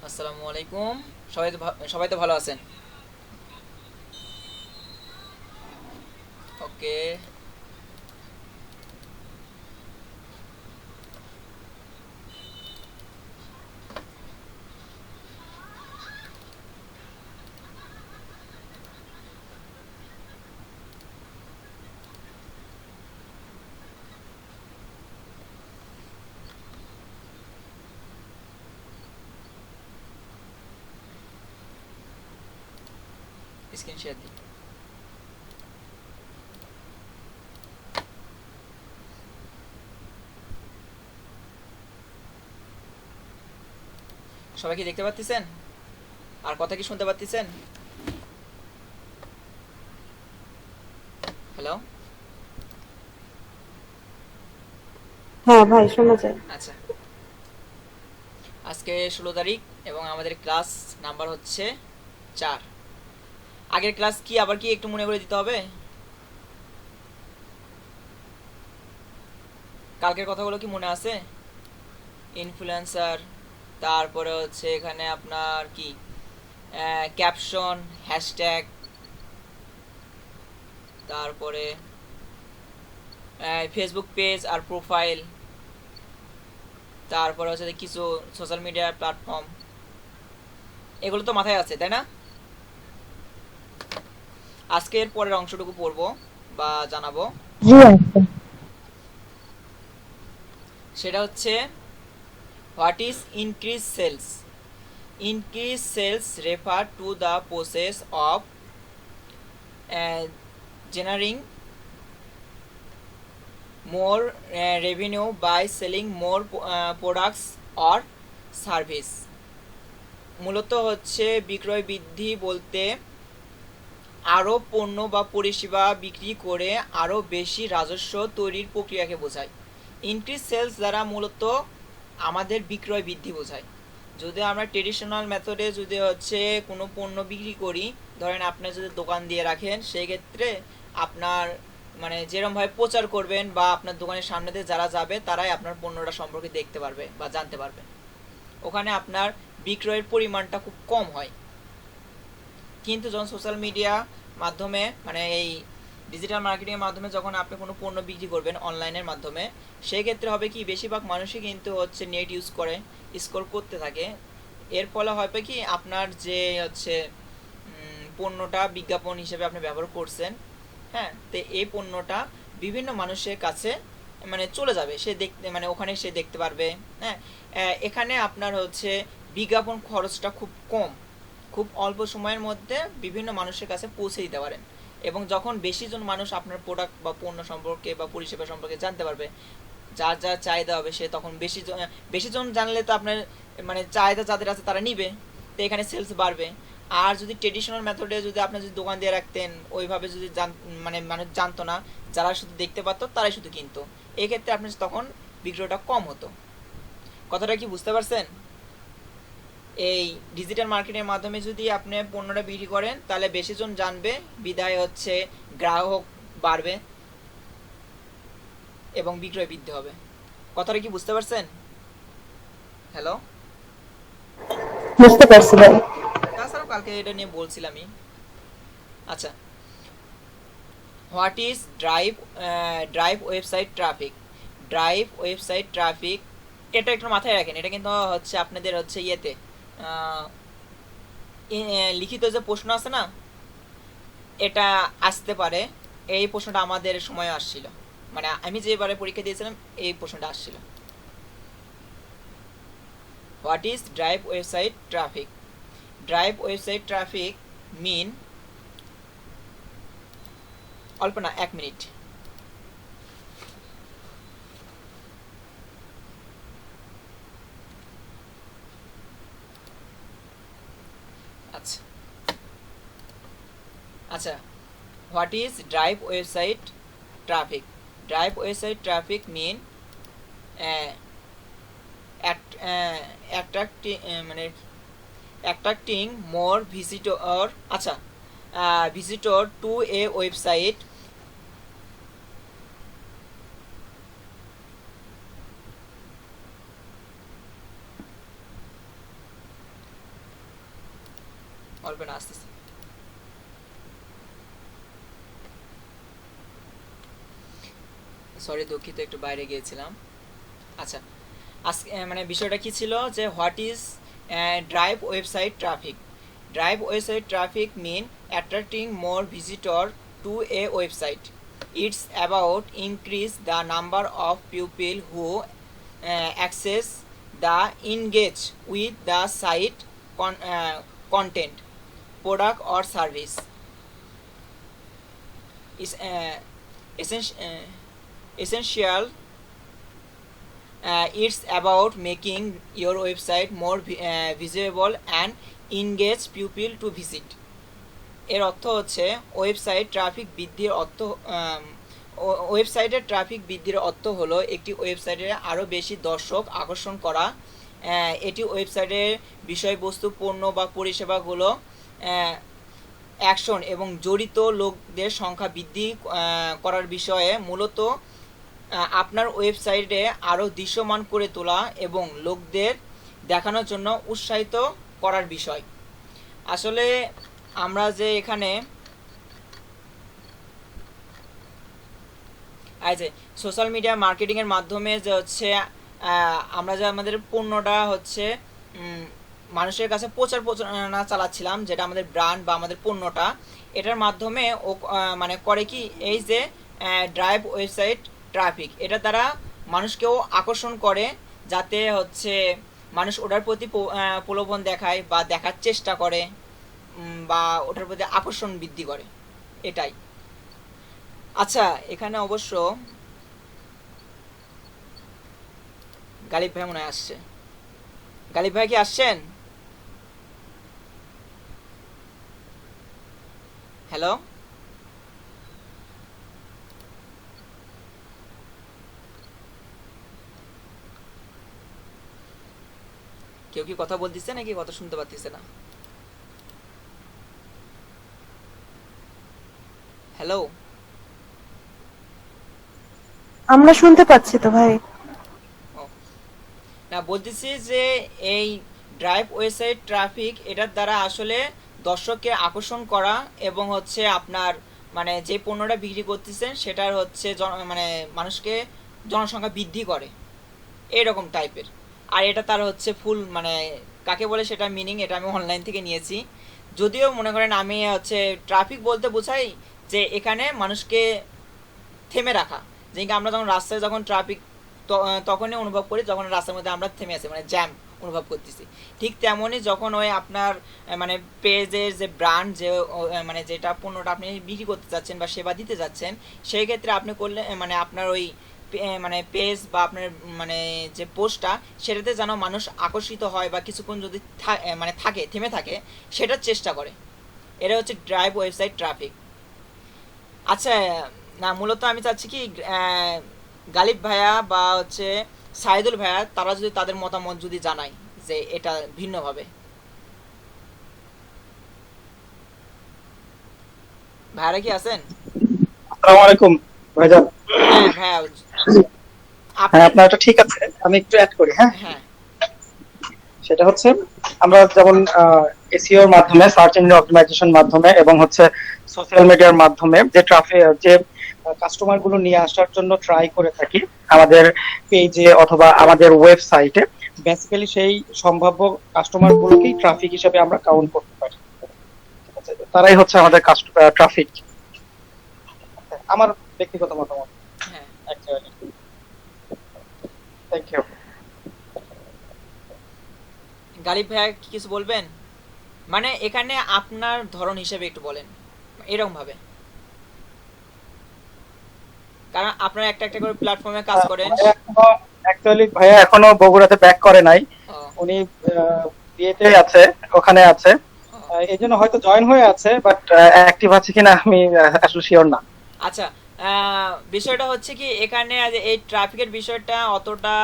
আসসালামু আলাইকুম। সবাই তো ভালো আছেন? ওকে। স্ক্রিন শেয়ার দিই। সবাই কি দেখতে পাচ্ছেন? আর কথা কি শুনতে পাচ্ছেন? হ্যালো। হ্যাঁ ভাই, শোনা যায়। আচ্ছা, আজকে 16 তারিখ এবং আমাদের ক্লাস নাম্বার হচ্ছে 4। আগের ক্লাস কি আবার কি একটু মনে করে দিতে হবে? কালকের কথাগুলো কি মনে আছে? ইনফ্লুয়েন্সার, তারপরে হচ্ছে এখানে আপনার কি ক্যাপশন, হ্যাশট্যাগ, তারপরে ফেসবুক পেজ আর প্রোফাইল, তারপরে হচ্ছে যে কিছু সোশ্যাল মিডিয়া প্ল্যাটফর্ম, এগুলো তো মাথায় আছে, তাই না? আজকের পরের অংশটুকু পড়বো বা জানাবো। জি আচ্ছা। সেটা হচ্ছে what is increase sales. Increase sales refer to the process of generating more revenue by selling more products or service. মূলত হচ্ছে বিক্রয় বৃদ্ধি বলতে আরও পণ্য বা পরিষেবা বিক্রি করে আরও বেশি রাজস্ব তৈরির প্রক্রিয়াকে বোঝায়। ইনক্রিজ সেলস দ্বারা মূলত আমাদের বিক্রয় বৃদ্ধি বোঝায়। যদি আমরা ট্রেডিশনাল মেথডে যদি হচ্ছে কোনো পণ্য বিক্রি করি, ধরেন আপনি যদি দোকান দিয়ে রাখেন, সেই ক্ষেত্রে আপনার মানে যেরকমভাবে প্রচার করবেন বা আপনার দোকানের সামনে দিয়ে যারা যাবে তারাই আপনার পণ্যটা সম্পর্কে দেখতে পারবে বা জানতে পারবে। ওখানে আপনার বিক্রয়ের পরিমাণটা খুব কম হয়। কিন্তু যখন সোশ্যাল মিডিয়া মাধ্যমে মানে এই ডিজিটাল মার্কেটিংয়ের মাধ্যমে যখন আপনি কোনো পণ্য বিক্রি করবেন অনলাইনের মাধ্যমে, সেই ক্ষেত্রে হবে কি বেশিরভাগ মানুষই কিন্তু হচ্ছে নেট ইউজ করে, স্ক্রল করতে থাকে। এর ফলে হবে কি আপনার যে হচ্ছে পণ্যটা বিজ্ঞাপন হিসেবে আপনি ব্যবহার করছেন, হ্যাঁ, তো এই পণ্যটা বিভিন্ন মানুষের কাছে মানে চলে যাবে, সে দেখতে মানে ওখানে সে দেখতে পারবে। হ্যাঁ, এখানে আপনার হচ্ছে বিজ্ঞাপন খরচটা খুব কম, খুব অল্প সময়ের মধ্যে বিভিন্ন মানুষের কাছে পৌঁছে দিতে পারেন। এবং যখন বেশিজন মানুষ আপনার প্রোডাক্ট বা পণ্য সম্পর্কে বা পরিষেবা সম্পর্কে জানতে পারবে, যার যার চাহিদা হবে সে তখন বেশিজন জানলে তো আপনার মানে চাহিদা যাদের আছে তারা নিবে, তো এখানে সেলস বাড়বে। আর যদি ট্রেডিশনাল মেথডে যদি আপনি যদি দোকান দিয়ে রাখতেন, ওইভাবে যদি মানে মানুষ জানতো না, যারা শুধু দেখতে পারতো তারাই শুধু কিনতো, এক্ষেত্রে আপনার তখন বিক্রয়টা কম হতো। কথাটা কি বুঝতে পারছেন? এই ডিজিটাল মার্কেটের মাধ্যমে যদি আপনি পণ্যটা বিক্রি করেন তাহলে বেশিজন জানবে, বিদায় হচ্ছে গ্রাহক বাড়বে এবং বিক্রয় বৃদ্ধি হবে। কথাটা কি বুঝতে পারছেন? হ্যালো। বুঝতে পারছি ভাই। তাছাড়াও কালকে এটা নিয়ে বলছিলামই। আচ্ছা, what is drive drive website traffic. Drive website traffic, এটা একটু মাথায় রাখেন। এটা কিন্তু হচ্ছে আপনাদের হচ্ছে ইয়েতে লিখিত যে প্রশ্ন আছে না, এটা আসতে পারে। এই প্রশ্নটা আমাদের সময় আসছিল, মানে আমি যেবারে পরীক্ষা দিয়েছিলাম এই প্রশ্নটা আসছিল। What is drive website traffic. Drive website traffic mean, অল্প না, 1 মিনিট। আচ্ছা আচ্ছা, what is drive website traffic. Drive website traffic mean attracting মানে অ্যাট্রাক্টিং মোর ভিজিটর। আচ্ছা, ভিজিটর টু এ ওয়েবসাইট অল্প না আসতেছে। সরি, দুঃখিত, একটু বাইরে গিয়েছিলাম। আচ্ছা, আজকে মানে বিষয়টা কি ছিল যে what is drive website traffic. Drive website traffic mean attracting more visitor to a website. It's about increase the number of people who access the engage with the site content, product or service. Is essential. It's about making your website more visible and engage people to visit. এর অর্থ হচ্ছে website traffic বৃদ্ধির অর্থ, ওয়েবসাইটের traffic বৃদ্ধির অর্থ হলো একটি ওয়েবসাইটে আরও বেশি দর্শক আকর্ষণ করা। এটি ওয়েবসাইটের বিষয়বস্তু, পণ্য বা পরিষেবাগুলো, অ্যাকশন এবং জড়িত লোকদের সংখ্যা বৃদ্ধি করার বিষয়ে, মূলত আপনার ওয়েবসাইটে আরও দৃশ্যমান করে তোলা এবং লোকদের দেখানোর জন্য উৎসাহিত করার বিষয়। আসলে আমরা যে এখানে যে সোশ্যাল মিডিয়া মার্কেটিংয়ের মাধ্যমে যে হচ্ছে আমরা যে আমাদের পণ্যটা হচ্ছে মানুষের কাছে প্রচারণা চালাচ্ছিলাম, যেটা আমাদের ব্র্যান্ড বা আমাদের পণ্যটা, এটার মাধ্যমে ও মানে করে কি, এই যে ড্রাইভ ওয়েবসাইট ট্রাফিক, এটা দ্বারা মানুষকেও আকর্ষণ করে, যাতে হচ্ছে মানুষ ওটার প্রতি প্রলোভন দেখায় বা দেখার চেষ্টা করে, বা ওটার প্রতি আকর্ষণ বৃদ্ধি করে, এটাই। আচ্ছা, এখানে অবশ্য গালিব ভাই মনে হয় আসছে। গালিব ভাই কি আসছেন? হ্যালো, কেউ কি কথা বলতেছে নাকি কথা শুনতে পাচ্ছেন না? হ্যালো, আমরা শুনতে পাচ্ছি তো ভাই। না, বলতেছি যে এই ড্রাইভ ওয়েবসাইট ট্রাফিক, এটার দ্বারা আসলে দর্শককে আকর্ষণ করা এবং হচ্ছে আপনার মানে যে পণ্যটা বিক্রি করতেছেন সেটার হচ্ছে মানে মানুষকে জনসংখ্যা বৃদ্ধি করে, এরকম টাইপের। আর এটা তার হচ্ছে ফুল মানে কাকে বলে সেটা মিনিং, এটা আমি অনলাইন থেকে নিয়েছি। যদিও মনে করেন আমি হচ্ছে ট্রাফিক বলতে বোঝাই যে এখানে মানুষকে থেমে রাখা, যে আমরা যখন রাস্তায় যখন ট্রাফিক তখনই অনুভব করি যখন রাস্তার মধ্যে আমরা থেমে আছি, মানে জ্যাম অনুভব করতেছি। ঠিক তেমনই যখন ওই আপনার মানে পেজের যে ব্র্যান্ড, যে মানে যেটা পণ্যটা আপনি বিক্রি করতে যাচ্ছেন বা সেবা দিতে যাচ্ছেন, সেই ক্ষেত্রে আপনি করলে মানে আপনার ওই মানে পেজ বা আপনার মানে যে পোস্টটা, সেটাতে যেন মানুষ আকর্ষিত হয় বা কিছুক্ষণ যদি মানে থাকে, থেমে থাকে, সেটার চেষ্টা করে। এটা হচ্ছে ড্রাইভ ওয়েবসাইট ট্রাফিক। আচ্ছা, না মূলত আমি চাচ্ছি কি গালিব ভাইয়া বা হচ্ছে সাইদুল ভাইয়া, তারা যদি তাদের মতামত যদি জানায় যে এটা ভিন্নভাবে। ভাইয়ারা কি আছেন? আসসালামু আলাইকুম ভাইজান। হ্যাঁ ভাইয়া, হ্যাঁ, আপনার এটা ঠিক আছে, আমি একটু অ্যাড করি। হ্যাঁ, হ্যাঁ সেটা হচ্ছে আমরা যেমন এসইও এর মাধ্যমে, সার্চ ইঞ্জিন অপটিমাইজেশন মাধ্যমে এবং হচ্ছে সোশ্যাল মিডিয়ার মাধ্যমে যে ট্রাফিক, যে কাস্টমার গুলো নিয়ে আসার জন্য ট্রাই করে থাকি আমাদের পেজে অথবা আমাদের ওয়েবসাইটে, বেসিক্যালি সেই সম্ভাব্য কাস্টমার গুলোকেই ট্রাফিক হিসেবে আমরা কাউন্ট করতে পারি। ঠিক আছে, তারাই হচ্ছে আমাদের ট্রাফিক, আমার ব্যক্তিগত মতামত। হ্যাঁ, অ্যাকচুয়ালি থ্যাংক ইউ। গালিব ভাইয়া কি কিছু বলবেন? মানে এখানে আপনার ধরন হিসেবে একটু বলেন এরকম ভাবে, কারণ আপনারা একটা একটা করে প্ল্যাটফর্মে কাজ করেন। অ্যাকচুয়ালি ভাইয়া এখনো বগুড়াতে ব্যাক করে নাই, ও, উনি বিয়েতে আছে, ওখানে আছে, এই জন্য হয়তো জয়েন হয়ে আছে, বাট অ্যাক্টিভ আছে কিনা আমি আসলে শিওর না। আচ্ছা, বিষয়টা হচ্ছে কি, এখানে এই ট্রাফিকের বিষয়টা অতটা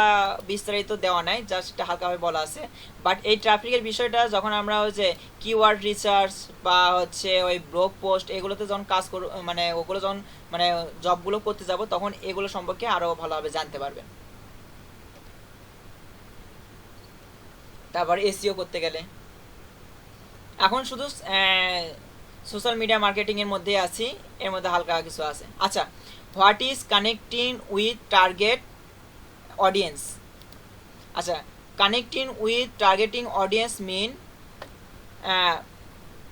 বিস্তারিত দেওয়া নাই, জাস্ট হালকাভাবে বলা আছে। বাট এই ট্রাফিকের বিষয়টা যখন আমরা ওই যে কিওয়ার্ড রিসার্চ বা হচ্ছে ওই ব্লগ পোস্ট এগুলোতে যখন কাজ করব, মানে ওগুলো যখন মানে জবগুলো করতে যাব, তখন এগুলো সম্পর্কে আরও ভালোভাবে জানতে পারবেন। তারপর এসইও করতে গেলে এখন শুধু সোশ্যাল মিডিয়া মার্কেটিং এর মধ্যে আছি, এর মধ্যে হালকা কিছু আছে। আচ্ছা, what is connecting with target audience? আচ্ছা, connecting with targeting audience mean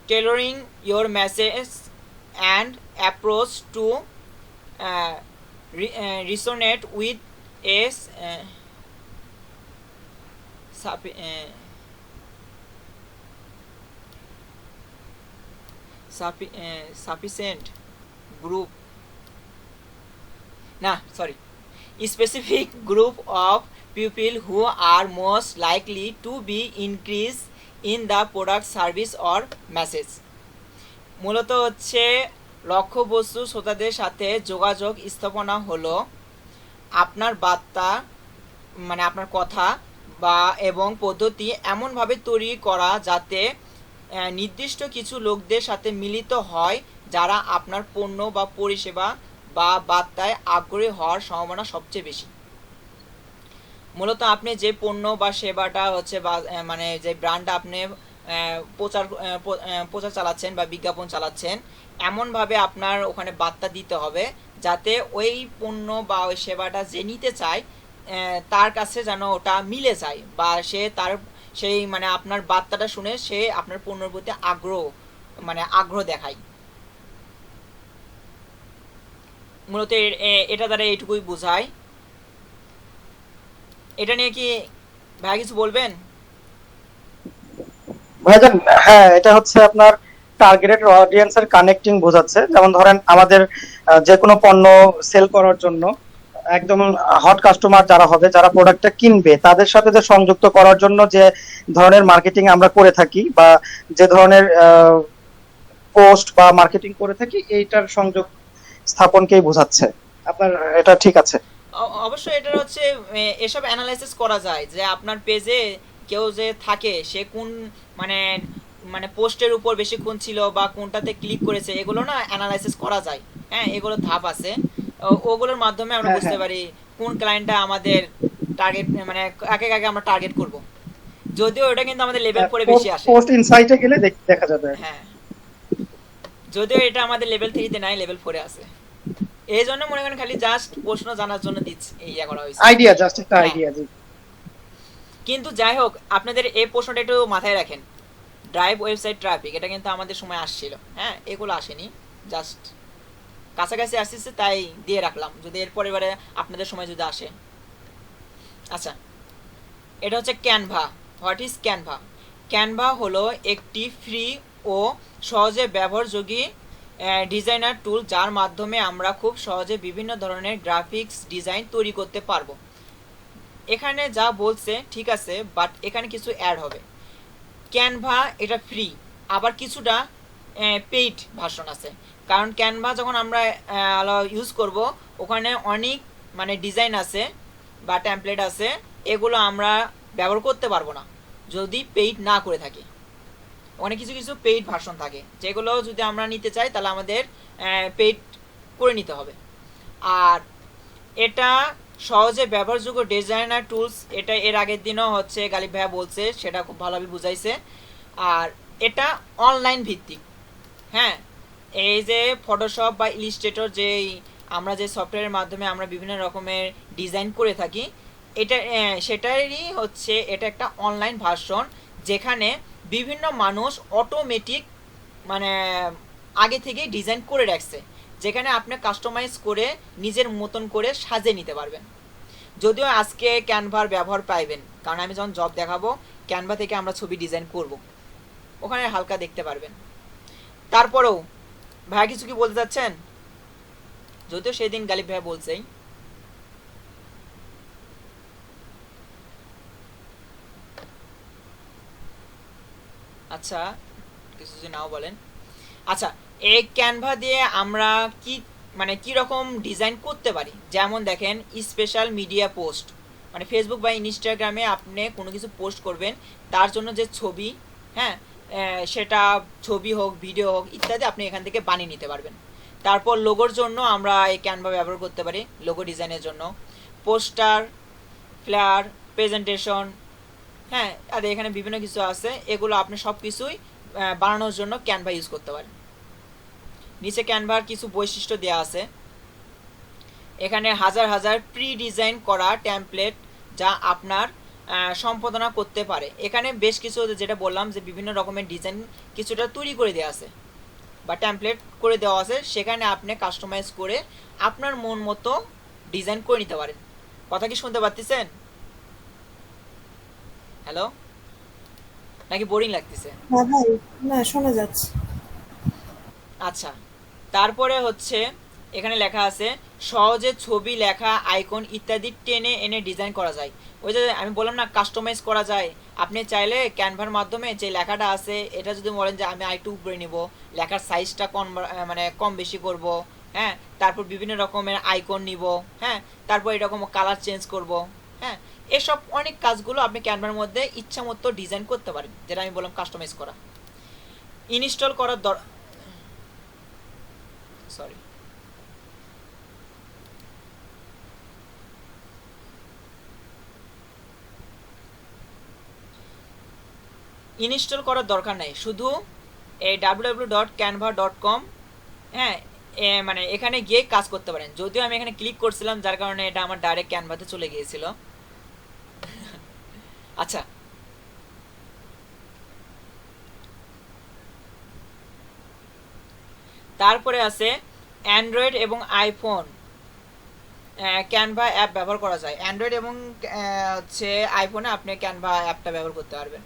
tailoring your message and approach to resonate with a suffi- uh, sufficient group, sorry, specific group of people who are most likely to be increased in the product, service or message। মূলত হচ্ছে লক্ষ্যবস্তু শ্রোতাদের সাথে যোগাযোগ স্থাপনা হলো আপনার বার্তা, মানে আপনার কথা বা এবং পদ্ধতি এমনভাবে তৈরি করা যাতে নির্দিষ্ট কিছু লোকদের সাথে মিলিত হয় যারা আপনার পণ্য বা পরিষেবা বা বার্তায় আগ্রহী হওয়ার সম্ভাবনা সবচেয়ে বেশি। মূলত আপনি যে পণ্য বা সেবাটা হচ্ছে বা মানে যে ব্র্যান্ডটা আপনি প্রচার চালাচ্ছেন বা বিজ্ঞাপন চালাচ্ছেন, এমনভাবে আপনার ওখানে বার্তা দিতে হবে যাতে ওই পণ্য বা ওই সেবাটা যে নিতে চায় তার কাছে যেন ওটা মিলে যায়, বা সে তার সেই মানে আপনার বার্তাটা শুনে সে আপনার পণ্যের প্রতি আগ্রহ দেখায়। মূলত এটা দ্বারা এইটুকুই বোঝায়। এটা নিয়ে কি ভাই কিছু বলবেন? ভাইজান, হ্যাঁ, এটা হচ্ছে আপনার টার্গেটেড অডিয়েন্সের কানেক্টিং বোঝাচ্ছে। যেমন ধরেন আমাদের যে কোনো পণ্য সেল করার জন্য একদম হট কাস্টমার যারা হবে, যারা প্রোডাক্টটা কিনবে, তাদের সাথে যে সংযুক্ত করার জন্য যে ধরনের মার্কেটিং আমরা করে থাকি বা যে ধরনের পোস্ট বা মার্কেটিং করে থাকি, এইটার সংযোগ স্থাপনকেই বোঝাচ্ছে। আপনার এটা ঠিক আছে? অবশ্যই এটা হচ্ছে এসব অ্যানালাইসিস করা যায় যে আপনার পেজে কেউ যে থাকে সে কোন মানে মানে পোস্টের উপর বেশিক্ষণ ছিল বা কোনটাতে ক্লিক করেছে, এগুলো না অ্যানালাইসিস করা যায়। হ্যাঁ, এগুলো ধাপ আছে, ওগুলোর মাধ্যমে আমরা হ্যাঁ, বুঝতে হ্যাঁ, পারি কোন ক্লায়েন্টটা আমাদের টার্গেট, মানে কাকে কাকে আমরা টার্গেট করব। যদিও এটা কিন্তু আমাদের লেভেল 4 বেশি আসে। পোস্ট ইনসাইটে গেলে দেখা যাবে। হ্যাঁ, যদিও এটা আমাদের লেভেল 3 তে নাই, লেভেল 4 এ আছে। এই জন্য মনে করেন খালি জাস্ট প্রশ্ন জানার জন্য দিচ্ছি, ইয়া করা হয়েছে। আইডিয়া, জাস্ট একটা হ্যাঁ। আইডিয়া। জি। কিন্তু যাই হোক, আপনাদের এই প্রশ্নটা একটু মাথায় রাখেন। ড্রাইভ ওয়েবসাইট ট্রাফিক, এটা কিন্তু আমাদের সময় আসছিল। হ্যাঁ, এগুলো আসেনি, জাস্ট কাছাকাছি আসছে তাই দিয়ে রাখলাম, যদি এরপর এবারে আপনাদের সময় যদি আসে। আচ্ছা, এটা হচ্ছে Canva. What is Canva? Canva হলো একটি ফ্রি ও সহজে ব্যবহারযোগী ডিজাইনার টুল, যার মাধ্যমে আমরা খুব সহজে বিভিন্ন ধরনের গ্রাফিক্স ডিজাইন তৈরি করতে পারবো। এখানে যা বলছে ঠিক আছে, বাট এখানে কিছু অ্যাড হবে। ক্যানভা এটা ফ্রি, আবার কিছুটা পেইড ভার্সন আছে। কারণ ক্যানভা যখন আমরা ইউজ করব, ওখানে অনেক মানে ডিজাইন আছে বা টেমপ্লেট আছে, এগুলো আমরা ব্যবহার করতে পারবো না যদি পেইড না করে থাকি। অনেক কিছু কিছু পেইড ভার্সন থাকে, যেগুলো যদি আমরা নিতে চাই তাহলে আমাদের পেইড করে নিতে হবে। আর এটা সহজে ব্যবহারযোগ্য ডিজাইনার টুলস, এটা এর আগের দিনও হচ্ছে গালিব ভাইয়া বলছে, সেটা খুব ভালোভাবে বুঝাইছে। আর এটা অনলাইন ভিত্তিক। হ্যাঁ, এই যে ফটোশপ বা ইলিস্ট্রেটর যে আমরা যে সফটওয়্যারের মাধ্যমে আমরা বিভিন্ন রকমের ডিজাইন করে থাকি, এটা সেটারই হচ্ছে এটা একটা অনলাইন ভার্সন, যেখানে বিভিন্ন মানুষ অটোমেটিক মানে আগে থেকেই ডিজাইন করে রাখছে, যেখানে আপনি কাস্টমাইজ করে নিজের মতন করে সাজিয়ে নিতে পারবেন। যদিও আজকে ক্যানভার ব্যবহার পাইবেন, কারণ আমি যখন জব দেখাবো ক্যানভা থেকে আমরা ছবি ডিজাইন করব, ওখানে হালকা দেখতে পারবেন। তারপরেও ভাইয়া কিছু কি বলতে চাচ্ছেন? যদিও সেদিন গালিব ভাইয়া বলছেই। আচ্ছা, কিছু যদি নাও বলেন। আচ্ছা, এই ক্যানভা দিয়ে আমরা কি মানে কি রকম ডিজাইন করতে পারি? যেমন দেখেন, স্পেশাল মিডিয়া পোস্ট, মানে ফেসবুক বা ইনস্টাগ্রামে আপনি কোনো কিছু পোস্ট করবেন, তার জন্য যে ছবি, হ্যাঁ, সেটা ছবি হোক, ভিডিও হোক, ইত্যাদি আপনি এখান থেকে বানিয়ে নিতে পারবেন। তারপর লোগোর জন্য আমরা এই ক্যানভা ব্যবহার করতে পারি, লোগো ডিজাইনের জন্য। পোস্টার, ফ্লায়ার, প্রেজেন্টেশন, হ্যাঁ, আর এখানে বিভিন্ন কিছু আছে, এগুলো আপনি সব কিছুই বানানোর জন্য ক্যানভা ইউজ করতে পারেন। নিচে ক্যানভার কিছু বৈশিষ্ট্য দেওয়া আছে, এখানে হাজার হাজার প্রি ডিজাইন করা টেমপ্লেট যা আপনার সম্পাদনা করতে পারে। এখানে বেশ কিছু যেটা বললাম যে বিভিন্ন রকমের ডিজাইন কিছুটা তৈরি করে দেওয়া আছে বা টেমপ্লেট করে দেওয়া আছে, সেখানে আপনি কাস্টমাইজ করে আপনার মন মতো ডিজাইন করে নিতে পারেন। কথা কি শুনতে পাচ্ছেন? হ্যালো, নাকি বোরিং লাগতেছে? হ্যাঁ ভাই, না শোনা যাচ্ছে। আচ্ছা, তারপরে হচ্ছে এখানে লেখা আছে সহজে ছবি, লেখা, আইকন ইত্যাদি টেনে এনে ডিজাইন করা যায়। ওই যে আমি বললাম না কাস্টমাইজ করা যায়, আপনি চাইলে ক্যানভার মাধ্যমে যে লেখাটা আছে এটা যদি বলেন যে আমি আইটু উপরে নিব, লেখার সাইজটা মানে কম বেশি করব, হ্যাঁ, তারপর বিভিন্ন রকমের আইকন নিব, হ্যাঁ, তারপর এরকম কালার চেঞ্জ করব, হ্যাঁ, এসব অনেক কাজগুলো আপনি ক্যানভার মধ্যে ইচ্ছা মতো ডিজাইন করতে পারেন, যেটা আমি বললাম কাস্টমাইজ করা। ইনস্টল করার সরি ইনস্টল করার দরকার নাই, শুধু এই www.canva.com, হ্যাঁ, মানে এখানে গিয়ে কাজ করতে পারেন। যদিও আমি এখানে ক্লিক করছিলাম যার কারণে এটা আমার ডাইরেক্ট ক্যানভাতে চলে গিয়েছিল। আচ্ছা, তারপরে আছে অ্যান্ড্রয়েড এবং আইফোন ক্যানভা অ্যাপ ব্যবহার করা যায়। অ্যান্ড্রয়েড এবং হচ্ছে আইফোনে আপনি ক্যানভা অ্যাপটা ব্যবহার করতে পারবেন।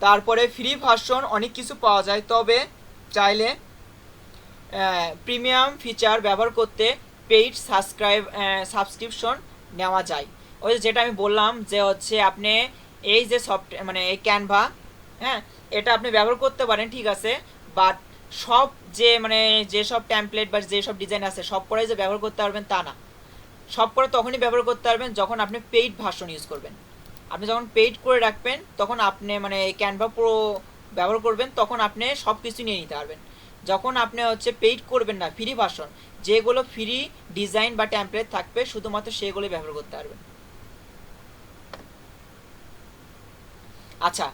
তারপরে ফ্রি ভার্সন অনেক কিছু পাওয়া যায়, তবে চাইলে প্রিমিয়াম ফিচার ব্যবহার করতে পেইড সাবস্ক্রিপশন নেওয়া যায়। ওই যেটা আমি বললাম যে হচ্ছে আপনি এই যে সফটওয়্যার মানে এই ক্যানভা, হ্যাঁ, এটা আপনি ব্যবহার করতে পারেন, ঠিক আছে, বাট সব যে মানে যেসব টেমপ্লেট বা যেসব ডিজাইন আছে সব পরে যে ব্যবহার করতে পারবেন তা না। সব পরে তখনই ব্যবহার করতে পারবেন যখন আপনি পেইড ভার্সন ইউজ করবেন। আপনি যখন পেইড করে রাখবেন তখন আপনি মানে ক্যানভা প্রো ব্যবহার করবেন, তখন আপনি সব কিছু নিয়ে নিতে পারবেন। যখন আপনি হচ্ছে পেইড করবেন না, ফ্রি ভার্সন, যেগুলো ফ্রি ডিজাইন বা টেমপ্লেট থাকবে শুধুমাত্র সেগুলোই ব্যবহার করতে পারবেন। আচ্ছা,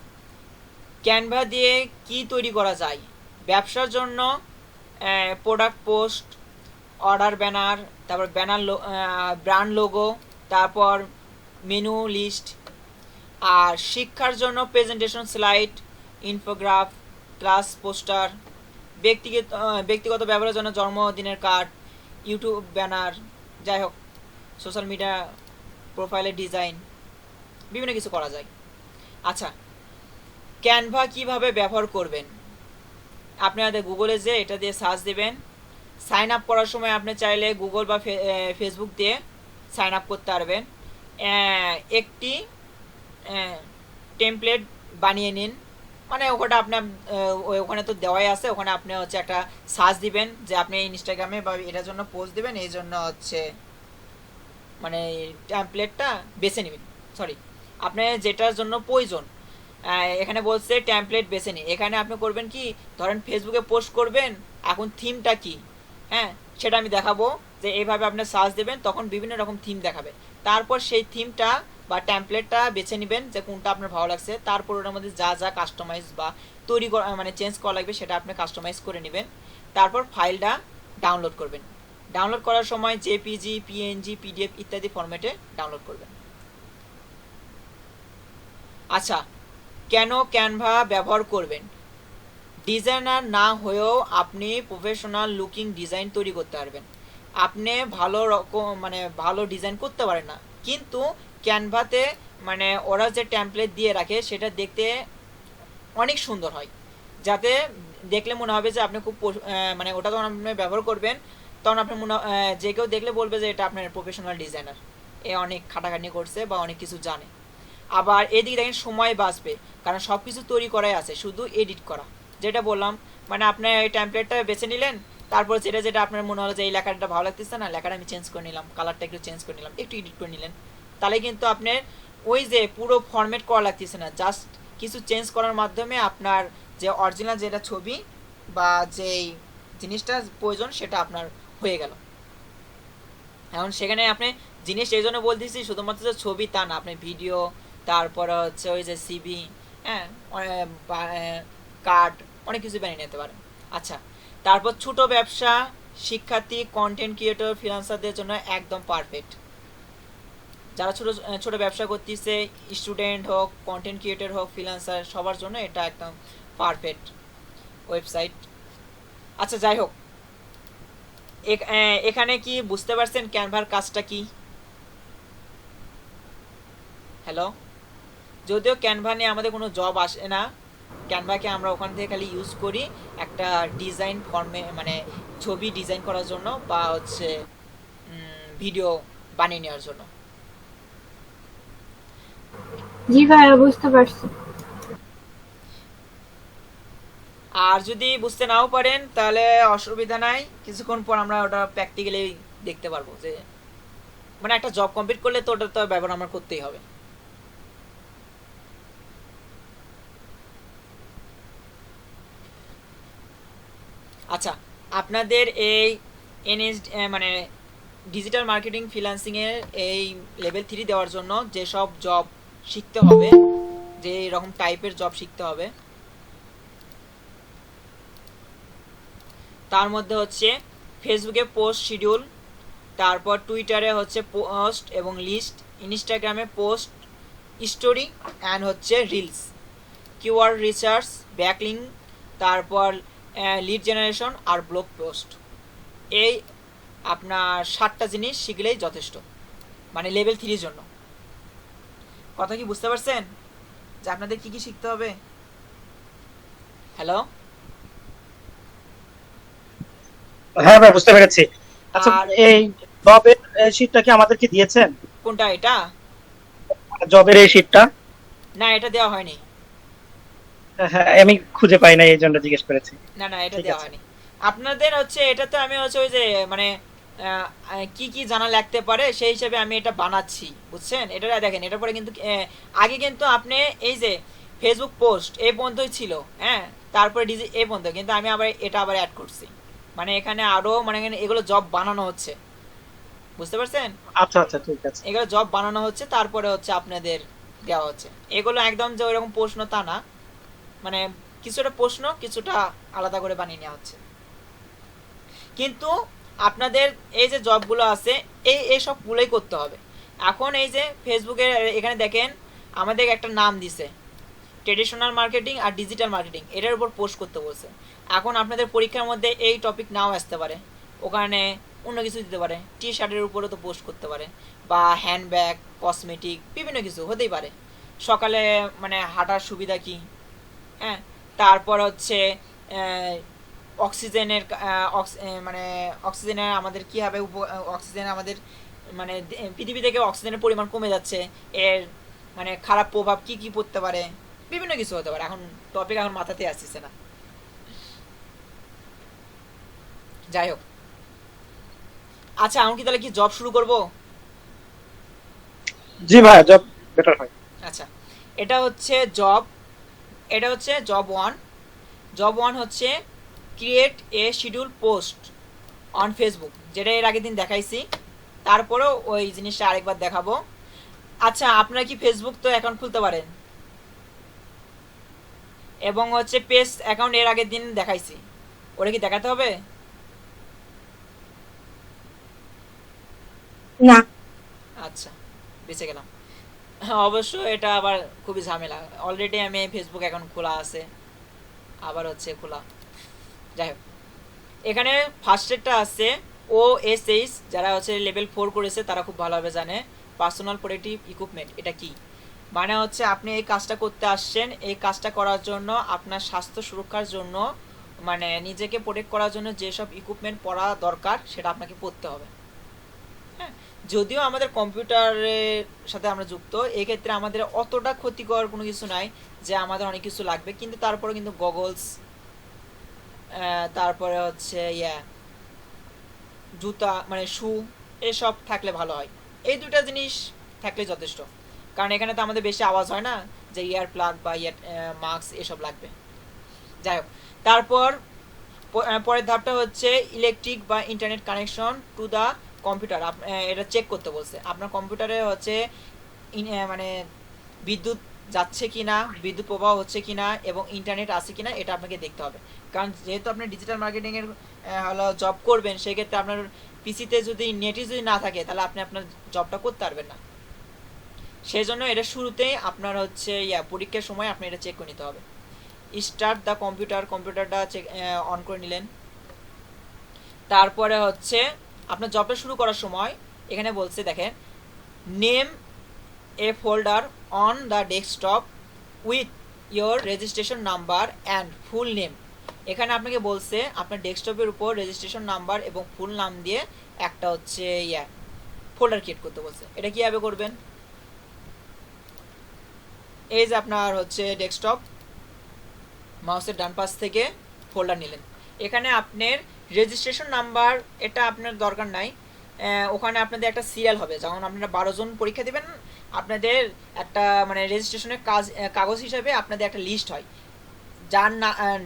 ক্যানভা দিয়ে কি তৈরি করা যায়? ব্যবসার জন্য প্রোডাক্ট পোস্ট, অর্ডার ব্যানার, তারপর ব্যানার ব্র্যান্ড লোগো, তারপর মেনু লিস্ট। আর শিক্ষার জন্য presentation slide, infograph, class poster. ব্যক্তিগত ব্যবহারের জন্য জন্মদিনের কার্ড, ইউটিউব ব্যানার, যাই হোক সোশ্যাল মিডিয়া প্রোফাইলের ডিজাইন, বিভিন্ন কিছু করা যায়। আচ্ছা, ক্যানভা কিভাবে ব্যবহার করবেন? আপনাদের গুগলে যে এটা দিয়ে সার্চ দেবেন, সাইন আপ করার সময় আপনি চাইলে গুগল বা ফেসবুক দিয়ে সাইন আপ করতে পারবেন। একটি টেমপ্লেট বানিয়ে নিন, মানে ওখানে আপনার ওখানে তো দেওয়াই আছে, ওখানে আপনি হচ্ছে একটা সার্চ দিবেন যে আপনি ইনস্টাগ্রামে বা এটার জন্য পোস্ট দিবেন, এই জন্য হচ্ছে মানে টেমপ্লেটটা বেছে নেবেন। সরি, আপনি যেটার জন্য প্রয়োজন, এখানে বলছে টেমপ্লেট বেছে নিন। এখানে আপনি করবেন কি, ধরেন ফেসবুকে পোস্ট করবেন, এখন থিমটা কি, হ্যাঁ, সেটা আমি দেখাবো। যে এইভাবে আপনি সার্চ দেবেন তখন বিভিন্ন রকম থিম দেখাবে, তারপর সেই থিমটা বা টেমপ্লেটটা বেছে নেবেন যে কোনটা আপনার ভালো লাগছে, তারপর ওটার মধ্যে যা যা কাস্টমাইজ বা তৈরি করা মানে চেঞ্জ করা লাগবে সেটা আপনি কাস্টমাইজ করে নেবেন। তারপর ফাইলটা ডাউনলোড করবেন। ডাউনলোড করার সময় জেপিজি, পিএনজি, পিডিএফ ইত্যাদি ফরম্যাটে ডাউনলোড করবেন। আচ্ছা, কেন ক্যানভা ব্যবহার করবেন? ডিজাইনার না হয়েও আপনি প্রফেশনাল লুকিং ডিজাইন তৈরি করতে পারবেন। আপনি ভালো রকম মানে ভালো ডিজাইন করতে পারেন না, কিন্তু ক্যানভাতে মানে ওরা যে টেমপ্লেট দিয়ে রাখে সেটা দেখতে অনেক সুন্দর হয়, যাতে দেখলে মনে হবে যে আপনি খুব মানে ওটা যখন আপনি ব্যবহার করবেন তখন আপনি যে কেউ দেখলে বলবে যে এটা আপনার প্রফেশনাল ডিজাইনার, এ অনেক খাটাখাটনি করছে বা অনেক কিছু জানে। আবার এদিকে দেখেন সময় বাঁচবে, কারণ সব কিছু তৈরি করাই আছে, শুধু এডিট করা। যেটা বললাম মানে আপনি এই টেমপ্লেটটা বেছে নিলেন, তারপর যেটা যেটা আপনার মনে হলো যে এই লেখাটা ভালো লাগতেছে না, লেখাটা আমি চেঞ্জ করে নিলাম, কালারটা একটু চেঞ্জ করে নিলাম, একটু এডিট করে নিলেন, তাহলে কিন্তু আপনার ওই যে পুরো ফরম্যাট করা লাগতেছে না, জাস্ট কিছু চেঞ্জ করার মাধ্যমে আপনার যে অরিজিনাল যেটা ছবি বা যেই জিনিসটা প্রয়োজন সেটা আপনার হয়ে গেল। এখন সেখানে আপনি জিনিস এই জন্য বলতেছি শুধুমাত্র যে ছবি তা না, আপনি ভিডিও, তারপরে হচ্ছে ওই যে সিভি, হ্যাঁ, কার্ড, অনেক কিছু বানিয়ে নিতে পারেন। আচ্ছা, তারপর ছোট ব্যবসা, শিক্ষার্থী, কন্টেন্ট ক্রিয়েটর, ফ্রিল্যান্সারদের জন্য একদম পারফেক্ট। যারা ছোট ছোট ব্যবসা করতেছে, স্টুডেন্ট হোক, কন্টেন্ট ক্রিয়েটর হোক, ফ্রিল্যান্সার, সবার জন্য এটা একদম পারফেক্ট ওয়েবসাইট। আচ্ছা, যাই হোক, এখানে কি বুঝতে পারছেন ক্যানভার কাজটা কি? হ্যালো, যদিও ক্যানভা নিয়ে আমাদের কোনো জব আসে না, ক্যানভাকে আমরা ওখান থেকে খালি ইউজ করি একটা ডিজাইন ফর্মে, মানে ছবি ডিজাইন করার জন্য বা হচ্ছে ভিডিও বানিয়ে নেওয়ার জন্য। জি ভাইয়া, বুঝতে পারছি। আর যদি বুঝতে নাও পারেন তাহলে অসুবিধা নাই, কিছুক্ষণ পর আমরা ওটা প্র্যাকটিক্যালি দেখতে পারবো, যে মানে একটা জব কমপ্লিট করলে তো ওটা তো ব্যবহার আমার করতেই হবে। আচ্ছা, আপনাদের এই এনএস মানে ডিজিটাল মার্কেটিং ফ্রিল্যান্সিং এর এই লেভেল 3 দেওয়ার জন্য যেসব জব শিখতে হবে, যে এরকম টাইপের জব শিখতে হবে, তার মধ্যে হচ্ছে ফেসবুকে পোস্ট শিডিউল, তারপর টুইটারে হচ্ছে পোস্ট এবং লিস্ট, ইনস্টাগ্রামে পোস্ট স্টোরি অ্যান্ড হচ্ছে রিলস, কিওয়ার্ড রিসার্চ, ব্যাকলিং, তারপর লিড জেনারেশন আর ব্লগ পোস্ট। এই আপনার 7টা জিনিস শিখলেই যথেষ্ট, মানে লেভেল 3 জন্য। কথা কি বুঝতে পারছেন যে আপনাদের কি কি শিখতে হবে? হ্যালো, হ্যাঁ ভাই, বুঝতে পেরেছি। আচ্ছা, আর এই জবের শীটটা কি আমাদেরকে দিয়েছেন? কোনটা এটা? জবের এই শীটটা? না, এটা দেওয়া হয়নি। হ্যাঁ, আমি খুঁজে পাই না, এই জন্য জিজ্ঞেস করেছি। না না, এটা ঠিক দেওয়া আছে। হয়নি আপনাদের। হচ্ছে এটা তো আমি হচ্ছে ওই যে মানে কি কি জানা লাগতে পারে সেই হিসাবে আমি এটা বানাচ্ছি, বুঝছেন? এটা দেখেন, এটার পরে কিন্তু আগে কিন্তু আপনি এই যে ফেসবুক পোস্ট এই পর্যন্তই ছিল, হ্যাঁ, তারপরে ডিজি এই পর্যন্ত, কিন্তু আমি আবার এটা আবার অ্যাড করছি, মানে এখানে আরো মানে এখানে এগুলো জব বানানো হচ্ছে, বুঝতে পারছেন? আচ্ছা আচ্ছা, ঠিক আছে। এগুলো জব বানানো হচ্ছে, তারপরে হচ্ছে আপনাদের দেওয়া হচ্ছে। এগুলো একদম যে ওইরকম প্রশ্ন তা না, মানে কিছুটা প্রশ্ন কিছুটা আলাদা করে বানিয়ে নেওয়া হচ্ছে। কিন্তু আপনাদের এই যে জবগুলো আছে এই সবগুলোই করতে হবে। এখন এই যে ফেসবুকে এখানে দেখেন আমাদের একটা নাম দিছে ট্রেডিশনাল মার্কেটিং আর ডিজিটাল মার্কেটিং, এটার উপর পোস্ট করতে বলছে। এখন আপনাদের পরীক্ষার মধ্যে এই টপিক নাও আসতে পারে, ওখানে অন্য কিছু দিতে পারে, টি শার্টের উপরে তো পোস্ট করতে পারে, বা হ্যান্ডব্যাগ, কসমেটিক, বিভিন্ন কিছু হতেই পারে। সকালে মানে হাঁটার সুবিধা কি, হ্যাঁ, তারপর হচ্ছে অক্সিজেনের মানে অক্সিজেনের আমাদের কীভাবে অক্সিজেন আমাদের মানে পৃথিবী থেকে অক্সিজেনের পরিমাণ কমে যাচ্ছে, এর মানে খারাপ প্রভাব কি কি পড়তে পারে, বিভিন্ন কিছু হতে পারে। এখন টপিক এখন মাথাতে আসছে না, যাই হোক। আচ্ছা, আমি কি তাহলে কি জব শুরু করব? জি ভাই, জব বেটার হয়। আচ্ছা, এটা হচ্ছে জব, এটা হচ্ছে জব 1। জব 1 হচ্ছে create a schedule post on Facebook, যেটা এর আগের দিন দেখাইছি, তারপরেও ওই জিনিসটা আরেকবার দেখাবো। আচ্ছা, আপনারা কি ফেসবুক তো অ্যাকাউন্ট খুলতে পারেন, এবং হচ্ছে পেজ অ্যাকাউন্ট এর আগের দিন দেখাইছি, ওটা কি দেখাতে হবে? না। আচ্ছা, বেঁচে গেলাম। অবশ্য এটা আবার খুবই ঝামেলা, অলরেডি আমি ফেসবুক অ্যাকাউন্ট খোলা আছে, আবার হচ্ছে খোলা। যাই হোক, এখানে ফার্স্টেরটা আছে OSH, যারা হচ্ছে লেভেল 4 করেছে তারা খুব ভালোভাবে জানে। পার্সোনাল প্রোটেক্টিভ ইকুইপমেন্ট, এটা কি? মানে হচ্ছে আপনি এই কাজটা করতে আসছেন, এই কাজটা করার জন্য আপনার স্বাস্থ্য সুরক্ষার জন্য, মানে নিজেকে প্রোটেক্ট করার জন্য যেসব ইকুইপমেন্ট পরা দরকার সেটা আপনাকে পরতে হবে। হ্যাঁ, যদিও আমাদের কম্পিউটারের সাথে আমরা যুক্ত, এই ক্ষেত্রে আমাদের অতটা ক্ষতিকর কোনো কিছু নাই যে আমাদের অনেক কিছু লাগবে, কিন্তু তারপরে কিন্তু গগলস, তারপরে হচ্ছে জুতা মানে শু, এসব থাকলে ভালো হয়। এই দুটা জিনিস থাকলে যথেষ্ট, কারণ এখানে তো আমাদের বেশি আওয়াজ হয় না, যে ইয়ার প্লাগ বা ইয়ার মাস্ক এসব লাগবে। যাই হোক, তারপর পরের ধাপটা হচ্ছে ইলেকট্রিক বা internet connection to the computer. এটা চেক করতে বলছে আপনার কম্পিউটারে হচ্ছে মানে বিদ্যুৎ যাচ্ছে কিনা, বিদ্যুৎ প্রবাহ হচ্ছে কিনা এবং ইন্টারনেট আছে কিনা এটা আপনাকে দেখতে হবে। কারণ যেহেতু আপনি ডিজিটাল মার্কেটিংয়ের হলো জব করবেন, সেক্ষেত্রে আপনার পিসিতে যদি নেটই যদি না থাকে তাহলে আপনি আপনার জবটা করতে পারবেন না। সেই জন্য এটা শুরুতেই আপনার হচ্ছে পরীক্ষার সময় আপনি এটা চেক করে নিতে হবে। স্টার্ট দ্য কম্পিউটারটা চেক অন করে নিলেন। তারপরে হচ্ছে আপনার জবটা শুরু করার সময় এখানে বলছে দেখেন, name A folder on the desktop with your registration number and full name. এখানে আপনাকে বলছে আপনার ডেস্কটপের উপর রেজিস্ট্রেশন নাম্বার এবং ফুল নাম দিয়ে একটা হচ্ছে ফোল্ডার ক্রিয়েট করতে বলছে। এটা কীভাবে করবেন, এই যে আপনার হচ্ছে ডেস্কটপ, মাউসের ডান পাশ থেকে ফোল্ডার নিলেন। এখানে আপনার রেজিস্ট্রেশন নাম্বার এটা আপনার দরকার নাই, ওখানে আপনাদের একটা সিরিয়াল হবে। যেমন আপনারা 12 জন পরীক্ষা দেবেন, আপনাদের একটা মানে রেজিস্ট্রেশনের কাগজ হিসাবে আপনাদের একটা লিস্ট হয়।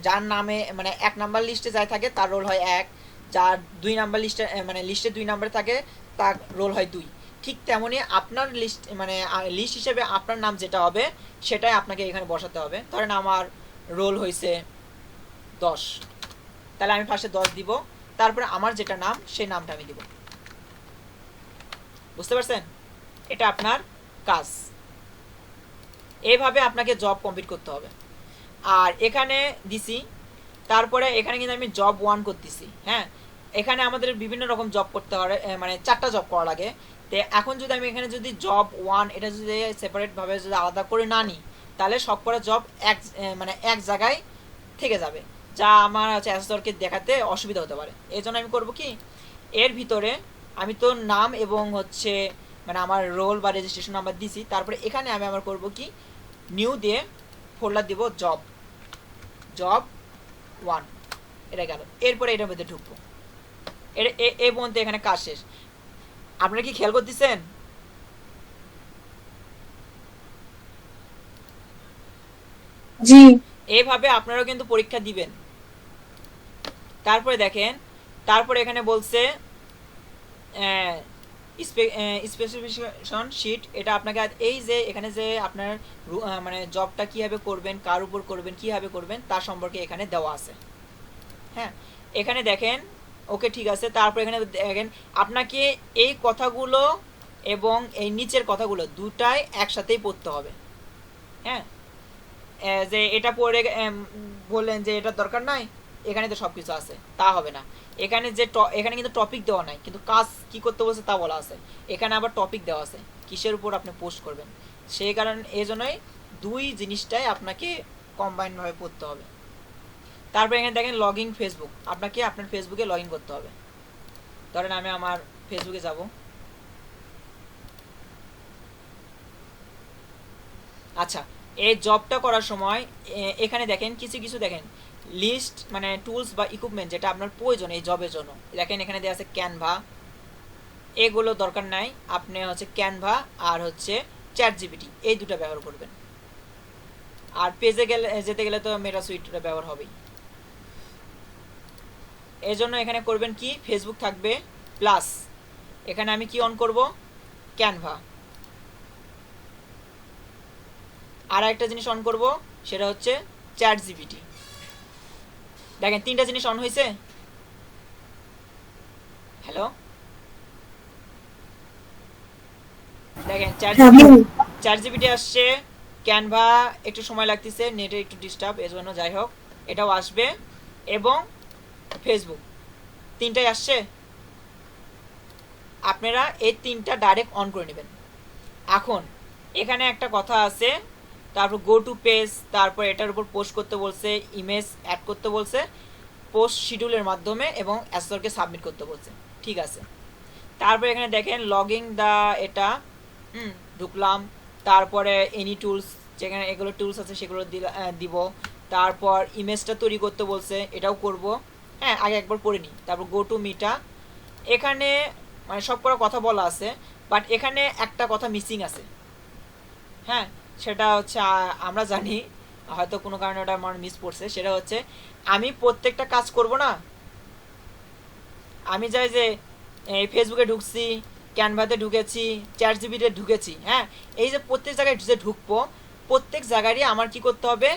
যার নামে মানে 1 নাম্বার লিস্টে যাই থাকে তার রোল হয় 1, যার 2 নাম্বার লিস্টে মানে লিস্টে 2 নাম্বার থাকে তার রোল হয় 2। ঠিক তেমনই আপনার লিস্ট মানে লিস্ট হিসেবে আপনার নাম যেটা হবে সেটাই আপনাকে এখানে বসাতে হবে। ধরেন আমার রোল হয়েছে 10, তাহলে আমি ফার্স্টে 10 দিব, তারপরে আমার যেটা নাম সেই নামটা আমি দিব। বুঝতে পারছেন? এটা আপনার কাজ। এইভাবে আপনাকে জব কমপ্লিট করতে হবে। আর এখানে দিছি, তারপরে এখানে কিন্তু আমি জব 1 করতেছি। হ্যাঁ, এখানে আমাদের বিভিন্ন রকম জব করতে হয়, মানে 4টা জব করা লাগে। তো এখন যদি আমি এখানে যদি জব 1 এটা যদি সেপারেটভাবে যদি আলাদা করে না নিই, তাহলে সব কটা জব এক জায়গায় থেকে যাবে, যা আমার হচ্ছে অ্যাসেসরকে দেখাতে অসুবিধা হতে পারে। এই জন্য আমি করবো কি, এর ভিতরে আমি তো নাম এবং হচ্ছে মানে আমার রোল বা রেজিস্ট্রেশন নাম্বার দিছি, তারপরে এখানে আমি আমার করবো কি, নিউ দিয়ে ফোল্ডার দিব জব 1, এটা গেল। এরপরে এটার মধ্যে ঢুকবো। এই পর্যন্ত এখানে কাজ শেষ। আপনারা কি খেয়াল করতেছেন? জি। এইভাবে আপনারাও কিন্তু পরীক্ষা দিবেন। তারপরে দেখেন, তারপরে এখানে বলছে স্পেসিফিকেশন শিট। এটা আপনাকে এই যে এখানে যে আপনার মানে জবটা কীভাবে করবেন, কার উপর করবেন, কীভাবে করবেন তার সম্পর্কে এখানে দেওয়া আছে। হ্যাঁ, এখানে দেখেন, ওকে ঠিক আছে। তারপর এখানে দেখেন আপনাকে এই কথাগুলো এবং এই নিচের কথাগুলো দুটাই একসাথেই পড়তে হবে। হ্যাঁ, যে এটা পড়ে বললেন যে এটা দরকার নাই, এখানে তো সব কিছু আছে, তা হবে না। এখানে এখানে কিন্তু টপিক দেওয়া নাই, কিন্তু কাজ কি করতে বলছে তা বলা আছে। এখানে আবার টপিক দেওয়া আছে কিসের উপর আপনি পোস্ট করবেন। সেই কারণে এই জন্যই দুই জিনিসটাই আপনাকে কম্বাইনভাবে পড়তে হবে। তারপর এখানে দেখেন লগইন ফেসবুক, আপনাকে আপনার ফেসবুকে লগ ইন করতে হবে। ধরেন আমি আমার ফেসবুকে যাব। আচ্ছা, এই জবটা করার সময় এখানে দেখেন কিছু দেখেন লিস্ট মানে টুলস বা ইকুইপমেন্ট যেটা আপনার প্রয়োজন এই জবের জন্য। দেখেন এখানে দেওয়া আছে ক্যানভা, এগুলো দরকার নাই। আপনি হচ্ছে ক্যানভা আর হচ্ছে চ্যাট জিপিটি এই দুটো ব্যবহার করবেন। আর পেজে যেতে গেলে তো মেটা সুইটটা ব্যবহার হবেই। এই জন্য এখানে করবেন কি, ফেসবুক থাকবে প্লাস এখানে আমি কি অন করব, ক্যানভা। আর একটা জিনিস অন করব, সেটা হচ্ছে চ্যাট জিপিটি। দেখেন 3টা জিনিস অন হয়েছে। হ্যালো, দেখেন চ্যাট জিপিটি আসছে, ক্যানভা একটু সময় লাগতেছে, নেটে একটু ডিস্টার্ব, এর জন্য যাই হোক এটাও আসবে, এবং ফেসবুক 3টাই আসছে। আপনারা এই 3টা ডাইরেক্ট অন করে নেবেন। এখন এখানে একটা কথা আছে, তারপর গো টু পেজ, তারপর এটার উপর পোস্ট করতে বলছে, ইমেজ অ্যাড করতে বলছে পোস্ট শিডিউলের মাধ্যমে, এবং অ্যাসেসরকে সাবমিট করতে বলছে। ঠিক আছে, তারপর এখানে দেখেন লগিং দা এটা ঢুকলাম। তারপরে এনি টুলস, যেখানে এগুলো টুলস আছে সেগুলো দিব। তারপর ইমেজটা তৈরি করতে বলছে, এটাও করব। হ্যাঁ, আগে একবার পড়ে নিই। তারপর গো টু মিটা, এখানে মানে সব করা কথা বলা আছে, বাট এখানে একটা কথা মিসিং আছে। হ্যাঁ, সেটা হচ্ছে আমরা জানি, হয়তো কোনো কারণে ওটা আমার মিস পড়ছে। সেটা হচ্ছে আমি প্রত্যেকটা কাজ করব না, আমি চাই যে ফেসবুকে ঢুকছি, ক্যানভাতে ঢুকেছি, চ্যাট জিপিতে ঢুকেছি, হ্যাঁ, এই যে প্রত্যেক জায়গায় যে ঢুকবো প্রত্যেক জায়গারই আমার কি করতে হবে,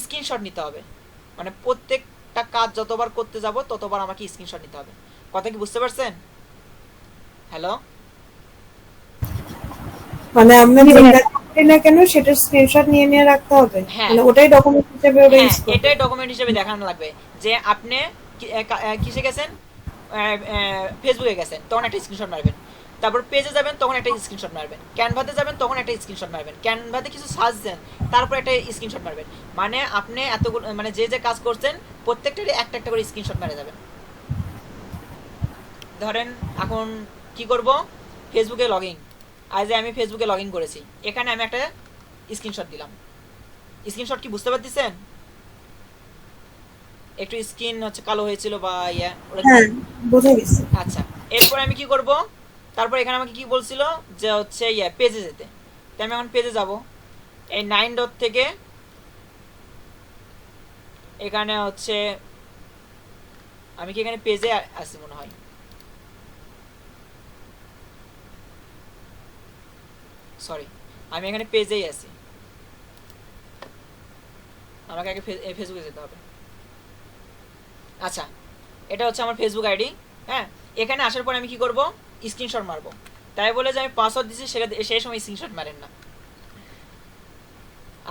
স্ক্রিনশট নিতে হবে। মানে প্রত্যেকটা কাজ যতবার করতে যাব ততবার আমাকে স্ক্রিনশট নিতে হবে। কথা কি বুঝতে পারছেন? হ্যালো, মানে আমরা জি ভাইয়া। যেটা করি না কেন সেটার স্ক্রিনশট নিয়ে নিয়ে রাখতে হবে, হ্যাঁ মানে ওটাই ডকুমেন্ট হিসেবে ওরা হ্যাঁ ইউজ করবে। এটাই ডকুমেন্ট হিসেবে দেখানো লাগবে যে আপনি কিসে গেছেন, ফেসবুকে গেছেন তখন একটা স্ক্রিনশট মারবেন, তারপর পেজে যাবেন তখন একটা স্ক্রিনশট মারবেন, ক্যানভাতে যাবেন তখন একটা স্ক্রিনশট মারবেন, ক্যানভাতে কিছু সার্চ দেন তারপর একটা স্ক্রিনশট মারবেন। মানে আপনি এতগুলো মানে যে যে কাজ করছেন প্রত্যেকটারই একটা একটা করে স্ক্রিনশট মারা যাবেন। ধরেন এখন কি করব, ফেসবুকে লগ ইন, আজ আমি ফেসবুকে লগ ইন করেছি, এখানে আমি একটা স্ক্রিনশট দিলাম। স্ক্রিনশট কি বুঝতে পারতেছেন? একটু স্ক্রিন হচ্ছে কালো হয়েছিল বা ইয়া ওটা। হ্যাঁ, বোঝা গেছে। আচ্ছা, এরপর আমি কি করব, তারপর এখানে আমাকে কি বলছিল যে হচ্ছে ইয়া পেজে যেতে, তাই আমি এখন পেজে যাব। এই 9 ডট থেকে এখানে হচ্ছে আমি কি এখানে পেজে আছি মনে হয়, সরি আমি এখানে পেজেই আছি, আমাকে আগে ফেসবুকে যেতে হবে। আচ্ছা, এটা হচ্ছে আমার ফেসবুক আইডি। হ্যাঁ, এখানে আসার পর আমি কি করব, স্ক্রিনশট মারবো। তাই বলে যে আমি পাসওয়ার্ড দিচ্ছি সেটা সেই সময় স্ক্রিনশট মারেন না।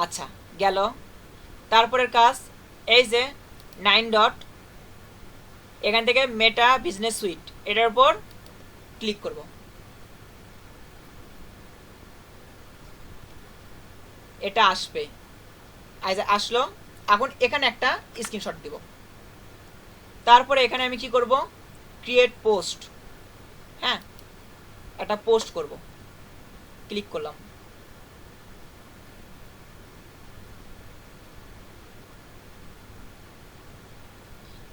আচ্ছা, গেল। তারপরের কাজ এই যে 9 ডট, এখান থেকে মেটা বিজনেস সুইট এটার উপর ক্লিক করব। এটা আসবে, আসলো। এখন এখানে একটা স্ক্রিনশট দিব। তারপরে এখানে আমি কি করব, ক্রিয়েট পোস্ট, হ্যাঁ একটা পোস্ট করব, ক্লিক করলাম।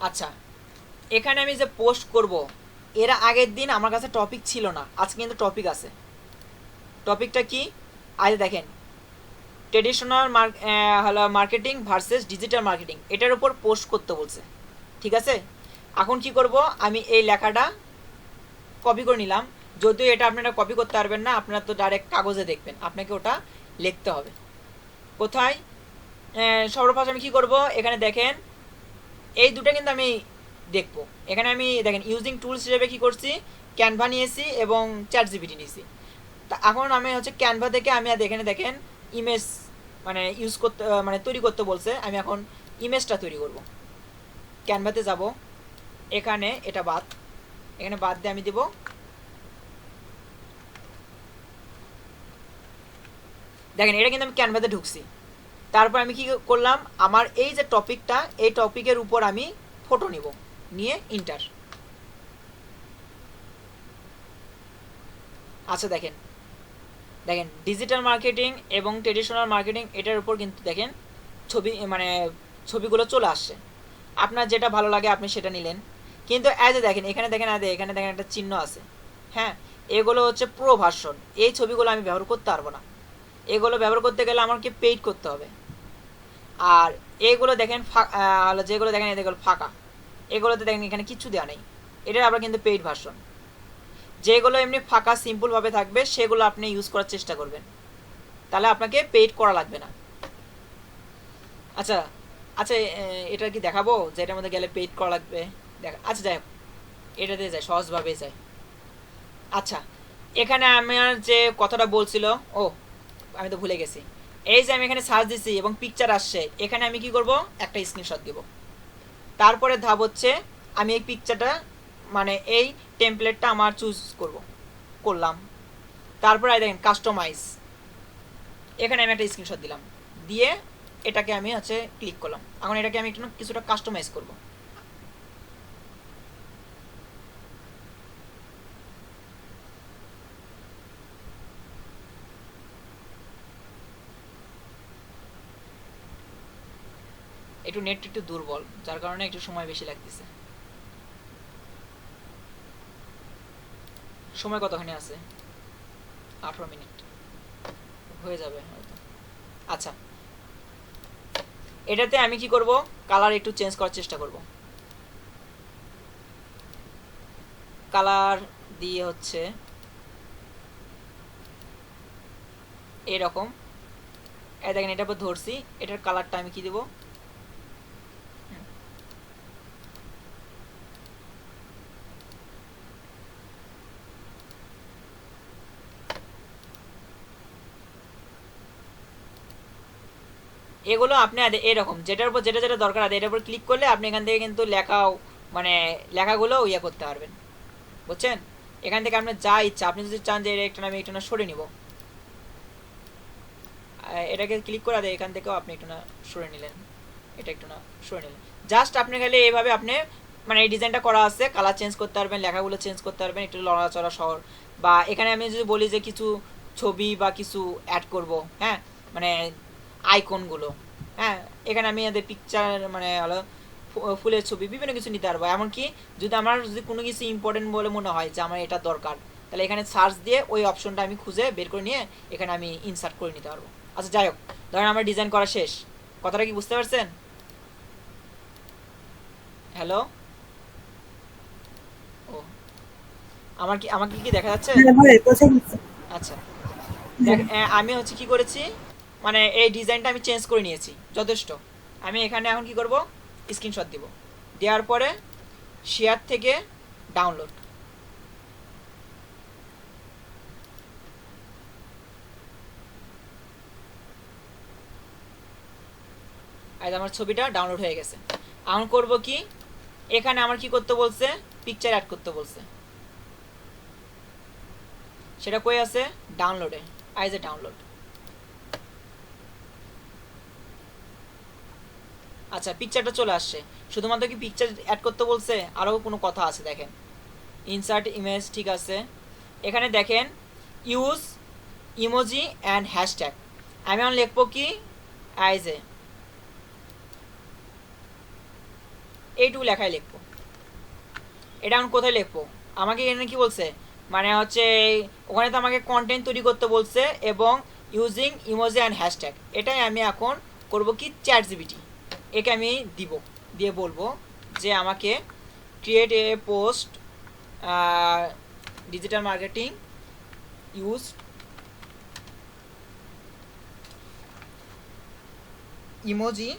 আচ্ছা, এখানে আমি যে পোস্ট করব, এর আগের দিন আমার কাছে টপিক ছিল না, আজকে কিন্তু টপিক আছে। টপিকটা কি, আজ দেখেন ট্রেডিশনাল হলো মার্কেটিং ভার্সেস ডিজিটাল মার্কেটিং, এটার উপর পোস্ট করতে বলছে। ঠিক আছে, এখন কি করব, আমি এই লেখাটা কপি করে নিলাম। যদিও এটা আপনারা কপি করতে পারবেন না, আপনারা তো ডাইরেক্ট কাগজে দেখবেন, আপনাকে ওটা লিখতে হবে। কোথায়, সর্বপ্রথম আমি কি করব, এখানে দেখেন এই দুটো কিন্তু আমি দেখবো। এখানে আমি দেখেন ইউজিং টুলস হিসেবে কি করছি, ক্যানভা নিয়েছি এবং চ্যাট জিপিটি নিয়েছি। তা এখন আমি হচ্ছে ক্যানভা থেকে আমি এখানে দেখেন ইমেজ মানে ইউজ করতে মানে তৈরি করতে বলছে, আমি এখন ইমেজটা তৈরি করব। ক্যানভাতে যাব, এখানে এটা বাদ, এখানে বাদ দিয়ে আমি দেব দেখেন এটা কিন্তু আমি ক্যানভাতে ঢুকছি। তারপর আমি কি করলাম, আমার এই যে টপিকটা, এই টপিকের উপর আমি ফটো নিব, নিয়ে ইন্টার। আচ্ছা দেখেন দেখেন ডিজিটাল মার্কেটিং এবং ট্রেডিশনাল মার্কেটিং এটার উপর কিন্তু দেখেন ছবি মানে ছবিগুলো চলে আসছে। আপনার যেটা ভালো লাগে আপনি সেটা নিলেন। কিন্তু অ্যাজ এ দেখেন এখানে দেখেন এখানে দেখেন একটা চিহ্ন আছে, হ্যাঁ এগুলো হচ্ছে প্রো ভার্সন, এই ছবিগুলো আমি ব্যবহার করতে পারবো না। এগুলো ব্যবহার করতে গেলে আমাকে পেইড করতে হবে। আর এগুলো দেখেন যেগুলো দেখেন এগুলো ফাঁকা, এগুলোতে দেখেন এখানে কিছু দেওয়া নেই, এটার আবার কিন্তু পেইড ভার্সন। যেগুলো এমনি ফাঁকা সিম্পলভাবে থাকবে সেগুলো আপনি ইউজ করার চেষ্টা করবেন, তাহলে আপনাকে পেইড করা লাগবে না। আচ্ছা আচ্ছা, এটা কি দেখাবো যে এটার মধ্যে গেলে পেইড করা লাগবে? দেখা, আচ্ছা যাই হোক, এটাতে যায় সহজভাবে যায়। আচ্ছা, এখানে আমার যে কথাটা বলছিল, ও আমি তো ভুলে গেছি। এই যে আমি এখানে সার্চ দিছি এবং পিকচার আসছে, এখানে আমি কি করব, একটা স্ক্রিনশট দিব। তারপরে ধাপ হচ্ছে আমি এই পিকচারটা মানে এই টেমপ্লেটটা আমার চুজ করলাম। তারপরে দেখেন কাস্টমাইজ, এখানে আমি একটা স্ক্রিনশট দিলাম, দিয়ে এটাকে আমি হচ্ছে ক্লিক করলাম। এখন এটাকে আমি একটু কিছুটা কাস্টমাইজ করব। একটু নেট একটু দুর্বল, যার কারণে একটু সময় বেশি লাগতেছে। সময় কতখানি আছে? 18 মিনিট হয়ে যাবে হয়তো। আচ্ছা, এটাতে আমি কি করব, কালার একটু চেঞ্জ করার চেষ্টা করব। কালার দিয়ে হচ্ছে এরকম। এই দেখেন এটার উপর ধরছি, এটার কালারটা আমি কি দেব, এগুলো আপনি এরকম যেটার উপর যেটা যেটা দরকার আছে এটার উপর ক্লিক করলে আপনি এখান থেকে কিন্তু লেখাও মানে লেখাগুলো ইয়ে করতে পারবেন, বুঝছেন? এখান থেকে আপনার যা ইচ্ছা, আপনি যদি চান যে এটা আমি একটু না সরে নিব, এটাকে ক্লিক করে দেয়, এখান থেকেও আপনি একটু না সরে নিলেন, এটা একটু না সরে নিলেন। জাস্ট আপনি খালি এইভাবে আপনি মানে এই ডিজাইনটা করা আছে, কালার চেঞ্জ করতে পারবেন, লেখাগুলো চেঞ্জ করতে পারবেন একটু লড়াচড়া শহর। বা এখানে আমি যদি বলি যে কিছু ছবি বা কিছু অ্যাড করব, হ্যাঁ মানে আইকনগুলো, হ্যাঁ এখানে আমি এদের পিকচার মানে হলো ফুলের ছবি বিভিন্ন কিছু নিতে পারবো। এমনকি যদি আমার যদি কোনো কিছু ইম্পর্টেন্ট বলে মনে হয় যে আমার এটা দরকার, তাহলে এখানে সার্চ দিয়ে ওই অপশনটা আমি খুঁজে বের করে নিয়ে এখানে আমি ইনসার্ট করে নিতে পারবো। আচ্ছা যাই হোক, ধরেন আমার ডিজাইন করা শেষ, কথাটা কি বুঝতে পারছেন? হ্যালো, ও আমাকে কি দেখা যাচ্ছে? হ্যাঁ ভাই বোঝা গেছে। আচ্ছা দেখ, আমি হচ্ছে কি করেছি, মানে এই ডিজাইনটা আমি চেঞ্জ করে নিয়েছি, যথেষ্ট। আমি এখানে এখন কি করব, স্ক্রিনশট দিব, দেওয়ার পরে শেয়ার থেকে ডাউনলোড, আর আমার ছবিটা ডাউনলোড হয়ে গেছে। এখন করব কি, এখানে আমার কি করতে বলছে, পিকচার অ্যাড করতে বলছে, সেটা কই আছে, ডাউনলোডে, আই যে ডাউনলোড। আচ্ছা পিকচারটা চলে আসছে, শুধুমাত্র কি পিকচার অ্যাড করতে বলছে, আরও কোনো কথা আছে দেখেন, ইনসার্ট ইমেজ, ঠিক আছে। এখানে দেখেন ইউজ ইমোজি অ্যান্ড হ্যাশট্যাগ, আমি এখন লিখবো কি, আইজে এইটুকু লেখায় লিখবো। এটা এখন কোথায় লিখবো, আমাকে এখানে কি বলছে, মানে হচ্ছে ওখানে তো আমাকে কন্টেন্ট তৈরি করতে বলছে এবং ইউজিং ইমোজি অ্যান্ড হ্যাশট্যাগ, এটাই আমি এখন করব কি, চ্যাট জিপিটি একে আমি দিব, দিয়ে বলবো যে আমাকে create a post digital marketing use emoji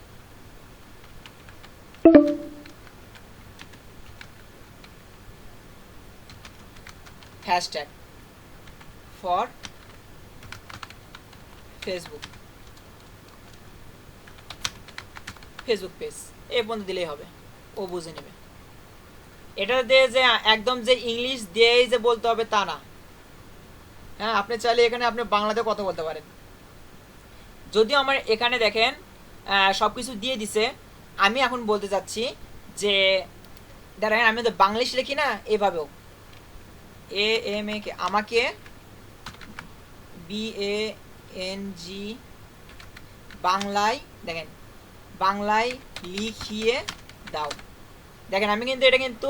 hashtag for Facebook page, এই পর্যন্ত দিলেই হবে, ও বুঝে নেবে। এটা দিয়ে যে একদম যে ইংলিশ দিয়েই যে বলতে হবে তা না, হ্যাঁ আপনি চাইলে এখানে আপনি বাংলাতে কথা বলতে পারেন। যদিও আমার এখানে দেখেন সব কিছু দিয়ে দিছে, আমি এখন বলতে চাচ্ছি যে দেখেন আমি তো বাংলিশ লিখি না, এভাবেও এম এ কে আমাকে BANG বাংলায়, দেখেন বাংলায় লিখিয়ে দাও। দেখেন আমি কিন্তু এটা কিন্তু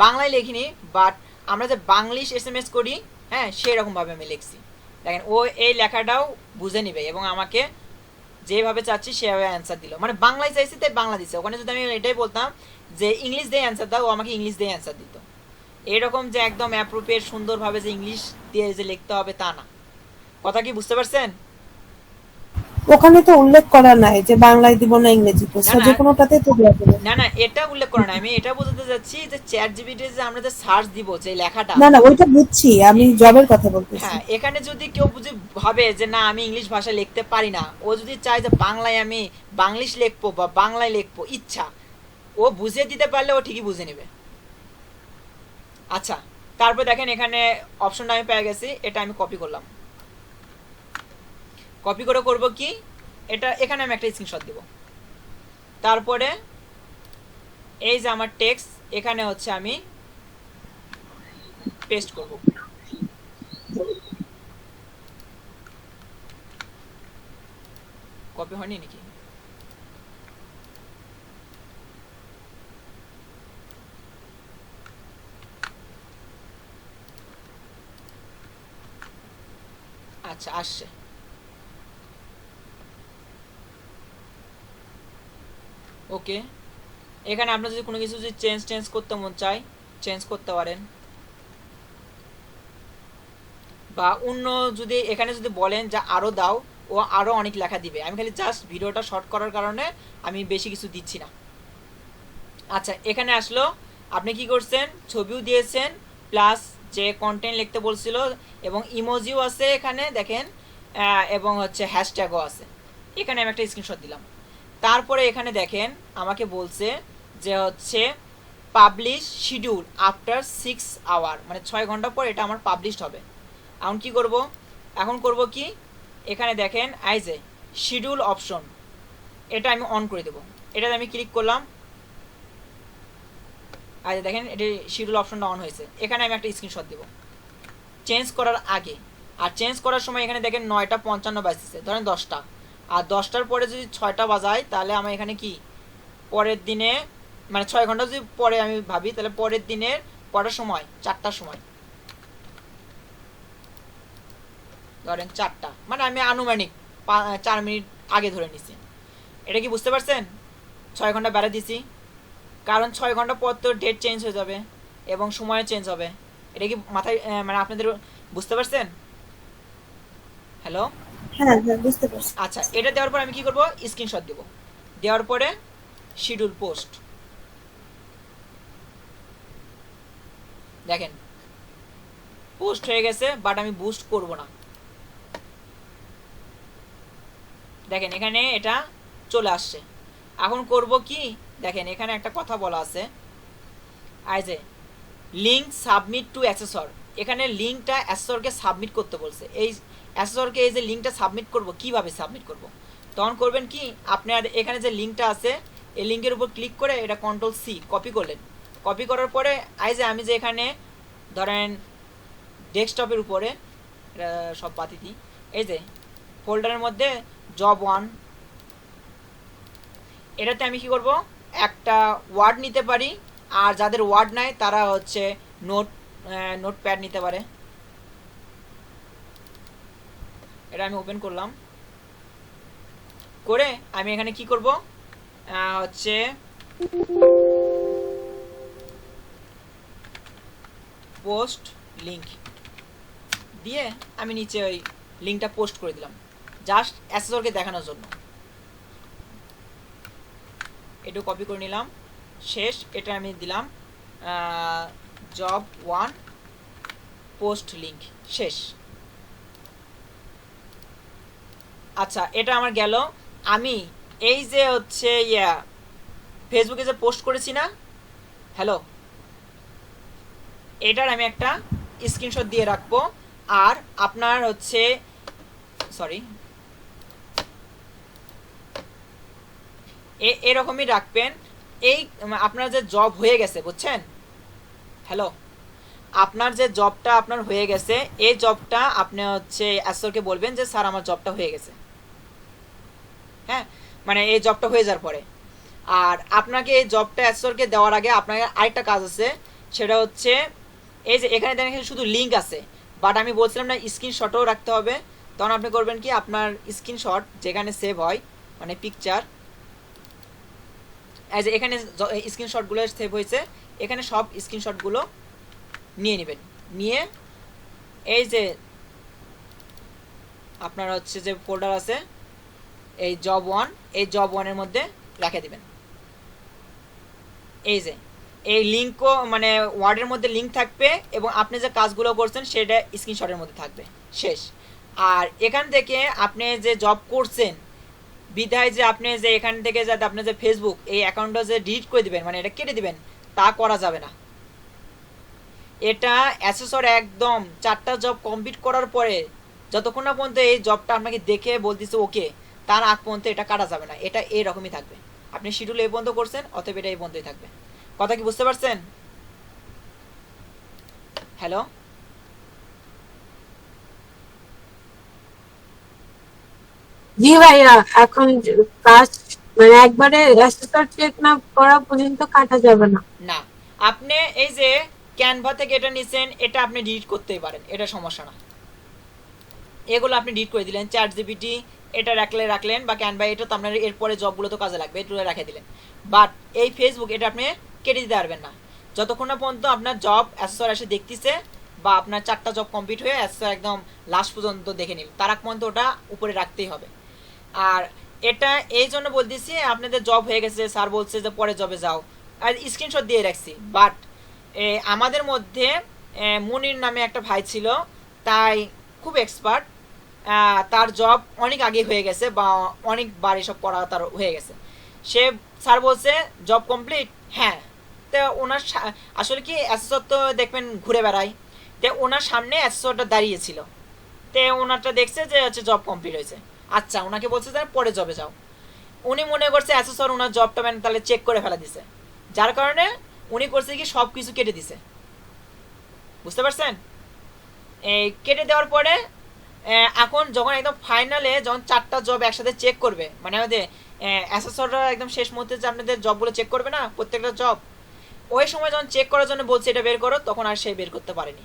বাংলায় লিখিনি, বাট আমরা যে বাংলিশ SMS করি, হ্যাঁ সেই রকমভাবে আমি লিখছি। দেখেন ও এই লেখাটাও বুঝে নিবে এবং আমাকে যেভাবে চাচ্ছি সেভাবে অ্যান্সার দিল, মানে বাংলায় চাইছি তাই বাংলা দিচ্ছে। ওখানে যদি আমি এটাই বলতাম যে ইংলিশ দিয়ে অ্যান্সার দাও, ও আমাকে ইংলিশ দিয়ে অ্যান্সার দিত। এরকম যে একদম অ্যাপ্রোপ্রিয়েট সুন্দরভাবে যে ইংলিশ দিয়ে যে লিখতে হবে তা না, কথা কি বুঝতে পারছেন? ওখানে তো উল্লেখ করা নাই যে বাংলায় দিব না ইংরেজিতে, না যে না কোনোটাতে তো দেওয়া যাবে। না এটা উল্লেখ করা না, আমি এটা বোঝাতে যাচ্ছি যে চ্যাট জিপিটি যে আমরা যে সার্চ দিব যে লেখাটা, না ওইটা বুঝছি, আমি জবের কথা বলতেছি। হ্যাঁ এখানে যদি কেউ বুঝে ভাবে যে না আমি ইংলিশ ভাষা লিখতে পারি না, ও যদি চায় যে বাংলায় আমি বাংলিশ লিখবো বা বাংলায় লিখবো, ইচ্ছা ও বুঝিয়ে দিতে পারলে ও ঠিকই বুঝে নেবে। আচ্ছা তারপর দেখেন এখানে অপশনটা আমি পেয়ে গেছি, এটা আমি কপি করলাম, কপি করে করব কি, এটা এখানে আমি একটা স্ক্রিনশট দিব, তারপরে এই যে আমার টেক্সট এখানে হচ্ছে আমি পেস্ট করব। কপি হয়নি নাকি? আচ্ছা আসছে, ওকে। এখানে আপনার যদি কোনো কিছু যদি চেঞ্জ করতে মন চায় চেঞ্জ করতে পারেন। বা অন্য যদি এখানে যদি বলেন যে আরও দাও, ও আরও অনেক লেখা দিবে। আমি খালি জাস্ট ভিডিওটা শর্ট করার কারণে আমি বেশি কিছু দিচ্ছি না। আচ্ছা, এখানে আসলো, আপনি কি করছেন, ছবিও দিয়েছেন প্লাস যে কন্টেন্ট লিখতে বলছিল, এবং ইমোজিও আছে এখানে দেখেন, এবং হচ্ছে হ্যাশট্যাগও আছে। এখানে আমি একটা স্ক্রিনশট দিলাম। তারপরে এখানে দেখেন আমাকে বলছে যে হচ্ছে পাবলিশ শিডিউল আফটার 6 আওয়ার, মানে 6 ঘন্টা পর এটা আমার পাবলিশড হবে। এখন কি করব, এখন করব কি, এখানে দেখেন এই যে শিডিউল অপশন, এটা আমি অন করে দেব। এটাতে আমি ক্লিক করলাম, আর দেখেন এটি শিডিউল অপশনটা অন হয়েছে। এখানে আমি একটা স্ক্রিনশট দেব চেঞ্জ করার আগে। আর চেঞ্জ করার সময় এখানে দেখেন 9:55 বাজতেছে, ধরেন 10টা, আর 10টার পরে যদি 6টা বাজায় তাহলে আমার এখানে কি পরের দিনে, মানে 6 ঘন্টা যদি পরে আমি ভাবি তাহলে পরের দিনের কটার সময়, 4টার সময়, ধরেন 4টা, মানে আমি আনুমানিক 4 মিনিট আগে ধরে নিছি। এটা কি বুঝতে পারছেন? 6 ঘন্টা বেড়ে দিছি, কারণ 6 ঘন্টা পর তো ডেট চেঞ্জ হয়ে যাবে এবং সময় চেঞ্জ হবে। এটা কি মাথায় মানে আপনাদের বুঝতে পারছেন? হ্যালো, হ্যাঁ হ্যাঁ বুঝতে পারছি। আচ্ছা, এটা দেওয়ার পর আমি কি করব, স্ক্রিনশট দেব, দেওয়ার পরে শিডিউল পোস্ট, দেখেন পোস্ট হয়ে গেছে, বাট আমি বুস্ট করব না। দেখেন এখানে এটা চলে আসছে। এখন করব কি, দেখেন এখানে একটা কথা বলা আছে, আই যে লিঙ্ক সাবমিট টু অ্যাসেসর, এখানে লিঙ্কটা অ্যাসেসরকে সাবমিট করতে বলছে। এই অ্যাসেসরকে এই যে লিঙ্কটা সাবমিট করব, কিভাবে সাবমিট করব, তখন করবেন কি, আপনার এখানে যে লিঙ্কটা আছে এই লিঙ্কের উপর ক্লিক করে এটা Ctrl+C কপি করলেন। কপি করার পরে আই যে আমি যে এখানে ধরেন ডেস্কটপের উপরে, এটা সব বাতি দিই, এই যে ফোল্ডারের মধ্যে জব 1, এটাতে আমি কি করব, একটা ওয়ার্ড নিতে পারি, আর যাদের ওয়ার্ড নাই তারা হচ্ছে নোটপ্যাড নিতে পারে। এটা আমি ওপেন করলাম, করে আমি এখানে কি করব, হচ্ছে পোস্ট লিঙ্ক দিয়ে আমি নিচে ওই লিঙ্কটা পোস্ট করে দিলাম, জাস্ট অ্যাসেসরকে দেখানোর জন্য। একটু কপি করে নিলাম, শেষ। এটা আমি দিলাম জব 1 পোস্ট লিঙ্ক, শেষ। আচ্ছা, এটা আমার গেল। আমি এই যে হচ্ছে ফেসবুকে যে পোস্ট করেছি না, হ্যালো, এটার আমি একটা স্ক্রিনশট দিয়ে রাখবো। আর আপনার হচ্ছে সরি এরকমই রাখবেন। এই আপনার যে জব হয়ে গেছে, বুঝছেন? হ্যালো, আপনার যে জবটা আপনার হয়ে গেছে, এই জবটা আপনি হচ্ছে অ্যাসরকে বলবেন যে স্যার আমার জবটা হয়ে গেছে, হ্যাঁ, মানে এই জবটা হয়ে যাওয়ার পরে। আর আপনাকে এই জবটা অ্যাসরকে দেওয়ার আগে আপনাকে আরেকটা কাজ আছে, সেটা হচ্ছে এই যে এখানে দেখেন শুধু লিঙ্ক আছে, বাট আমি বলছিলাম না স্ক্রিনশটও রাখতে হবে। তখন আপনি করবেন কি, আপনার স্ক্রিনশট যেখানে সেভ হয়, মানে পিকচার, এই যে এখানে স্ক্রিনশটগুলো সেভ হয়েছে, এখানে সব স্ক্রিনশটগুলো নিয়ে নেবেন। নিয়ে এই যে আপনার হচ্ছে যে ফোল্ডার আছে এই জব 1, এই জব 1-এর মধ্যে রেখে দিবেন। এই যে এই লিঙ্কও মানে ওয়ার্ডের মধ্যে লিঙ্ক থাকবে, এবং আপনি যে কাজগুলো করছেন সেটা স্ক্রিনশটের মধ্যে থাকবে, শেষ। আর এখান থেকে আপনি যে জব করছেন বিধায় যে আপনি যে এখান থেকে যাতে আপনি যে ফেসবুক এই অ্যাকাউন্টটা যে ডিলিট করে দিবেন, মানে এটা কেটে দিবেন, তা করা যাবে না। এটা অ্যাসেসর একদম 4টা জব কমপ্লিট করার পরে যতক্ষণ না পর্যন্ত এই জবটা আপনাকে দেখে বলতেছে ওকে, তার আগ পর্যন্ত এটা কাটা যাবে না। এটা এইরকমই থাকবে। আপনি শিডিউল এই পর্যন্ত করছেন, অতএব এটা এই পর্যন্তই থাকবে। কথা কি বুঝতে পারছেন? হ্যালো, জি ভাইয়া, এখন কাজ মানে একবারে অ্যাসেসর চেক না করা পর্যন্ত কাটা যাবে না। না, আপনি এই যে ক্যানভা থেকে এটা নিছেন, এটা আপনি ডিলিট করতেই পারেন, এটা সমস্যা না। এগুলো আপনি ডিলিট করে দিলেন, ChatGPT এটা রাখলেন, বা ক্যানভা, এটা তো আপনার এরপরে জবগুলো তো কাজে লাগবে, এটা রেখে দিলেন। বাট এই ফেসবুক এটা আপনি কেটে দিতে পারবেন না যতক্ষণ না পর্যন্ত আপনার জব অ্যাসেসর এসে বা আপনার 4টা জব কমপ্লিট হয়ে অ্যাসেসর একদম লাস্ট পর্যন্ত দেখে নিন, তার আগ পর্যন্ত ওটা উপরে রাখতেই হবে। আর এটা এই জন্য বলতেছি, আপনাদের জব হয়ে গেছে, স্যার বলছে যে পরে জবে যাও, আর স্ক্রিনশট দিয়ে রাখছি, বাট আমাদের মধ্যে মুনির নামে একটা ভাই ছিল, তাই খুব এক্সপার্ট, তার জব অনেক আগে হয়ে গেছে বা অনেকবার এসব করা তার হয়ে গেছে। সে স্যার বলছে জব কমপ্লিট, হ্যাঁ। তো ওনার আসলে কি অ্যাসেসর তো দেখবেন ঘুরে বেড়ায়, তো ওনার সামনে অ্যাসেসরটা দাঁড়িয়েছিল, তো ওনারটা দেখছে যে হচ্ছে জব কমপ্লিট হয়েছে, আচ্ছা ওনাকে বলছে যে পরে জবে যাও। উনি মনে করছে অ্যাসেসর ওনার জবটা মানে তাহলে চেক করে ফেলা দিছে, যার কারণে উনি করছে কি সব কিছু কেটে দিছে, বুঝতে পারছেন? এই কেটে দেওয়ার পরে এখন যখন একদম ফাইনালে যখন 4টা জব একসাথে চেক করবে, মানে আমাদের অ্যাসেসররা একদম শেষ মুহূর্তে যে আপনাদের জবগুলো চেক করবে না প্রত্যেকটা জব, ওই সময় যখন চেক করার জন্য বলছে এটা বের করো, তখন আর সে বের করতে পারেনি,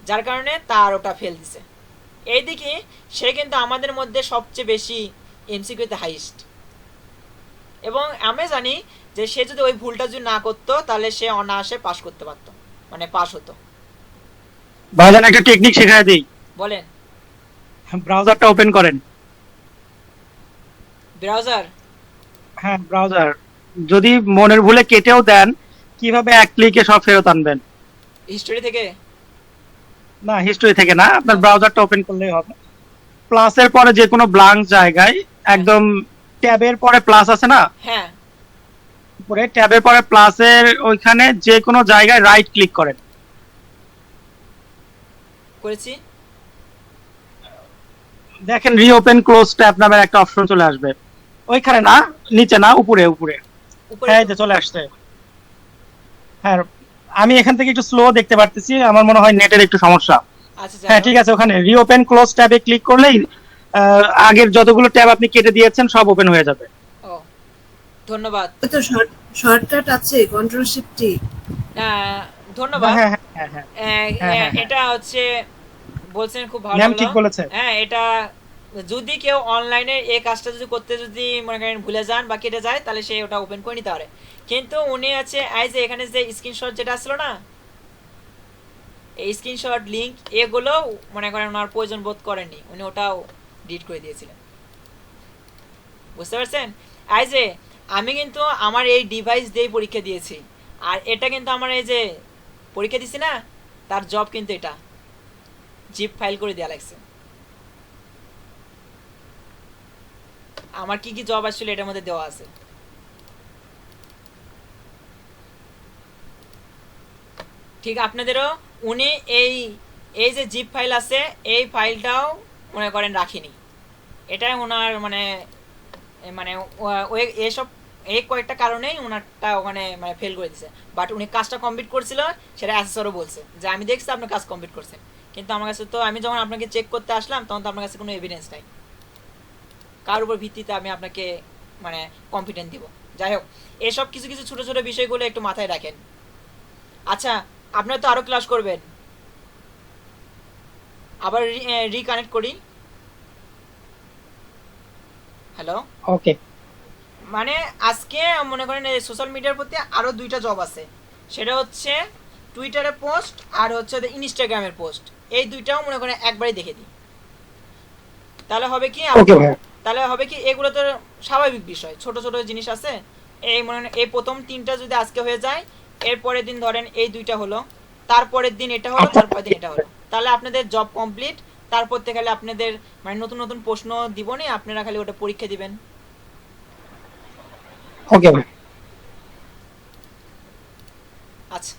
যার কারণে তার ওটা ফেল দিছে। এইদিকে সে কিন্তু আমাদের মধ্যে সবচেয়ে বেশি এমসিকিউতে হাইস্ট, এবং আমি জানি যে সে যদি ওই ভুলটা যদি না করতো তাহলে সে অনায়াসে পাস করতে পারতো, মানে পাস হতো। ভাইজান একটা টেকনিক শেখায় দিই, বলেন। ব্রাউজারটা ওপেন করেন। ব্রাউজার? হ্যাঁ ব্রাউজার, যদি মনের ভুলে কেটেও দেন, কিভাবে এক ক্লিকে সব ফেরত আনবেন? হিস্টোরি থেকে? না, হিস্টরি থেকে না, আপনার ব্রাউজারটা ওপেন করলেই হবে। প্লাসের পরে যে কোনো ব্ল্যাঙ্ক জায়গায় একদম ট্যাবের পরে প্লাস আছে না, হ্যাঁ, উপরে ট্যাবের পরে প্লাসের ওইখানে যে কোনো জায়গায় রাইট ক্লিক করেন। করেছি। দেখেন রিওপেন ক্লোজ ট্যাব নামের একটা অপশন চলে আসবে, ওইখানে না, নিচে না, উপরে উপরে। উপরে? হ্যাঁ এই যে চলে আসছে। হ্যাঁ আমি এখান থেকে একটু স্লো দেখতে পারতেছি, আমার মনে হয় নেটের একটু সমস্যা। আচ্ছা, হ্যাঁ ঠিক আছে, ওখানে রিওপেন ক্লোজ ট্যাবে ক্লিক করলেই আগের যতগুলো ট্যাব আপনি কেটে দিয়েছেন সব ওপেন হয়ে যাবে। ও ধন্যবাদ। তো শর্টকাট আছে, কন্ট্রোল শিফট টি। ধন্যবাদ। হ্যাঁ হ্যাঁ হ্যাঁ হ্যাঁ হ্যাঁ। এটা হচ্ছে বলছেন খুব ভালো ম্যাম লাগলো। ঠিক বলেছে। হ্যাঁ, এটা যদি কেউ অনলাইনে এই কাজটা যদি করতে যদি মনে করেন ভুলে যান বা কেটে যায়, তাহলে সে ওটা ওপেন করে নিতে পারে। কিন্তু উনি আছে এই যে এখানে যে স্ক্রিনশট যেটা আসলো না, এই স্ক্রিনশট লিংক এগুলো মনে করেন ওনার প্রয়োজন বোধ করেননি, উনি ওটাও ডিলিট করে দিয়েছিলেন, বুঝতে পারছেন? এই যে আমি কিন্তু আমার এই ডিভাইস দিয়েই পরীক্ষা দিয়েছি, আর এটা কিন্তু আমার এই যে পরীক্ষা দিছি না, তার জব কিন্তু এটা জিপ ফাইল করে দেওয়া লাগছে। আমার কি কি জব আসলে এটার মধ্যে দেওয়া আছে। ঠিক আপনাদেরও উনি এই এই যে জিপ ফাইল আছে, এই ফাইলটাও মনে করেন রাখিনি, এটাই ওনার মানে মানে ওই এসব এই কয়েকটা কারণেই ওনারটা ওখানে মানে ফেল করে দিছে। বাট উনি কাজটা কমপ্লিট করছিল, সেটা অ্যাসেসরও বলছে যে আমি দেখছি আপনি কাজ কমপ্লিট করছেন, কিন্তু আমার কাছে তো আমি যখন আপনাকে চেক করতে আসলাম তখন তো আপনার কাছে কোনো এভিডেন্স নাই, কার উপর ভিত্তিতে আমি আপনাকে মানে কনফিডেন্ট দিব। যাই হোক, এসব কিছু কিছু ছোটো ছোটো বিষয়গুলো একটু মাথায় রাখেন। আচ্ছা, আপনারা তো আরও ক্লাস করবেন, আবার রিকানেক্ট করি। হ্যালো, ওকে। মানে আজকে মনে করেন সোশ্যাল মিডিয়ার প্রতি আরও 2টা জব আছে, সেটা হচ্ছে টুইটারে পোস্ট আর হচ্ছে ইনস্টাগ্রামের পোস্ট, এই 2টাও মনে করেন একবারই দেখে দিই, তাহলে হবে কি ওকে ভাই, তাহলে হবে কি এগুলো তো স্বাভাবিক বিষয়, ছোট ছোট জিনিস আছে। এই মনে করেন এই প্রথম 3টা যদি আজকে হয়ে যায়, এর পরের দিন ধরেন এই 2টা হলো, তারপরের দিন এটা হলো, তারপরের দিন এটা হলো, তাহলে আপনাদের জব কমপ্লিট। তারপর থেকে খালি আপনাদের মানে নতুন নতুন প্রশ্ন দিব নি, আপনারা খালি ওটা পরীক্ষা দিবেন। ওকে ভাই। আচ্ছা,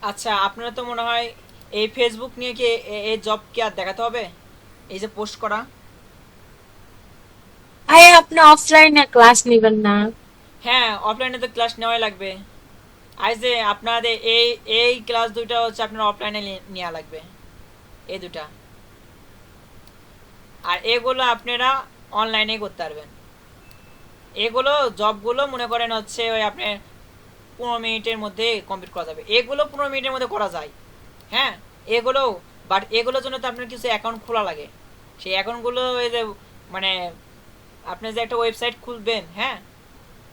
আচ্ছা আপনারা তো মনে হয় এই ফেসবুক নিয়ে কি এই জব কি আর দেখাতে হবে, এই যে পোস্ট করা? ভাই আপনি অফলাইনে ক্লাস নেবেন না? হ্যাঁ, অফলাইনে তো ক্লাস নেওয়াই লাগবে। আজ যে আপনাদের এই এই ক্লাস 2টা হচ্ছে আপনার অফলাইনে নেওয়া লাগবে, এই 2টা। আর এগুলো আপনারা অনলাইনেই করতে পারবেন। এগুলো জবগুলো মনে করেন হচ্ছে ওই আপনার 15 মিনিটের মধ্যে কমপ্লিট করা যাবে, এগুলো 15 মিনিটের মধ্যে করা যায়। হ্যাঁ, এগুলো, বাট এগুলোর জন্য তো আপনার কিছু অ্যাকাউন্ট খোলা লাগে। সেই অ্যাকাউন্টগুলো এই যে মানে আপনি যে একটা ওয়েবসাইট খুলবেন, হ্যাঁ,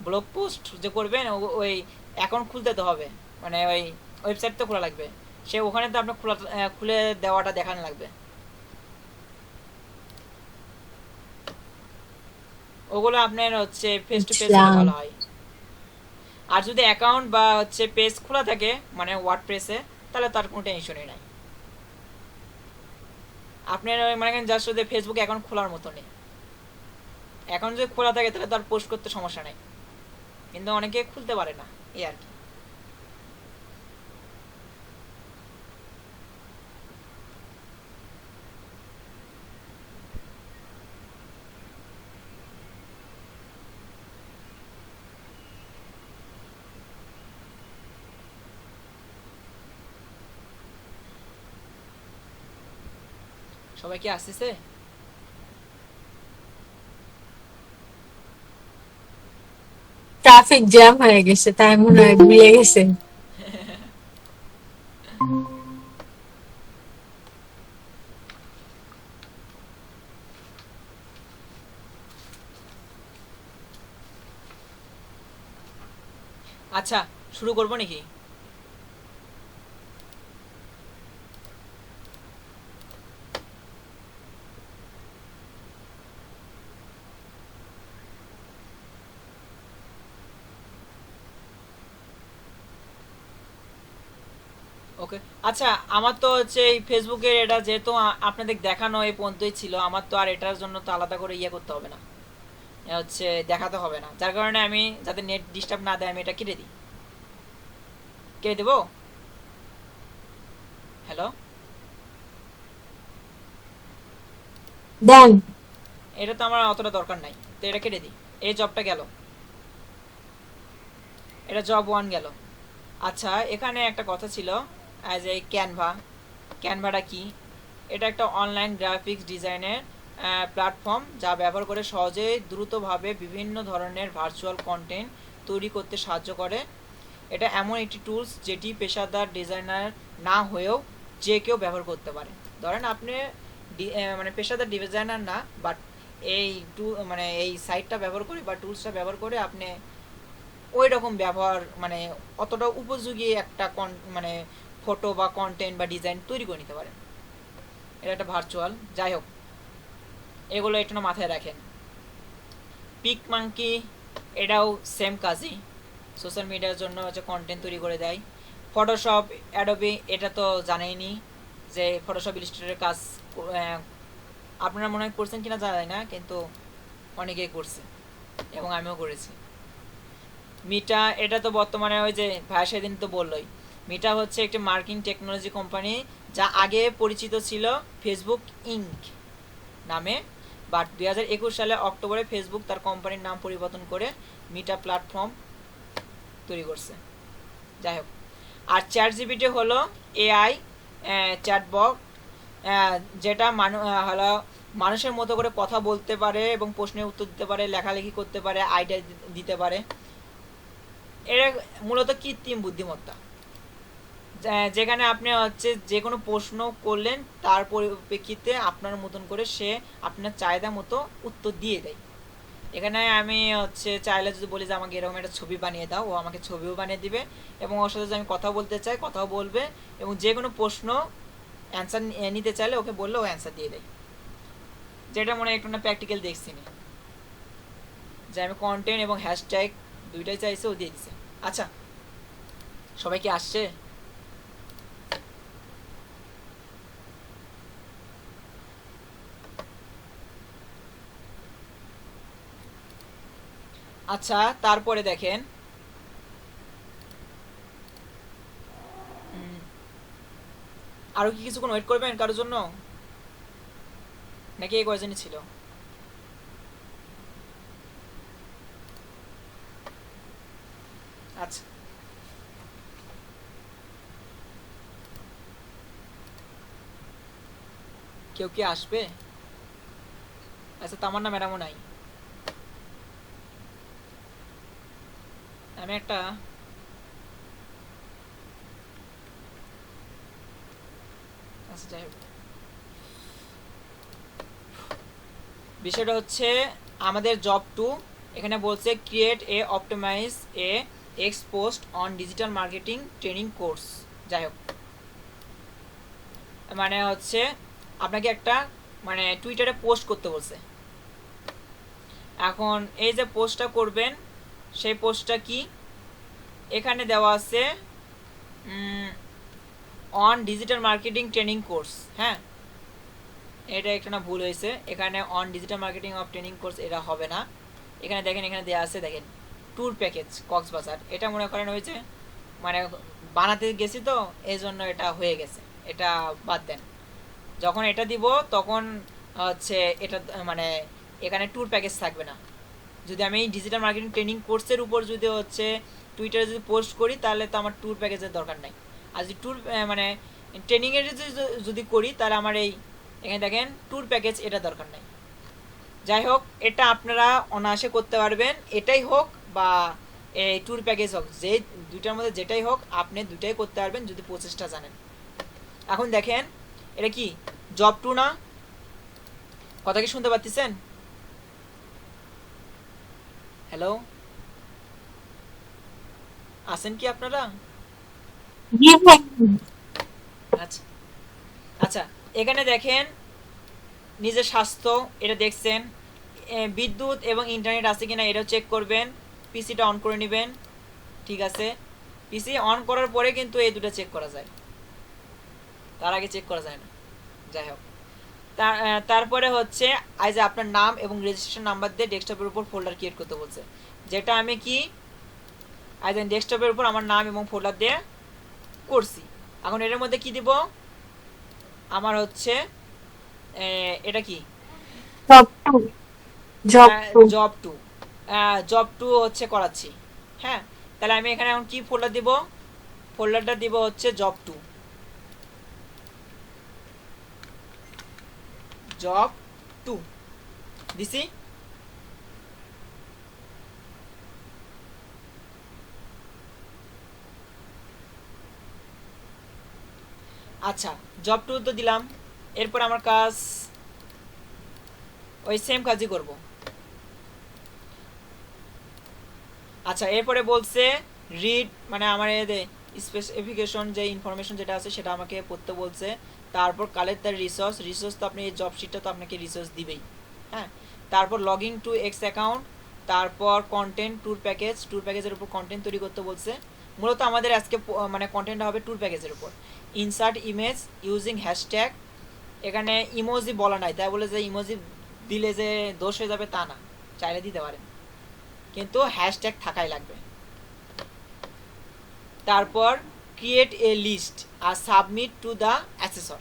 ব্লগ পোস্ট যে করবেন, ওই অ্যাকাউন্ট খুলতে তো হবে, মানে ওই ওয়েবসাইট তো খোলা লাগবে, সে ওখানে তো আপনার খুলে দেওয়াটা দেখানো লাগবে। ওগুলো আপনার হচ্ছে ফেস টু ফেস হলে ভালো হয়। আর যদি অ্যাকাউন্ট বা হচ্ছে পেজ খোলা থাকে মানে ওয়ার্ডপ্রেসে, তাহলে তার কোনো টেনশনই নাই। আপনার মানে জাস্ট যদি ফেসবুক অ্যাকাউন্ট খোলার মতো নেই, অ্যাকাউন্ট যদি খোলা থাকে তাহলে তার পোস্ট করতে সমস্যা নেই, কিন্তু অনেকে খুলতে পারে না, এই আর কি। সবাই কি আসতেছে? ট্রাফিক জ্যাম হয়ে গেছে, তাই মনে হয় বিয়ে গেছে। আচ্ছা, শুরু করবো নাকি? ওকে, আচ্ছা, আমার তো হচ্ছে এই ফেসবুকের এটা যেহেতু আপনাদের দেখানো এই পর্যন্তই ছিল, আমার তো আর এটার জন্য তো আলাদা করে ইয়ে করতে হবে না, হচ্ছে দেখাতে হবে না, যার কারণে আমি যাতে নেট ডিস্টার্ব না দেয় আমি এটা কেটে দিই। কেটে দেবো? হ্যালো, দেন। এটা তো আমার অতটা দরকার নাই, তো এটা কেটে দিই। এই জবটা গেল, এটা জব 1 গেল। আচ্ছা, এখানে একটা কথা ছিল, অ্যাজ এই ক্যানভাটা কি? এটা একটা অনলাইন গ্রাফিক্স ডিজাইনের প্ল্যাটফর্ম যা ব্যবহার করে সহজেই দ্রুতভাবে বিভিন্ন ধরনের ভার্চুয়াল কন্টেন্ট তৈরি করতে সাহায্য করে। এটা এমন একটি টুলস যেটি পেশাদার ডিজাইনার না হয়েও যে কেউ ব্যবহার করতে পারে। ধরেন আপনি মানে পেশাদার ডিজাইনার না, বাট এই মানে এই সাইটটা ব্যবহার করে বা টুলসটা ব্যবহার করে আপনি ওই রকম ব্যবহার মানে অতটা উপযোগী একটা মানে ফটো বা কন্টেন্ট বা ডিজাইন তৈরি করে নিতে পারেন। এটা একটা ভার্চুয়াল, যাই হোক, এগুলো একটু না মাথায় রাখেন। পিক মাঙ্কি, এটাও সেম কাজই, সোশ্যাল মিডিয়ার জন্য হচ্ছে কন্টেন্ট তৈরি করে দেয়। ফটোশপ, অ্যাডোবি, এটা তো জানেনই যে ফটোশপ ইলাস্ট্রেটরের কাজ আপনারা মনে হয় করছেন কিনা জানাই না, কিন্তু অনেকেই করছে এবং আমিও করেছি। মিটা, এটা তো বর্তমানে ওই যে ভাই সেদিন তো বললোই, মিটা হচ্ছে একটি মার্কিং টেকনোলজি কোম্পানি যা আগে পরিচিত ছিল ফেসবুক ইনক নামে, বাট 2021 সালে অক্টোবরে ফেসবুক তার কোম্পানির নাম পরিবর্তন করে মিটা প্ল্যাটফর্ম তৈরি করছে। যাই হোক, আর চ্যাট জিপিটি হলো এআই চ্যাটবট, যেটা হলো মানুষের মতো করে কথা বলতে পারে এবং প্রশ্নের উত্তর দিতে পারে, লেখালেখি করতে পারে, আইডিয়া দিতে পারে। এটা মূলত কৃত্রিম বুদ্ধিমত্তা, যেখানে আপনি হচ্ছে যে কোনো প্রশ্ন করলেন তার পরিপ্রেক্ষিতে আপনার মতন করে সে আপনার চাহিদা মতো উত্তর দিয়ে দেয়। এখানে আমি হচ্ছে চাইলে যদি বলি যে আমাকে এরকম একটা ছবি বানিয়ে দাও, ও আমাকে ছবিও বানিয়ে দিবে, এবং ওর সাথে যদি আমি কথা বলতে চাই কথাও বলবে, এবং যে কোনো প্রশ্ন অ্যান্সার নিতে চাইলে ওকে বললে ও অ্যান্সার দিয়ে দেয়। যেটা মনে হয় একটু না প্র্যাকটিক্যাল দেখছি না, যে আমি কন্টেন্ট এবং হ্যাশট্যাগ দুইটাই চাইছে, ও দিয়ে দিছে। আচ্ছা, সবাই কি আসছে? আচ্ছা, তারপরে দেখেন আরো কি কিছুক্ষণ ওয়েট করবেন কারোর জন্য, নাকি এই কয়জনই ছিল? আচ্ছা, কেউ কি আসবে? আচ্ছা, তামান্না ম্যাডামও নাই। আমি একটা আচ্ছা যাই হোক, বিষয়টা হচ্ছে আমাদের জব টু এখানে বলছে create a optimise a X post on digital marketing training course. যাই হোক, মানে হচ্ছে আপনাকে একটা মানে টুইটারে পোস্ট করতে বলছে। এখন এই যে পোস্টটা করবেন সেই পোস্টটা কি এখানে দেওয়া আছে on digital marketing training course. হ্যাঁ, এটা একটা না ভুল হয়েছে, এখানে on digital marketing of training course এটা হবে না। এখানে দেখেন, এখানে দেওয়া আছে দেখেন ট্যুর প্যাকেজ কক্সবাজার। এটা মনে করেন হয়েছে মানে বানাতে গেছি তো এই জন্য এটা হয়ে গেছে, এটা বাদ দেন। যখন এটা দিব তখন হচ্ছে এটা মানে এখানে ট্যুর প্যাকেজ থাকবে না। যদি আমি ডিজিটাল মার্কেটিং ট্রেনিং কোর্সের উপর যদি হচ্ছে টুইটারে যদি পোস্ট করি তাহলে তো আমার ট্যুর প্যাকেজের দরকার নাই। আর যদি ট্যুর মানে ট্রেনিংয়ের যদি করি তাহলে আমার এই এখানে দেখেন ট্যুর প্যাকেজ এটা দরকার নাই। যাই হোক, এটা আপনারা অনায়াসে করতে পারবেন, এটাই হোক বা এই ট্যুর প্যাকেজ হোক, যে দুইটার মধ্যে যেটাই হোক আপনি দুটাই করতে পারবেন যদি প্রসেসটা জানেন। এখন দেখেন এটা কি জব টু না? কথা কি শুনতে পাচ্ছেন? হ্যালো, আছেন কি আপনারা? জি ভাই। আচ্ছা আচ্ছা, এখানে দেখেন নিজের স্বাস্থ্য এটা দেখছেন, বিদ্যুৎ এবং ইন্টারনেট আছে কিনা এটাও চেক করবেন, পিসিটা অন করে নেবেন। ঠিক আছে, পিসি অন করার পরে কিন্তু এই দুটো চেক করা যায়, তার আগে চেক করা যায় না। যাই হোক, তারপরে হচ্ছে আজ আপনার নাম এবং রেজিস্ট্রেশন নাম্বার দিয়ে ডেস্কটপের উপর ফোল্ডার ক্রিয়েট করতে বলছে, যেটা আমি কি আজ ডেস্কটপের উপর আমার নাম এবং ফোল্ডার দিয়ে করছি। এখন এর মধ্যে কি দিব? আমার হচ্ছে এটা কি job two. Job two. Job two, job two হচ্ছে করাচ্ছি। হ্যাঁ, তাহলে আমি এখানে এখন কি ফোল্ডার দিব? ফোল্ডারটা দিব হচ্ছে জব টু, জব টু দিছি। আচ্ছা, জব টু তো দিলাম, এরপর আমার কাজ ওই সেম কাজই করব। আচ্ছা, এরপরে বলছে রিড, মানে আমার স্পেসিফিকেশন যে ইনফরমেশন যেটা আছে সেটা আমাকে পড়তে বলছে। তারপর কালেক্ট দ্য রিসোর্স, রিসোর্স তো আপনি এই জব শিটটা তো আপনাকে রিসোর্স দিবেই। হ্যাঁ, তারপর লগইন টু এক্স অ্যাকাউন্ট, তারপর কন্টেন্ট ট্যুর প্যাকেজ, ট্যুর প্যাকেজের উপর কন্টেন্ট তৈরি করতে বলছে। মূলত আমাদের আজকে মানে কন্টেন্ট হবে ট্যুর প্যাকেজের উপর। ইনসার্ট ইমেজ ইউজিং হ্যাশট্যাগ, এখানে ইমোজি বলা নাই, তাই বলে যে ইমোজি দিলে যে দোষ হয়ে যাবে তা না, চাইলে দিতে পারেন, কিন্তু হ্যাশট্যাগ থাকাই লাগবে। তারপর ক্রিয়েট এ লিস্ট আর সাবমিট টু দ্য অ্যাসেসর,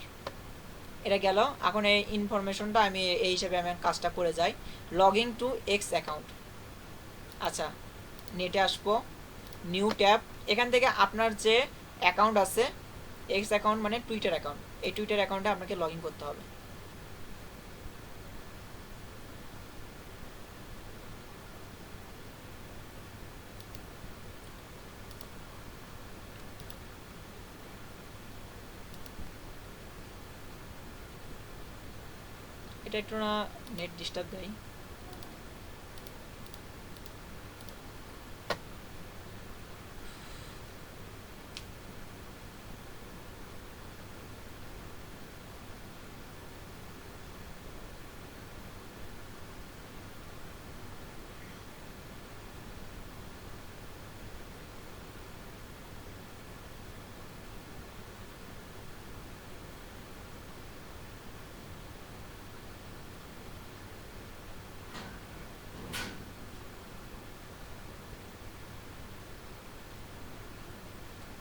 এটা গেল। এখন এই ইনফরমেশনটা আমি এই হিসাবে আমি কাজটা করে যাই। লগইন টু এক্স অ্যাকাউন্ট, আচ্ছা নেটে আসবো, নিউ ট্যাব, এখান থেকে আপনার যে অ্যাকাউন্ট আছে এক্স অ্যাকাউন্ট মানে টুইটার অ্যাকাউন্ট, এই টুইটার অ্যাকাউন্টে আপনাকে লগ ইন করতে হবে। এটা একটু না নেট ডিস্টার্ব দেয়।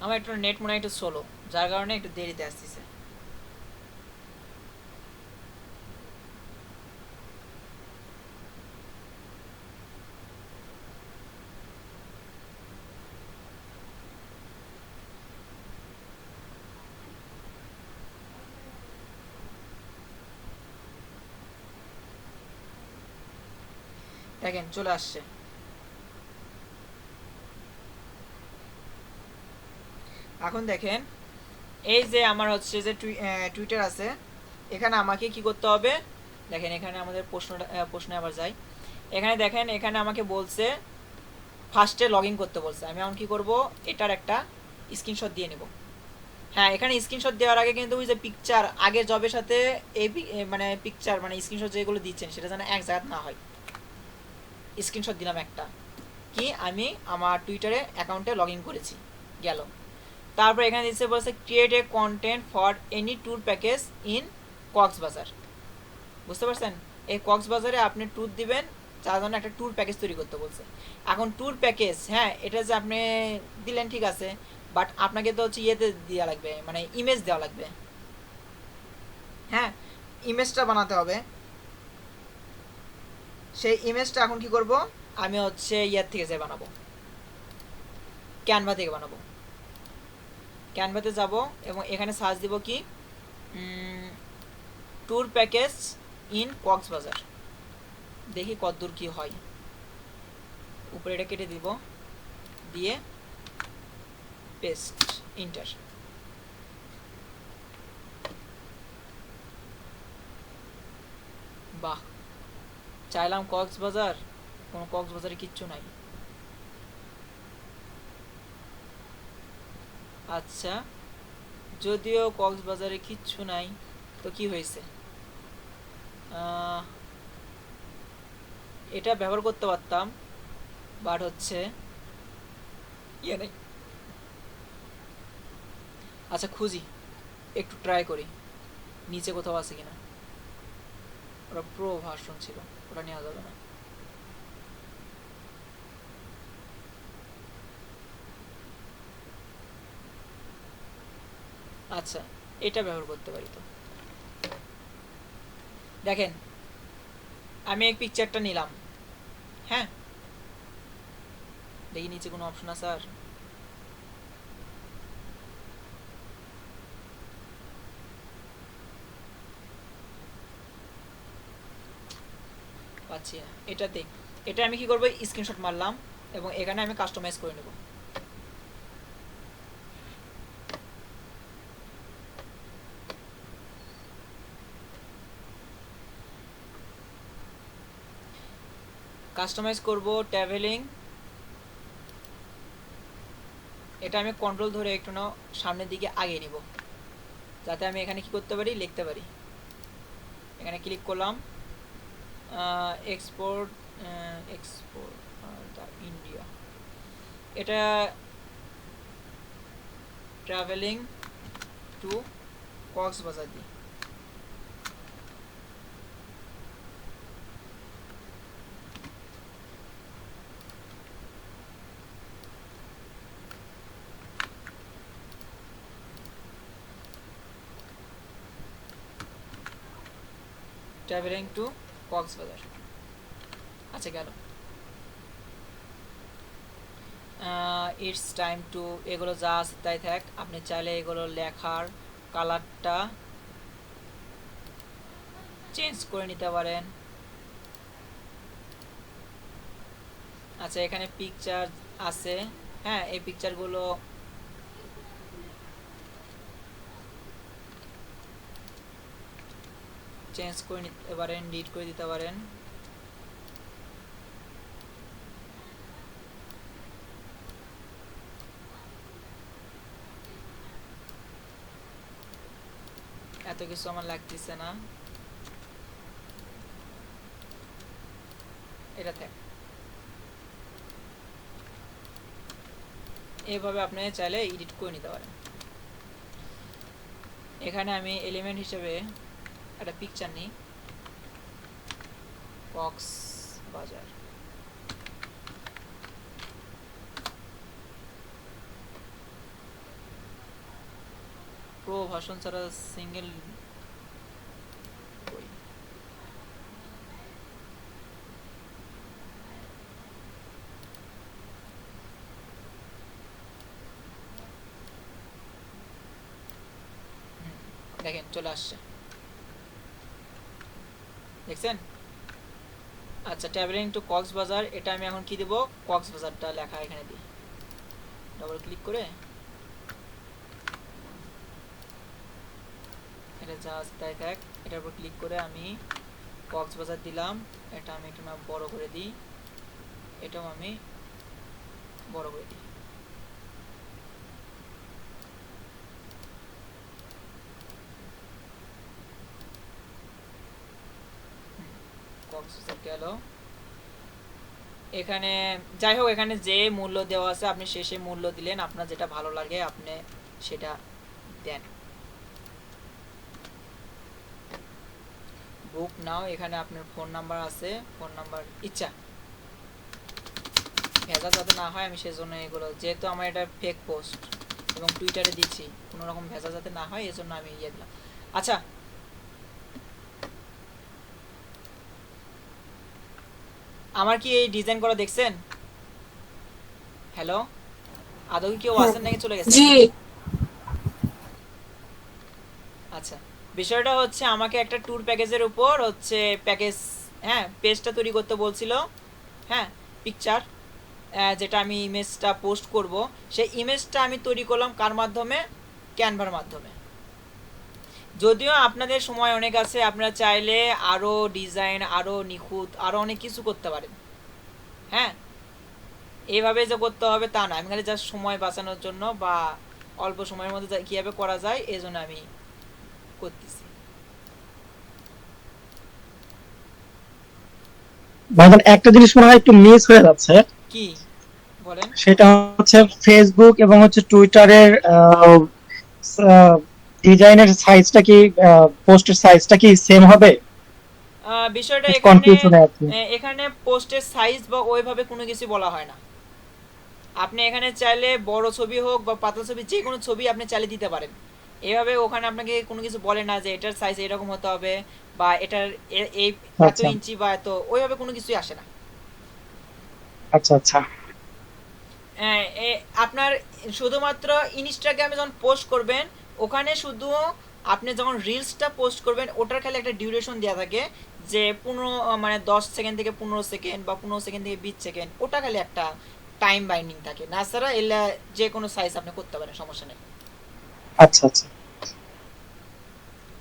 আমার একটু নেট মনে হয় একটু স্লো, যার কারণে একটু দেরিতে আসতেছে। দেখেন চলে আসছে। এখন দেখেন এই যে আমার হচ্ছে যে টুইটার আছে, এখানে আমাকে কি করতে হবে, দেখেন এখানে আমাদের প্রশ্নে আবার যাই। এখানে দেখেন এখানে আমাকে বলছে ফার্স্টে লগ ইন করতে বলছে। আমি এখন কি করব, এটার একটা স্ক্রিনশট দিয়ে নেব। হ্যাঁ, এখানে স্ক্রিনশট দেওয়ার আগে কিন্তু ওই যে পিকচার আগের জবের সাথে এই মানে পিকচার মানে স্ক্রিনশট যেগুলো দিচ্ছেন সেটা যেন এক জায়গায় না হয়। স্ক্রিনশট দিলাম একটা, কি আমি আমার টুইটারে অ্যাকাউন্টে লগ ইন করেছি, গেল। তারপর এখানে দিচ্ছে বলছে create A content for any tour package in Cox's Bazar. বুঝতে পারছেন, এই কক্সবাজারে আপনি ট্যুর দিবেন, যার জন্য একটা ট্যুর প্যাকেজ তৈরি করতে বলছে। এখন ট্যুর প্যাকেজ, হ্যাঁ এটা যে আপনি দিলেন ঠিক আছে, বাট আপনাকে তো হচ্ছে ইয়েতে দেওয়া লাগবে, মানে ইমেজ দেওয়া লাগবে। হ্যাঁ, ইমেজটা বানাতে হবে। সেই ইমেজটা এখন কি করব, আমি হচ্ছে ইয়ার থেকে যে বানাবো, ক্যানভা থেকে বানাবো। ক্যানভাতে যাব এবং এখানে সার্চ দিব কি ট্যুর প্যাকেজ ইন কক্সবাজার, দেখি কতদূর কি হয়। উপরে এটা কেটে দিব, দিয়ে পেস্ট, ইন্টার। বাহ, চাইলাম কক্সবাজার, কোনো কক্সবাজারে কিচ্ছু নাই। আচ্ছা, যদিও কক্সবাজারে কিচ্ছু নাই তো কি হয়েছে, এটা ব্যবহার করতে পারতাম, বাট হচ্ছে ইয়ে নেই। আচ্ছা খুঁজি, একটু ট্রাই করি নিচে কোথাও আছে কিনা। ওটা প্রো ভার্সন ছিল, ওটা নেওয়া যাবে না। আচ্ছা, এটা ব্যবহার করতে পারি তো। দেখেন আমি এই পিকচারটা নিলাম, হ্যাঁ দেখি নিচে কোনো অপশন আছে আর, পাচ্ছি না এটাতে। এটা আমি কি করবো, স্ক্রিনশট মারলাম এবং এখানে আমি কাস্টমাইজ করে নেব। কাস্টমাইজ করব ট্রাভেলিং, এটা আমি কন্ট্রোল ধরে একটু না সামনের দিকে আগিয়ে নিব, যাতে আমি এখানে কি করতে পারি, লিখতে পারি। এখানে ক্লিক করলাম, এক্সপোর্ট এক্সপোর্ট ইন্ডিয়া, এটা ট্রাভেলিং টু কক্সবাজার দিই। ট্রাভেলিং টু কক্সবাজার, আচ্ছা গেল। ইটস টাইম টু, এগুলো যা আছে তাই থাক, আপনি চাইলে এগুলো লেখার কালারটা চেঞ্জ করে নিতে পারেন। আচ্ছা এখানে পিকচার আছে, হ্যাঁ এই পিকচারগুলো চেঞ্জ করে নিতে পারেন, ডিলিট করে দিতে পারেন। এত কিছু আমার লাগতেছে না, এটা থাক। এইভাবে আপনি চাইলে এডিট করে নিতে পারেন। এখানে আমি এলিমেন্ট হিসেবে একটা পিকচার নিই, কক্সবাজার। প্রো ভার্সন ছাড়া সিঙ্গেল দেখেন চলে আসছে, দেখছেন। আচ্ছা, ট্রাভেলিং টু কক্সবাজার, এটা আমি এখন কি দেব, কক্সবাজারটা লেখা এখানে দিই, ডবল ক্লিক করে এটা জাস্ট দেখাক, এটার উপর ক্লিক করে আমি কক্সবাজার দিলাম। এটা আমি একটু না বড় করে দিই, এটাও আমি বড় করে দিই। কক্সবাজার গেল। এখানে যাই হোক, এখানে যে মূল্য দেওয়া আছে আপনি শেষে মূল্য দিলেন, আপনার যেটা ভালো লাগে আপনি সেটা দেন। বুক নাও, এখানে আপনার ফোন নাম্বার আছে, ফোন নাম্বার ইচ্ছা ভেজা যাতে না হয় আমি সেজন্য এগুলো, যেহেতু আমার এটা ফেক পোস্ট এবং টুইটারে দিচ্ছি, কোনো রকম ভেজা যাতে না হয় এজন্য আমি ইয়ে দিলাম। আচ্ছা, আমার কি এই ডিজাইন করা দেখছেন? হ্যালো, আদৌ কি কেউ আছেন নাকি চলে গেছে? জি আচ্ছা, বিষয়টা হচ্ছে আমাকে একটা ট্যুর প্যাকেজের উপর হচ্ছে প্যাকেজ, হ্যাঁ, পেজটা তৈরি করতে বলছিল, হ্যাঁ, পিকচার, যেটা আমি ইমেজটা পোস্ট করব, সেই ইমেজটা আমি তৈরি করলাম কার মাধ্যমে, ক্যানভার মাধ্যমে। যদিও আপনাদের সময় অনেক আছে, আপনারা চাইলে আরও ডিজাইন, আরও নিখুঁত, আরও অনেক কিছু করতে পারেন, হ্যাঁ, এইভাবে যে করতে হবে তা না, আমি খালি জাস্ট সময় বাঁচানোর জন্য বা অল্প সময়ের মধ্যে কীভাবে করা যায় এই জন্য আমি করতেছি। ভাইজান একটা জিনিস মনে হয় একটু মিস হয়ে যাচ্ছে, কি বলেন? সেটা হচ্ছে ফেসবুক এবং হচ্ছে টুইটারের ডিজাইনের সাইজটা কি, পোস্টের সাইজটা কি সেম হবে? বিষয়টা এখানে কনফিউশনে আছি। এখানে পোস্টের সাইজ বা ওইভাবে কোনো কিছু বলা হয় না। আপনি এখানে চাইলে বড় ছবি হোক বা পাতলা ছবি, যে কোনো ছবি আপনি চাইলে দিতে পারেন। এভাবে ওখানে আপনাকে কোনো কিছু বলে না যে এটার সাইজ এরকম হতে হবে বা এটার এই এত আচ্ছা ইঞ্চি বা এত, ওইভাবে কোনো কিছুই আসে না। আচ্ছা আচ্ছা আপনার শুধুমাত্র ইনস্টাগ্রামে যখন পোস্ট করবেন, ওখানে শুধু আপনি যখন রিলসটা পোস্ট করবেন ওটার খালি একটা ডিউরেশন দেওয়া থাকে যে 15 মানে 10 সেকেন্ড থেকে 15 সেকেন্ড বা 15 সেকেন্ড থেকে 20 সেকেন্ড, ওটা খালি একটা টাইম বাইন্ডিং থাকে, না ছাড়া এলা যে কোনো সাইজ আপনি করতে পারেন, সমস্যা নেই। আচ্ছা আচ্ছা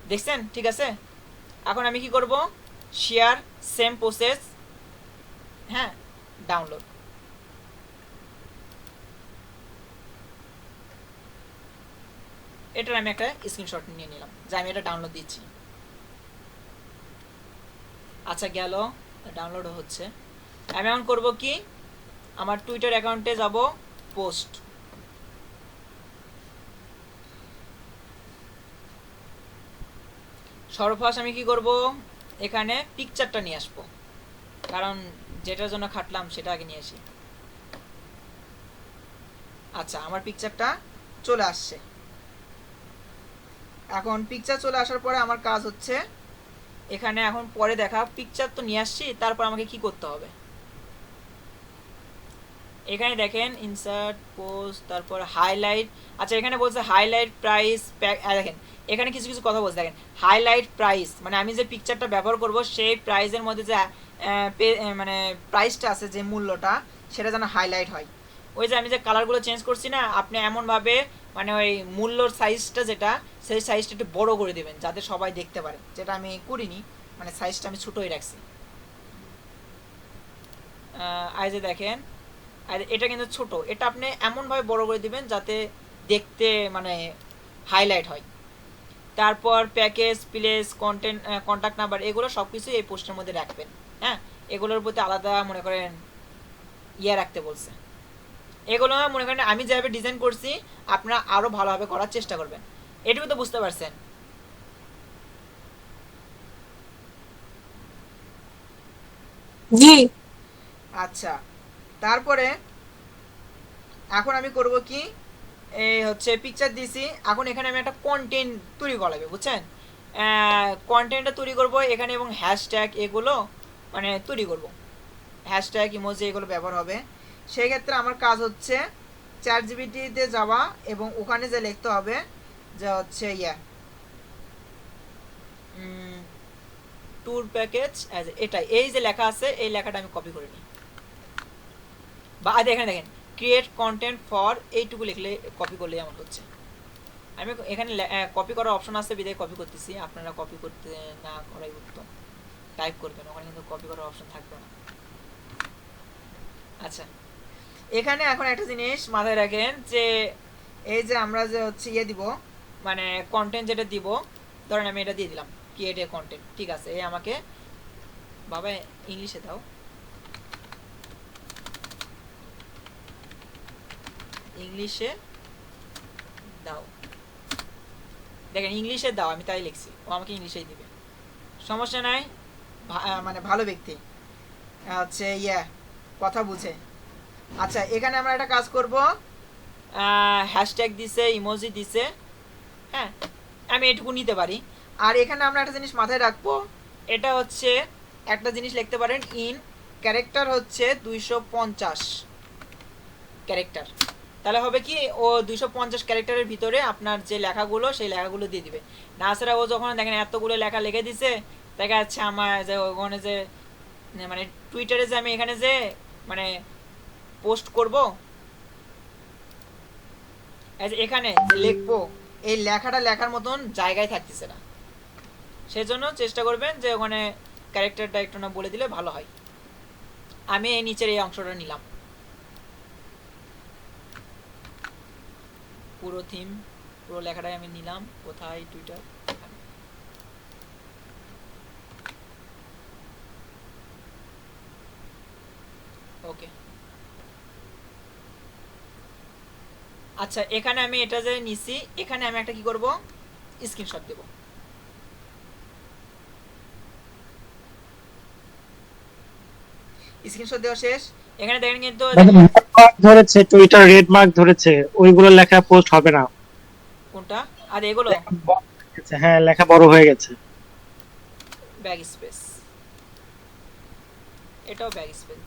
দেখছেন? ঠিক আছে, এখন আমি কি করব, শেয়ার সেম প্রসেস, হ্যাঁ, ডাউনলোড। এটার আমি একটা স্ক্রিনশট নিয়ে নিলাম যে আমি এটা ডাউনলোড দিচ্ছি। আচ্ছা, গেল, ডাউনলোড হচ্ছে। আমি এখন করব কি, আমার টুইটার অ্যাকাউন্টে যাব, পোস্ট, সর্বপ্রথম আমি কি করব, এখানে পিকচারটা নিয়ে আসবো, কারণ যেটার জন্য খাটলাম সেটা আগে নিয়ে আসি। আচ্ছা, আমার পিকচারটা চলে আসছে। এখন পিকচার চলে আসার পরে আমার কাজ হচ্ছে এখানে, এখন পরে দেখা, পিকচার তো নিয়ে আসছি, তারপর আমাকে কি করতে হবে, এখানে দেখেন ইনসার্ট পোস্ট, তারপর হাইলাইট। আচ্ছা, এখানে বলছে হাইলাইট প্রাইস, দেখেন এখানে কিছু কিছু কথা বলছে, দেখেন হাইলাইট প্রাইস মানে আমি যে পিকচারটা ব্যবহার করব সেই প্রাইসের মধ্যে যে মানে প্রাইসটা আছে, যে মূল্যটা, সেটা যেন হাইলাইট হয়। ওই যে আমি যে কালারগুলো চেঞ্জ করছি না, আপনি এমনভাবে মানে ওই মূল্যর সাইজটা যেটা, সেই সাইজটা একটু বড় করে দেবেন যাতে সবাই দেখতে পারে, যেটা আমি করিনি, মানে সাইজটা আমি ছোটোই রাখছি। এই যে দেখেন, আর এটা কিন্তু ছোট, এটা আপনি এমনভাবে বড় করে দিবেন যাতে দেখতে মানে হাইলাইট হয়। তারপর package, place, content, contact number, এগুলো সব কিছু এই পোস্টের মধ্যে রাখবেন, হ্যাঁ, এগুলোর প্রতি আলাদা মনে করেন ইয়ে রাখতে বলছে। এগুলো মনে করেন আমি যেভাবে ডিজাইন করছি আপনারা আরও ভালোভাবে করার চেষ্টা করবেন, এটুকু তো বুঝতে পারছেন? জি আচ্ছা, তারপরে এখন আমি করব কি, এই হচ্ছে পিকচার দিছি, এখন এখানে আমি একটা কন্টেন্ট তৈরি করা লাগবে, বুঝছেন? কন্টেন্টটা তৈরি করব এখানে এবং হ্যাশট্যাগ এগুলো মানে তৈরি করব, হ্যাশট্যাগ ইমোজি এগুলো ব্যবহার হবে। সেই ক্ষেত্রে আমার কাজ হচ্ছে চ্যাট জিপিটিতে যাওয়া এবং ওখানে যে লিখতে হবে যে হচ্ছে ট্যুর প্যাকেজ এটা, এই যে লেখা আছে এই লেখাটা আমি কপি করে নিই, বা এখানে দেখেন ক্রিয়েট কন্টেন্ট ফর, এইটুকু লিখলে কপি করলেই আমার হচ্ছে। আমি এখানে কপি করার অপশন আছে বিদায় কপি করতেছি, আপনারা কপি করতে না করাই উত্তম, টাইপ করবেন, ওখানে কিন্তু কপি করার অপশন থাকবে না। আচ্ছা, এখানে এখন একটা জিনিস মাথায় রাখেন যে এই যে আমরা যে হচ্ছে ইয়ে দিব, মানে কন্টেন্ট যেটা দিব, ধরেন আমি এটা দিয়ে দিলাম ক্রিয়েট এ কন্টেন্ট, ঠিক আছে, এই আমাকে বাবা ইংলিশে দাও, ইংলিশে দাও, দেখেন ইংলিশে দাও, আমি তাই লিখছি, ও আমাকে ইংলিশেই দিবে, সমস্যা নাই, মানে ভালো ব্যক্তি হচ্ছে ইয়ে কথা বুঝে। আচ্ছা, এখানে আমরা একটা কাজ করব, হ্যাশট্যাগ দিছে, ইমোজি দিছে, হ্যাঁ আমি এটুকু নিতে পারি। আর এখানে আমরা একটা জিনিস মাথায় রাখবো, এটা হচ্ছে একটা জিনিস লিখতে পারেন, ইন ক্যারেক্টার হচ্ছে 250 ক্যারেক্টার, তাহলে হবে কি ও 250 ক্যারেক্টারের ভিতরে আপনার যে লেখাগুলো সেই লেখাগুলো দিয়ে দিবে। নাছাড়া ও যখন দেখেন এতগুলো লেখা লিখে দিছে, দেখা যাচ্ছে আমার যে ওখানে যে মানে টুইটারে যে আমি এখানে যে মানে পোস্ট করব, এখানে লিখবো, এই লেখাটা লেখার মতন জায়গায় থাকতেছে না, সেজন্য চেষ্টা করবেন যে ওখানে ক্যারেক্টারটা একটু না বলে দিলে ভালো হয়। আমি এই নিচের এই অংশটা নিলাম, পুরো থিম পুরো লেখাটাই আমি নিলাম, কোথায় টুইটার, ওকে। আচ্ছা, এখানে আমি এটা যে নিছি, এখানে আমি একটা কি করব, স্ক্রিনশট দেব, স্ক্রিনশট দেওয়া শেষ। এখানে দেখেন কিন্তু ধরেছে টুইটার রেড মার্ক ধরেছে, ওইগুলো লেখা পোস্ট হবে না। কোনটা? আর এগুলো হ্যাঁ, লেখা বড় হয়ে গেছে। ব্যাগ স্পেস, এটাও ব্যাগ স্পেস,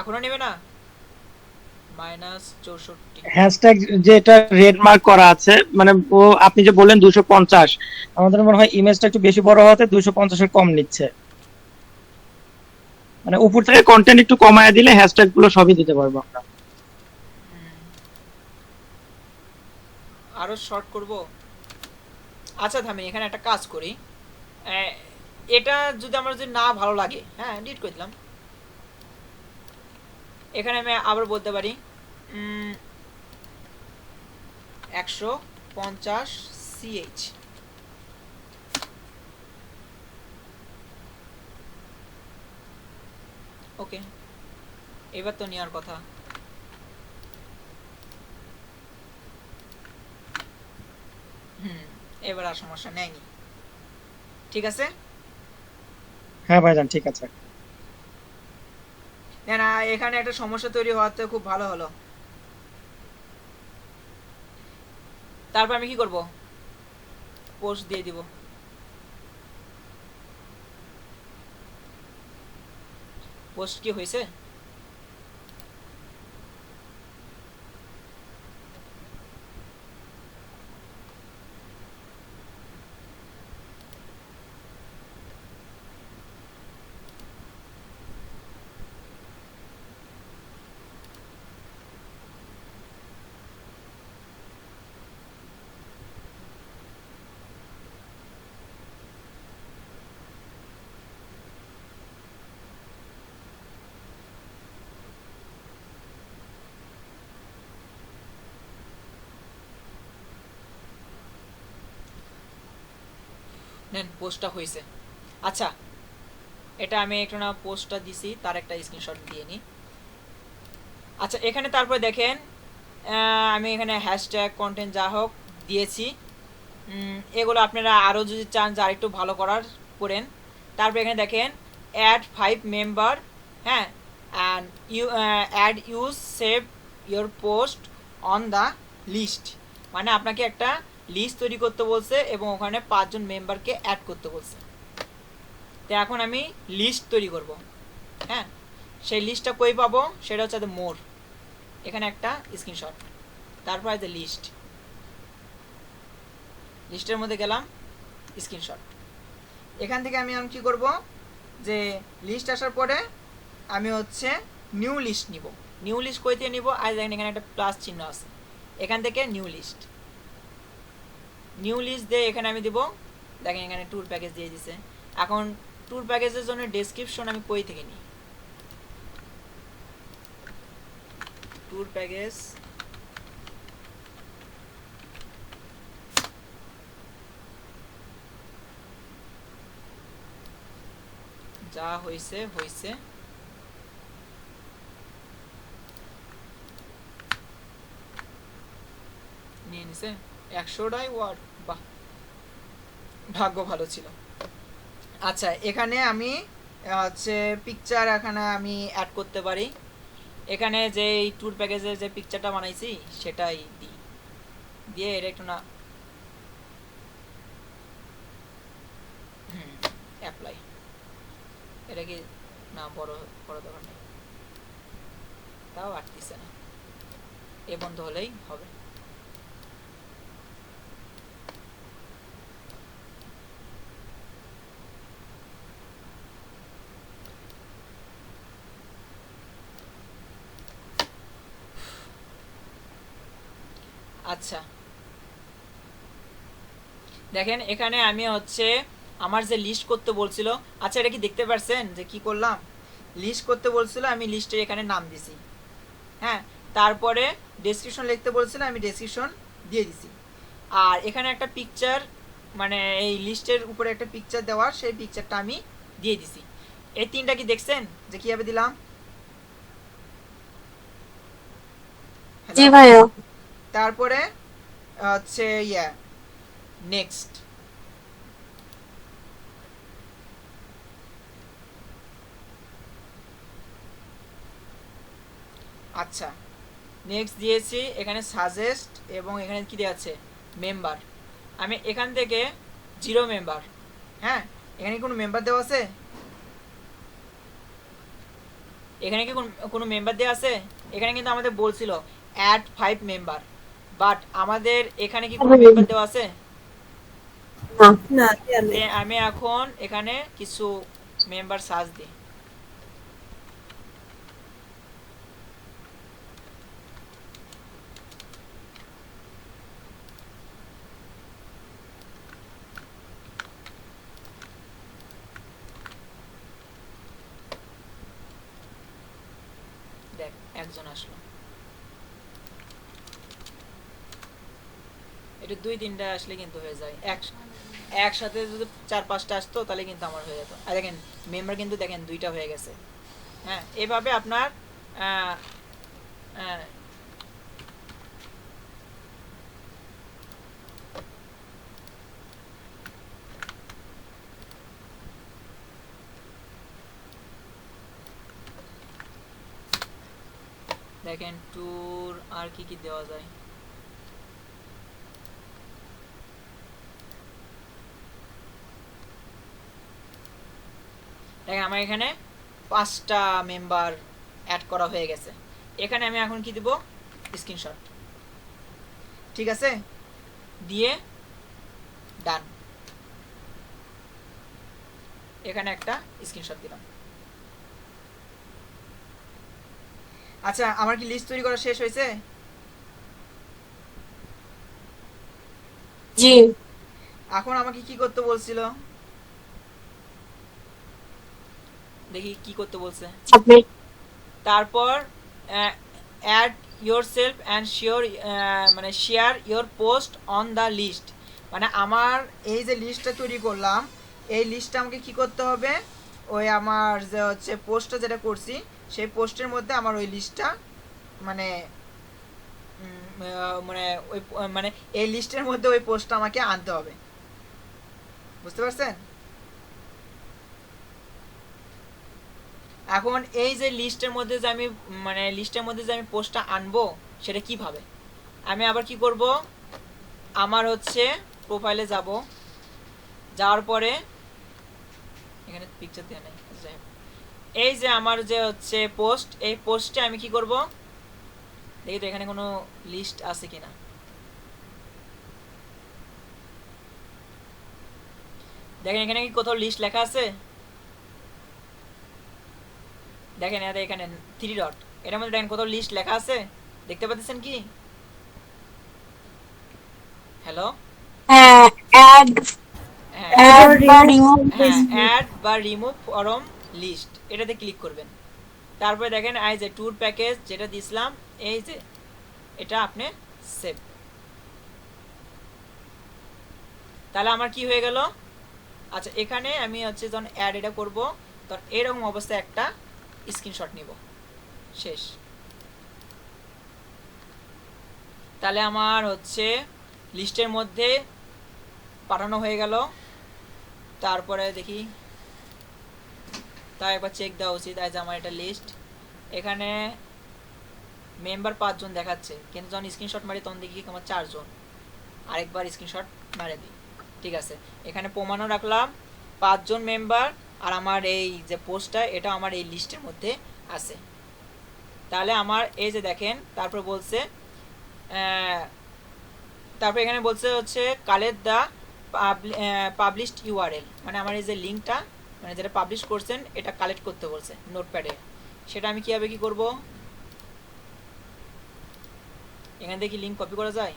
এখনো নেবে না, -64 হ্যাশট্যাগ যেটা রেড মার্ক করা আছে, মানে ও আপনি যে বললেন 250, আমাদের মনে হয় ইমেজটা একটু বেশি বড় হতে 250 এর কম নিচ্ছে, মানে উপর থেকে কন্টেন্ট একটু কমায় দিলে হ্যাশট্যাগ গুলো সবই দিতে পারবো আমরা। আরো শর্ট করব। আচ্ছা থামি, এখানে একটা কাজ করি, এটা যদি আমার যদি না ভালো লাগে, হ্যাঁ ডিলিট করে দিলাম, এখানে আমি আবার বলতে পারি 150 CH, ওকে, এবার তো নেওয়ার কথা। এবার আর সমস্যা নেয়নি, ঠিক আছে। হ্যাঁ ভাইজান, ঠিক আছে। না এখানে একটা সমস্যা তৈরি হওয়াতে খুব ভালো হলো। তারপর আমি কি করব, পোস্ট দিয়ে দিব, পোস্ট কি হয়েছে, নেন পোস্টটা হয়েছে। আচ্ছা, এটা আমি একটু না পোস্টটা দিছি, তার একটা স্ক্রিনশট দিয়ে নিই। আচ্ছা, এখানে তারপর দেখেন আমি এখানে হ্যাশট্যাগ কন্টেন্ট যা হোক দিয়েছি, এগুলো আপনারা আরও যদি চান যে আরেকটু ভালো করার করেন। তারপর এখানে দেখেন অ্যাড 5 মেম্বার, হ্যাঁ, and you save your post on the list, মানে আপনাকে একটা লিস্ট তৈরি করতে বলছে এবং ওখানে 5 জন মেম্বারকে অ্যাড করতে বলছে। তো এখন আমি লিস্ট তৈরি করব, হ্যাঁ, সেই লিস্টটা কই পাবো, সেটা হচ্ছে মোর, এখানে একটা স্ক্রিনশট, তারপর দ্য লিস্ট, লিস্টের মধ্যে গেলাম, স্ক্রিনশট। এখান থেকে আমি কি করব, যে লিস্ট আসার পরে আমি হচ্ছে নিউ লিস্ট নিব। নিউ লিস্ট কই থেকে নিব, আজ দেখেন এখানে একটা প্লাস চিহ্ন আছে, এখান থেকে নিউ লিস্ট দিয়ে এখানে আমি দিব। দেখেন এখানে ট্যুর প্যাকেজ দিয়ে দিছে। এখন ট্যুর প্যাকেজের জন্য ডেসক্রিপশন আমি কই থেকে নিই, ট্যুর প্যাকেজ যা হইছে হইছে, নিয়ে নিছে 100টাই ওয়ার্ড, বাহ ভাগ্য ভালো ছিল। আচ্ছা এখানে আমি হচ্ছে পিকচার এখানে আমি অ্যাড করতে পারি। এখানে যে ট্যুর প্যাকেজের যে পিকচারটা বানাইছি সেটাই দিই, দিয়ে এটা একটু না অ্যাপ্লাই, এটা কি না বড় বড় দরকার নেই, তাও আটতিছে না, এ বন্ধ হলেই হবে। আচ্ছা দেখেন এখানে আমি হচ্ছে আমার যে লিস্ট করতে বলছিল, আচ্ছা এটা কি দেখতে পারছেন যে কি করলাম, লিস্ট করতে বলছিল আমি লিস্টের এখানে নাম দিছি, হ্যাঁ, তারপরে ডেসক্রিপশন লিখতে বলছিল আমি ডেসক্রিপশন দিয়ে দিছি, আর এখানে একটা পিকচার মানে এই লিস্টের উপরে একটা পিকচার দেওয়া, সেই পিকচারটা আমি দিয়ে দিছি। এই তিনটা কি দেখছেন যে কিভাবে দিলাম? জি ভাইয়া। তারপরে হচ্ছে নেক্সট, আচ্ছা নেক্সট দিয়েছি, এখানে সাজেস্ট এবং এখানে কি দেওয়া আছে মেম্বার, আমি এখান থেকে 0 মেম্বার, হ্যাঁ এখানে কি কোনো মেম্বার দেওয়া আছে, এখানে কি কোনো মেম্বার দেওয়া আছে? এখানে কিন্তু আমাদের বলছিল অ্যাড 5 মেম্বার, বাট আমাদের এখানে কি কোনো মেম্বার দেওয়া আছে? না। না দেয়া নেই। আমি এখন এখানে কিছু মেম্বার সার্চ দিই, দেখ একজন আসলো, এটা 2-3টা আসলে কিন্তু হয়ে যায়, একসাথে যদি 4-5টা আসতো তাহলে কিন্তু আমার হয়ে যেত। আর দেখেন মেম্বার কিন্তু দেখেন 2টা হয়ে গেছে, হ্যাঁ এভাবে আপনার আহ, আহ, দেখেন ট্যুর আর কি কি দেওয়া যায়, দেখেন আমার এখানে 5টা মেম্বার অ্যাড করা হয়ে গেছে। এখানে আমি এখন কি দিব, স্ক্রিনশট, ঠিক আছে, দিয়ে ডান, এখানে একটা স্ক্রিনশট দিলাম। আচ্ছা আমার কি লিস্ট তৈরি করা শেষ হয়েছে? জি। এখন আমাকে কি করতে বলছিল, দেখি কি করতে বলছে। সাবমিট। তারপর অ্যাড ইয়োর সেলফ অ্যান্ড মানে share your post on the list, মানে আমার এই যে লিস্টটা তৈরি করলাম এই লিস্টটা আমাকে কি করতে হবে, ওই আমার যে হচ্ছে পোস্টটা যেটা করছি সেই পোস্টের মধ্যে আমার ওই লিস্টটা মানে মানে ওই মানে এই লিস্টের মধ্যে ওই পোস্টটা আমাকে আনতে হবে, বুঝতে পারছেন? এখন এই যে লিস্টের মধ্যে যে আমি মানে লিস্টের মধ্যে যে আমি পোস্টটা আনবো সেটা কিভাবে, আমি আবার কি করব, আমার হচ্ছে প্রোফাইলে যাব, যাওয়ার পরে এখানে পিকচার দেওয়া নেই, এই যে আমার যে হচ্ছে পোস্ট, এই পোস্টে আমি কি করব, দেখি তো এখানে কোনো লিস্ট আছে কিনা, দেখেন এখানে কি কোথাও লিস্ট লেখা আছে? দেখেন এখানে 3 ডট, এটার মধ্যে দেখেন কোথাও লিস্ট লেখা আছে, দেখতে পাচ্ছেন কি? হ্যালো, হ্যাঁ, অ্যাড হ্যাঁ অ্যাড বা remove রিমুভ হ্যাঁ অ্যাড বা রিমুভ ফরম লিস্ট, এটাতে ক্লিক করবেন। তারপরে দেখেন এই যে ট্যুর প্যাকেজ যেটা দিছিলাম, এই যে এটা আপনি সেভ। তাহলে আমার কি হয়ে গেল? আচ্ছা, এখানে আমি হচ্ছে যখন অ্যাড এটা করব, তখন এরকম অবস্থায় একটা স্ক্রিনশট নিব, শেষ। তাহলে আমার হচ্ছে লিস্টের মধ্যে পাঠানো হয়ে গেল। তারপরে দেখি, তাই একবার চেক দেওয়া উচিত। আজ আমার এটা লিস্ট, এখানে মেম্বার 5 জন দেখাচ্ছে, কিন্তু যখন স্ক্রিনশট মারি তখন দেখি আমার 4 জন। আরেকবার স্ক্রিনশট মারে দিই, ঠিক আছে। এখানে প্রমাণও রাখলাম 5 জন মেম্বার, আর আমার এই যে পোস্টটা এটা আমার এই লিস্টের মধ্যে আছে। তাহলে আমার এই যে দেখেন, তারপর বলছে তারপর এখানে বলছে হচ্ছে কালেক্ট দ্য পাবলিশড ইউআরএল, মানে আমার এই যে লিঙ্কটা, মানে যেটা পাবলিশ করছেন এটা কালেক্ট করতে বলছে নোটপ্যাডে। সেটা আমি কীভাবে কি করব? এখান থেকে লিঙ্ক কপি করা যায়?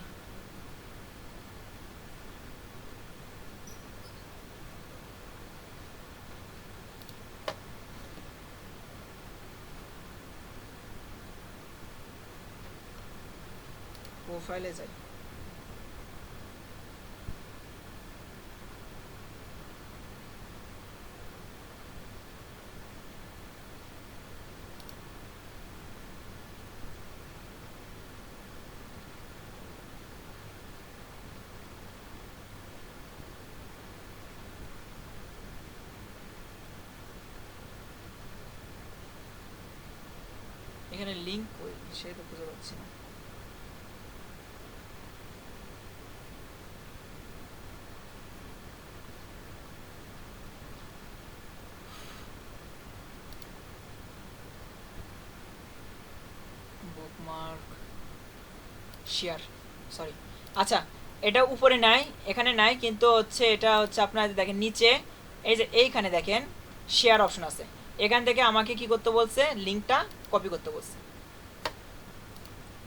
প্রোফাইলে যাই, এখানে লিঙ্ক কই সেটা খুঁজে পাচ্ছি না। Bookmark, share, sorry. আচ্ছা, এটা উপরে নাই, এখানে নাই, কিন্তু হচ্ছে এটা হচ্ছে আপনার দেখেন নিচে এই যে এইখানে দেখেন শেয়ার অপশন আছে। এখান থেকে আমাকে কি করতে বলছে? লিঙ্কটা কপি করতে বলছে।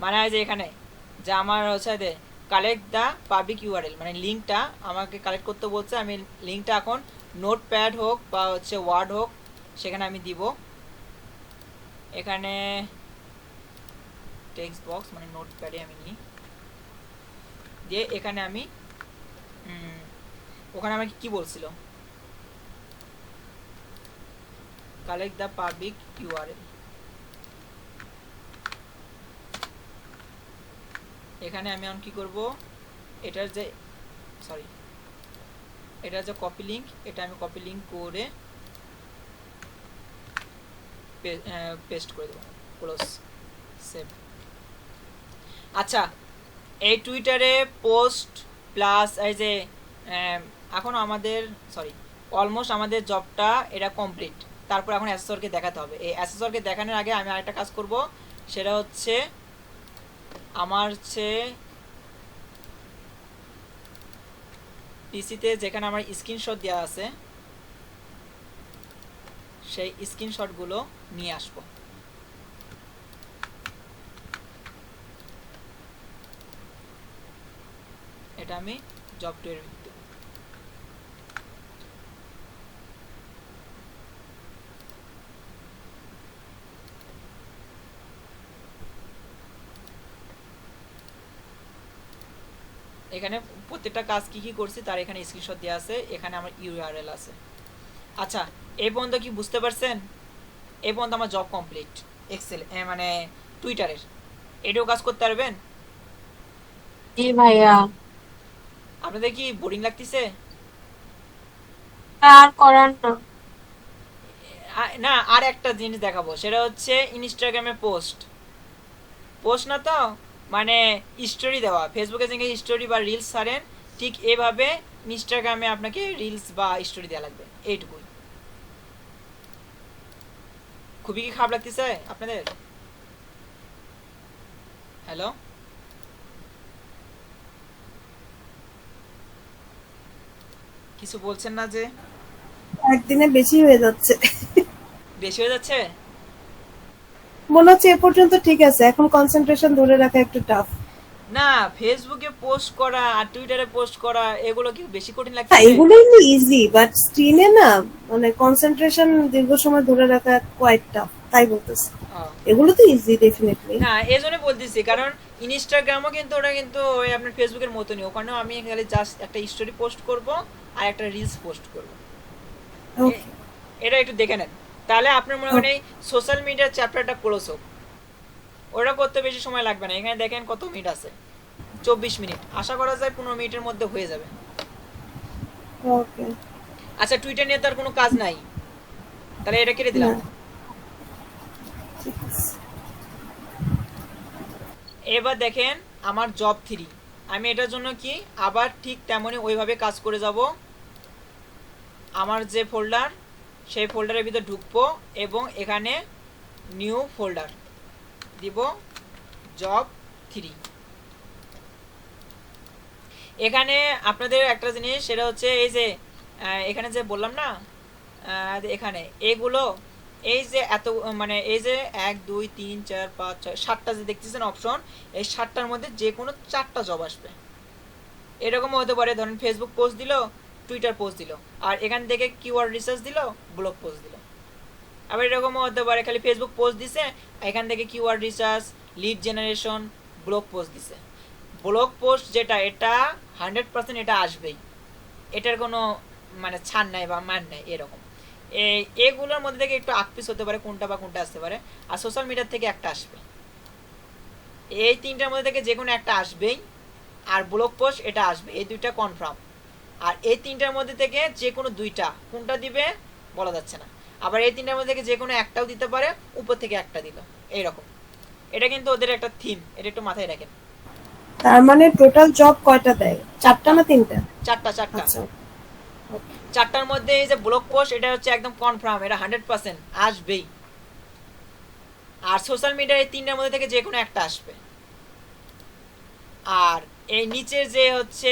মানে এই যে এখানে যে আমার হচ্ছে কালেক্ট দ্য পাবলিক ইউআরএল, মানে লিঙ্কটা আমাকে কালেক্ট করতে বলছে। আমি লিঙ্কটা এখন নোটপ্যাড হোক বা হচ্ছে ওয়ার্ড হোক সেখানে আমি দিব। এখানে টেক্সট বক্স মানে নোটপ্যাডে আমি নিই, দিয়ে এখানে আমি ওখানে আমাকে কি বলছিল? Collect the public URL. এখানে আমি এখন কি করব? এটার যে সরি এটার যে কপি লিঙ্ক, এটা আমি কপি লিঙ্ক করে পেস্ট করে দেবো, ক্লোজ, সেভ। আচ্ছা, এই টুইটারে পোস্ট প্লাস এই যে এখন আমাদের অলমোস্ট আমাদের জবটা এটা কমপ্লিট। তারপর এখন অ্যাসেসরকে দেখাতে হবে। এই অ্যাসেসরকে দেখানোর আগে আমি আরেকটা কাজ করব, সেটা হচ্ছে আমার হচ্ছে পিসিতে যেখানে আমার স্ক্রিনশট দেওয়া আছে সেই স্ক্রিনশটগুলো নিয়ে আসবো। এটা আমি জব টুয়ের ভিত্তি। এখানে প্রত্যেকটা কাজ কি কি করছি তার এখানে স্ক্রিনশট দেওয়া আছে, এখানে আমার ইউআরএল আছে। আচ্ছা, এই পর্যন্ত কি বুঝতে পারছেন? এই পর্যন্ত আমার জব কমপ্লিট এক্সেল মানে টুইটারের। এটাও কাজ করতে পারবেন? জি ভাইয়া। আপনাদের কি বোরিং লাগতেছে? আর করার না। না, আর একটা জিনিস দেখাবো, সেটা হচ্ছে ইনস্টাগ্রামে পোস্ট পোস্ট না তো মানে স্টোরি দেওয়া। ফেসবুকে যেখানে স্টোরি বা রিলস ছাড়েন, ঠিক এভাবে ইনস্টাগ্রামে আপনাকে রিলস বা স্টোরি দেওয়া লাগবে, এইটুকুই। খুবই কি খারাপ লাগতেছে আপনাদের? হ্যালো, কিছু কিছু বলছেন না যে? একদিনে বেশি হয়ে যাচ্ছে। বেশি হয়ে যাচ্ছে? মনে হচ্ছে এ পর্যন্ত ঠিক আছে, এখন কনসেন্ট্রেশন ধরে রাখা একটু টাফ। না, ফেসবুকে পোস্ট করা আর টুইটারে পোস্ট করা এগুলো কি বেশি কঠিন হ্যাঁ, লাগতেছে? এগুলো এমনি ইজি, বাট স্ক্রিনে না মানে কনসেন্ট্রেশন দীর্ঘ সময় ধরে রাখা কোয়াইট টাফ, তাই বলতেছি। ও, এগুলো তো ইজি ডেফিনেটলি। না এই জন্য বলতেছি, কারণ ইনস্টাগ্রামও কিন্তু ওটা কিন্তু ওই আপনার ফেসবুকের মতনই, ওখানেও আমি খালি জাস্ট একটা স্টোরি পোস্ট করব আর একটা রিলস পোস্ট করব। ওকে। এটা একটু দেখে নেন, তাহলে আপনার মনে করেন এই সোশ্যাল মিডিয়ার চ্যাপ্টারটা ক্লোজ হোক। ওটা করতে বেশি সময় লাগবে না। এখানে দেখেন কত মিনিট আছে, 24 মিনিট। আশা করা যায় 15 মিনিটের মধ্যে হয়ে যাবে। ওকে। আচ্ছা, টুইটার নিয়ে তো আর কোনো কাজ নাই, তাহলে এটা কেটে না, দিলাম। ঠিক আছে। এবার দেখেন আমার জব 3, আমি এটার জন্য কি আবার ঠিক তেমনই ওইভাবে কাজ করে যাব। আমার যে ফোল্ডার, সেই ফোল্ডারের ভিতর ঢুকবো এবং এখানে নিউ ফোল্ডার দিব, জব 3। এখানে আপনাদের একটা জিনিস, সেটা হচ্ছে এই যে এখানে যে বললাম না, এখানে এগুলো, এই যে এত মানে এই যে 1 2 3 4 5 6 7টা যে দেখতেছেন অপশন, এই 7টার মধ্যে যে কোনো 4টা জব আসবে। এরকমও হতে পারে, ধরেন ফেসবুক পোস্ট দিল, টুইটার পোস্ট দিল, আর এখান থেকে কিওয়ার্ড রিসার্চ দিল, ব্লগ পোস্ট দিল। আবার এরকমও হতে পারে খালি ফেসবুক পোস্ট দিছে, এখান থেকে keyword research, lead generation, blog post দিছে। ব্লগ পোস্ট যেটা, এটা 100% এটা আসবেই, এটার কোনো মানে ছাড় নাই বা মান নাই এরকম। এগুলোর মধ্যে থেকে একটু আকপিস হতে পারে, কোনটা বা কোনটা আসতে পারে। আর সোশ্যাল মিডিয়া থেকে একটা আসবে, এই 3টার মধ্যে থেকে যে কোনো একটা আসবেই। আর ব্লগ পোস্ট এটা আসবে, এই 2টা কনফার্ম। আর এই 3টার মধ্যে থেকে যে কোনো 2টা, কোনটা দিবে বলা যাচ্ছে না। আবার এই 3টার মধ্যে থেকে যে কোনো একটাও দিতে পারে, উপর থেকে একটা দিল, এইরকম। এটা কিন্তু ওদের একটা থিম, এটা একটু মাথায় রাখেন। তার মানে টোটাল জব কয়টা দেয়, 4টা না 3টা? চারটা চারটা। আচ্ছা। 4টার মধ্যে এই যে ব্লগ পোস্ট, এটা হচ্ছে একদম কনফার্ম, এটা 100% আসবেই। আর সোশ্যাল মিডিয়ার এই 3টার মধ্যে থেকে যে কোনো একটা আসবে। আর এই নিচের যে হচ্ছে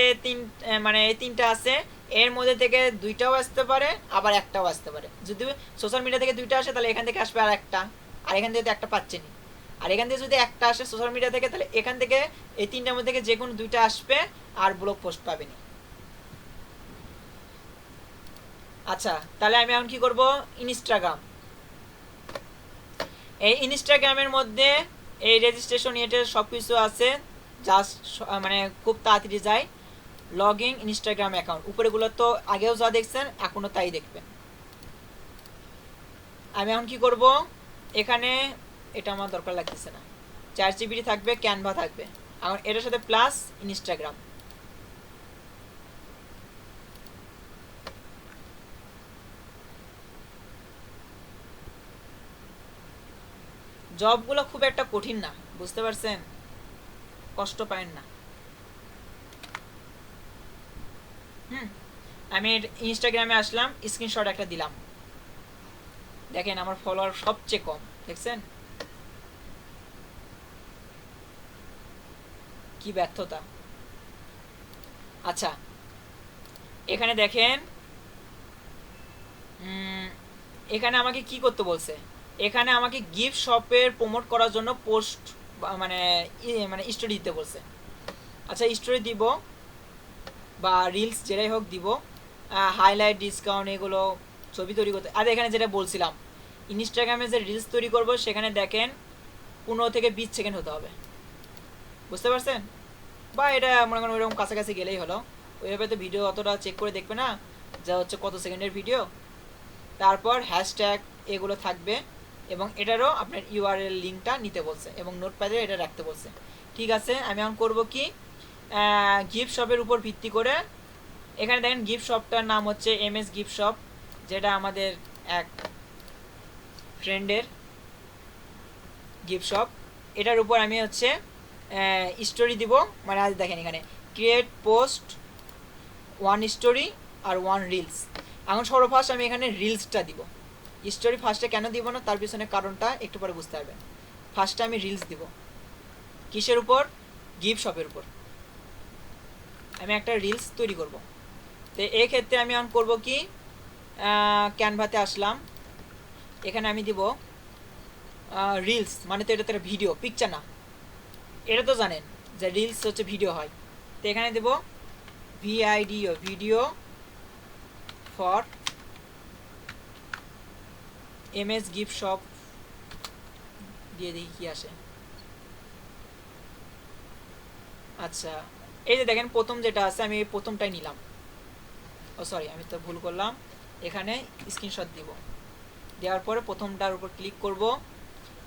মানে এই 3টা আছে, এর মধ্যে থেকে 2টাও আসতে পারে, আবার একটাও আসতে পারে। যদি সোশ্যাল মিডিয়া থেকে 2টা আসে, তাহলে এখান থেকে আসবে আর একটা, আর এখান থেকে তো একটা পাচ্ছেনি। আর এখান থেকে যদি একটা আসে সোশ্যাল মিডিয়া থেকে, তাহলে এখান থেকে এই 3টার মধ্যে থেকে যে কোনো 2টা আসবে, আর ব্লগ পোস্ট পাবেনি। আচ্ছা, তাহলে আমি এখন কি করব, ইনস্টাগ্রাম। এই ইনস্টাগ্রামের মধ্যে এই রেজিস্ট্রেশন এটের সব কিছু আছে, জাস্ট মানে খুব তাড়াতাড়ি যায়। লগ ইন ইনস্টাগ্রাম অ্যাকাউন্ট, উপরেগুলো তো আগেও যা দেখছেন এখনও তাই দেখবেন। আমি এখন কি করব, এখানে এটা আমার দরকার লাগতেছে না, 4 জিবি থাকবে, ক্যানভা থাকবে। এখন এটার সাথে প্লাস ইনস্টাগ্রাম। জবগুলো খুব একটা কঠিন না, বুঝতে পারছেন, কষ্ট পায়েন না। আমি ইনস্টাগ্রামে আসলাম, স্ক্রিনশট একটা দিলাম, দেখেন আমার ফলোয়ার সবচেয়ে কম, দেখছেন কি ব্যর্থতা। আচ্ছা, এখানে দেখেন এখানে আমাকে কি করতে বলছে, এখানে আমাকে গিফট শপের প্রমোট করার জন্য পোস্ট মানে মানে স্টোরি দিতে বলছে। আচ্ছা, স্টোরি দিব বা রিলস যেটাই হোক দিব, হাইলাইট, ডিসকাউন্ট, এগুলো ছবি তৈরি করতে। আর এখানে যেটা বলছিলাম, ইনস্টাগ্রামে যে রিলস তৈরি করব, সেখানে দেখেন 15 থেকে 20 সেকেন্ড হতে হবে, বুঝতে পারছেন? বা এটা মনে করেন ওইরকম কাছাকাছি গেলেই হলো, ওইভাবে তো ভিডিও অতটা চেক করে দেখবে না যা হচ্ছে কত সেকেন্ডের ভিডিও। তারপর হ্যাশট্যাগ এগুলো থাকবে, এবং এটারও আপনার ইউআরএল লিঙ্কটা নিতে বলছে, এবং নোটপ্যাডে এটা রাখতে বলছে। ঠিক আছে, আমি এখন করব কি, গিফট শপের উপর ভিত্তি করে, এখানে দেখেন গিফট শপটার নাম হচ্ছে এমএস গিফট শপ, যেটা আমাদের এক ফ্রেন্ডের গিফট শপ। এটার উপর আমি হচ্ছে স্টোরি দিব, মানে আজ দেখেন এখানে ক্রিয়েট পোস্ট 1 স্টোরি আর 1 রিলস। এখন সর্বফার্স্ট আমি এখানে রিলসটা দিব, স্টোরি ফার্স্টে কেন দিব না তার পিছনে কারণটা একটু পরে বুঝতে পারবেন। ফার্স্টে আমি রিলস দিব, কিসের উপর, গিফট শপের উপর। আমি একটা রিলস তৈরি করব, তো এই ক্ষেত্রে আমি অন করব কি, ক্যানভাতে আসলাম, এখানে আমি দিব রিলস, মানে তো এটা তো একটা ভিডিও, পিকচার না, এটা তো জানেন যে রিলস হচ্ছে ভিডিও হয়। তো এখানে দেব V I D O, video for MS gift shop দিয়ে দেখি কি আসে। আচ্ছা, এই যে দেখেন প্রথম যেটা আছে আমি এই প্রথমটাই নিলাম। ও সরি, আমি তো ভুল করলাম, এখানে স্ক্রিনশট দিব, দেওয়ার পরে প্রথমটার উপর ক্লিক করব,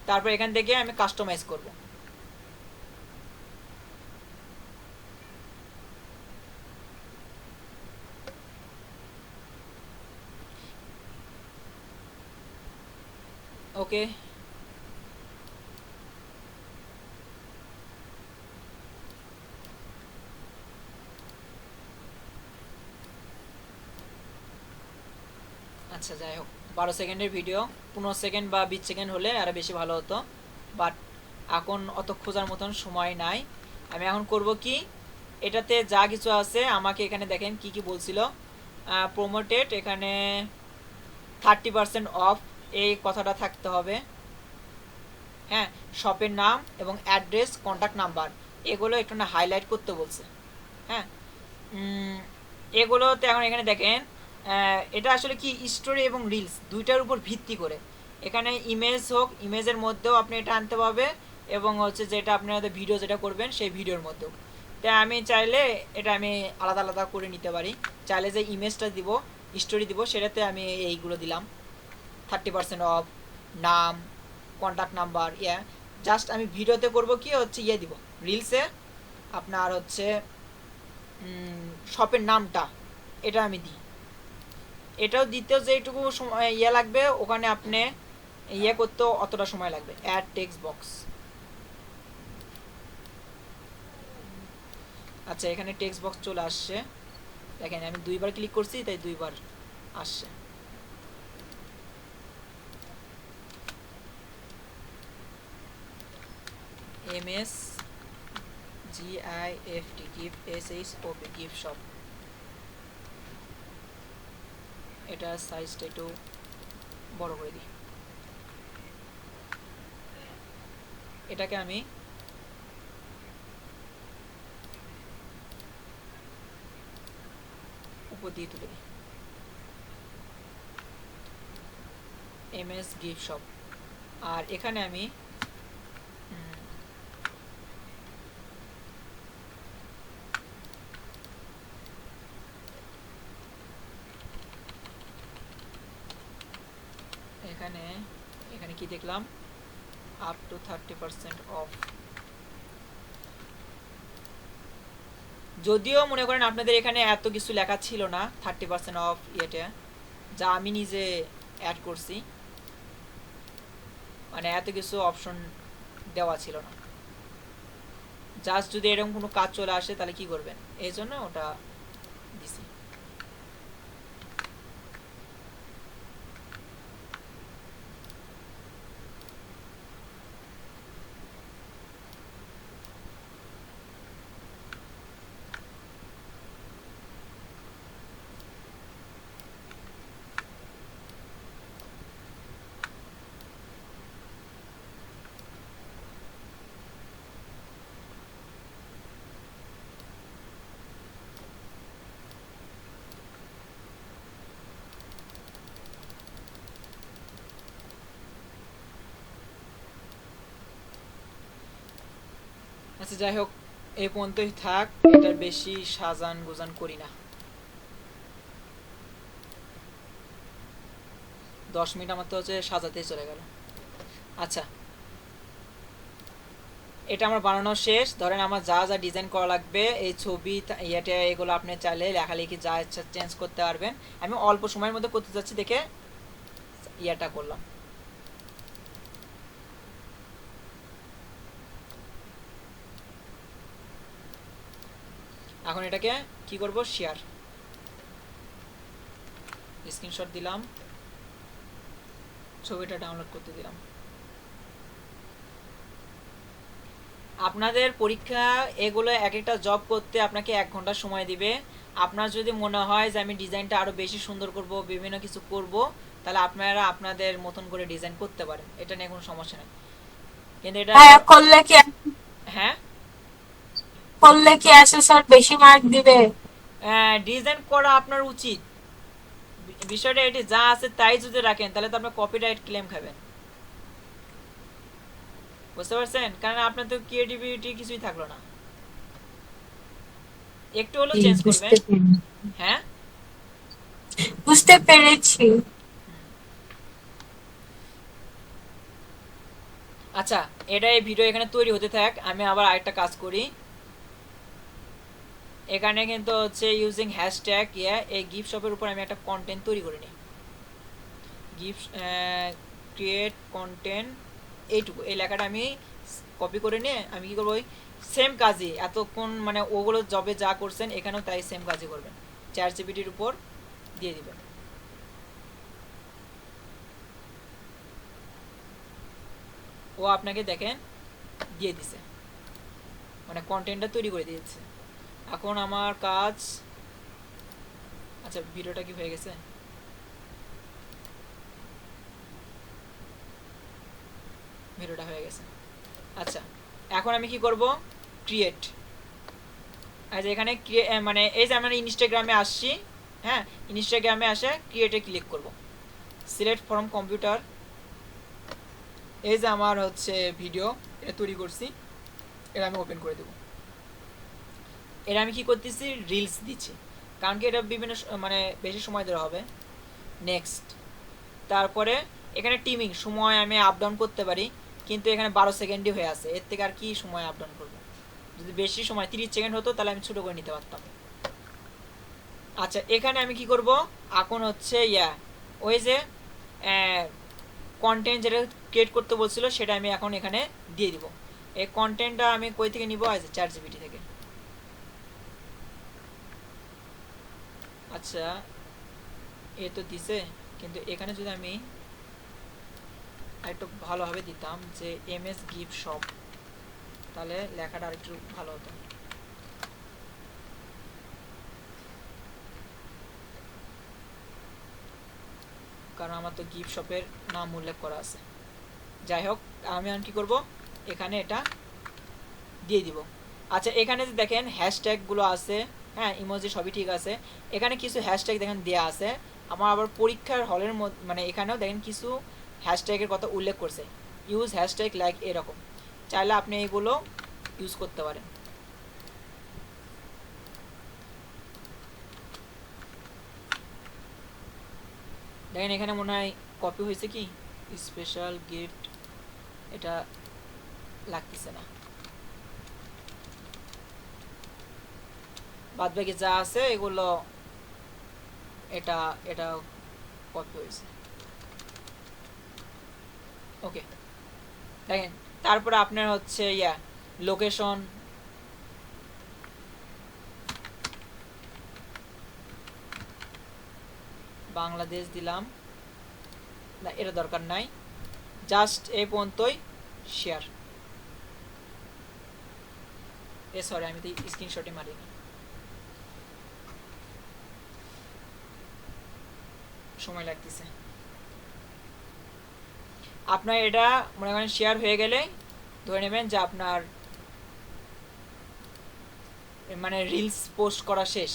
তারপর এখান থেকে আমি কাস্টমাইজ করব। ওকে, আচ্ছা যাই হোক, 12 সেকেন্ডের ভিডিও, 15 সেকেন্ড বা 20 সেকেন্ড হলে আরও বেশি ভালো হতো, বাট এখন অত খোঁজার মতন সময় নাই। আমি এখন করব কি, এটাতে যা কিছু আছে আমাকে এখানে দেখেন কি কি বলছিল, প্রোমোটেড, এখানে 30% অফ, এই কথাটা থাকতে হবে। হ্যাঁ, শপের নাম এবং অ্যাড্রেস, কন্ট্যাক্ট নাম্বার, এগুলো একটু না হাইলাইট করতে বলছে। হ্যাঁ, এগুলোতে এখন এখানে দেখেন এটা আসলে কি স্টোরি এবং রিলস দুইটার উপর ভিত্তি করে, এখানে ইমেজ হোক, ইমেজের মধ্যেও আপনি এটা আনতে পারবে, এবং হচ্ছে যেটা আপনাদের ভিডিও যেটা করবেন সেই ভিডিওর মধ্যেও। তাই আমি চাইলে এটা আমি আলাদা আলাদা করে নিতে পারি, চাইলে যে ইমেজটা দিব, স্টোরি দিব, সেটাতে আমি এইগুলো দিলাম 30% অফ, নাম, কন্ট্যাক্ট নাম্বার, জাস্ট আমি ভিডিওতে করব কি হচ্ছে দিব, রিলসে আপনার হচ্ছে শপের নামটা এটা আমি দিই। এটাও দিতেও যেটুকু সময় লাগবে, ওখানে আপনি করতেও অতটা সময় লাগবে। অ্যাড টেক্সট বক্স, আচ্ছা এখানে টেক্সট বক্স চলে আসছে, দেখেন আমি 2বার ক্লিক করছি তাই 2বার আসছে। MS GIFT, gift SHOP, gift shop, এটা সাইজটা একটু বড় করে দিই, এটাকে আমি উপর দিয়ে তুলে দিই, এমএস গিফট শপ। আর এখানে আমি এখানে এখানে কি দেখলাম, আপ টু 30% অফ। যদিও মনে করেন আপনাদের এখানে এত কিছু লেখা ছিল না 30% অফ ইয়েটা, যা আমি নিজে অ্যাড করছি, মানে এত কিছু অপশন দেওয়া ছিল না। জাস্ট যদি এরকম কোনো কাজ চলে আসে তাহলে কি করবেন, এই জন্য ওটা দিছি। আচ্ছা যাই হোক, এই পর্যন্তই থাক, এটার বেশি সাজান গোজান করি না। 10 মিনিট আমার তো হচ্ছে সাজাতেই চলে গেল। আচ্ছা, এটা আমার বানানো শেষ। ধরেন আমার যা যা ডিজাইন করা লাগবে, এই ছবি ইয়েটা, এগুলো আপনি চাইলে লেখালেখি যা ইচ্ছা চেঞ্জ করতে পারবেন। আমি অল্প সময়ের মধ্যে করতে যাচ্ছি দেখে ইয়েটা করলাম। এখন এটাকে কি করব, শেয়ার, স্ক্রিনশট দিলাম, ছবিটা ডাউনলোড করতে দিলাম। আপনাদের পরীক্ষা এগুলো এক একটা জব করতে আপনাকে 1 ঘন্টা সময় দিবে। আপনার যদি মনে হয় যে আমি ডিজাইনটা আরো বেশি সুন্দর করব, বিভিন্ন কিছু করব, তাহলে আপনারা আপনাদের মতন করে ডিজাইন করতে পারেন, এটা নিয়ে কোনো সমস্যা নেই। কিন্তু এটা ভাইয়া হ্যাঁ, করলে কি অ্যাসেসর বেশি মার্ক দিবে? ডিজাইন করা আপনার উচিত। বিষয়টা এটি, যা আছে তাই যদি রাখেন তাহলে তো আপনি কপিরাইট ক্লেম খাবেন, বুঝতে পারছেন? কারণ আপনার তো ক্রিয়েটিভিটি কিছুই থাকলো না, একটু হলেও চেঞ্জ করবেন। হ্যাঁ, বুঝতে পেরেছি। আচ্ছা, এটা এই ভিডিও এখানে তৈরি হতে থাক, আমি আবার আরেকটা কাজ করি। এখানে কিন্তু হচ্ছে ইউজিং হ্যাশট্যাগ এই গিফট শপের উপর আমি একটা কন্টেন্ট তৈরি করে নিই। গিফট ক্রিয়েট কন্টেন্ট, এইটুকু, এই লেখাটা আমি কপি করে নিয়ে আমি কি করবো, ওই সেম কাজই এতক্ষণ মানে ওগুলো জবে যা করছেন এখানেও তাই সেম কাজই করবেন, চ্যাট জিপিটির উপর দিয়ে দিবেন। ও আপনাকে দেখেন দিয়ে দিছে, মানে কন্টেন্টটা তৈরি করে দিয়েছে। এখন আমার কাজ, আচ্ছা ভিডিওটা কি হয়ে গেছে? ভিডিওটা হয়ে গেছে। আচ্ছা, এখন আমি কি করব, ক্রিয়েট, আচ্ছা এখানে মানে এই যে আমরা ইনস্টাগ্রামে আসছি, হ্যাঁ ইনস্টাগ্রামে আসে ক্রিয়েটে ক্লিক করব, সিলেক্ট ফ্রম কম্পিউটার, এই যে আমার হচ্ছে ভিডিও এটা তৈরি করছি, এটা আমি ওপেন করে দেব। এটা আমি কি করতেছি, রিলস দিচ্ছি, কারণ কি এটা বিভিন্ন মানে বেশি সময় ধরে হবে। নেক্সট, তারপরে এখানে টিমিং সময় আমি আপ ডাউন করতে পারি, কিন্তু এখানে 12 সেকেন্ডই হয়ে আছে, এর থেকে আর কি সময় আপ ডাউন করবো। যদি বেশি সময় 30 সেকেন্ড হতো তাহলে আমি ছোটো করে নিতে পারতাম। আচ্ছা এখানে আমি কি করব, এখন হচ্ছে ওই যে কন্টেন্ট যেটা ক্রিয়েট করতে বলছিল সেটা আমি এখন এখানে দিয়ে দিব। এই কন্টেন্টটা আমি কই থেকে নিব, আছে চ্যাট জিপিটি থেকে। আচ্ছা এ তো দিছে, কিন্তু এখানে যদি আমি একটু ভালোভাবে দিতাম যে এমএস গিফট শপ, তাহলে লেখাটা আরেকটু ভালো হতো। কারণ আমার তো গিফট শপের নাম উল্লেখ করা আছে। যাই হোক, আমি আর কি করব, এখানে এটা দিয়ে দিব। আচ্ছা এখানে যে দেখেন হ্যাশট্যাগুলো আছে, হ্যাঁ ইমোজি সবই ঠিক আছে, এখানে কিছু হ্যাশট্যাগ দেখেন দেওয়া আছে। আমার আবার পরীক্ষার হলের মধ্যে মানে এখানেও দেখেন কিছু হ্যাশট্যাগের কথা উল্লেখ করছে, ইউজ হ্যাশট্যাগ লাইক এরকম, চাইলে আপনি এগুলো ইউজ করতে পারেন। দেখেন এখানে মনে হয় কপি হয়েছে, কি স্পেশাল গিফট, এটা লাগতেছে না, বাদ বাকি যা আছে এগুলো এটা এটা কপি হয়েছে। ওকে, দেখেন তারপরে আপনার হচ্ছে লোকেশন, বাংলাদেশ দিলাম না, এটা দরকার নাই, জাস্ট এই পর্যন্তই শেয়ার। সরি আমি তো স্ক্রিনশটই মারিনি, সময় লাগতেছে। আপনার এটা মনে করেন শেয়ার হয়ে গেলে ধরে নেবেন যে আপনার মানে রিলস পোস্ট করা শেষ,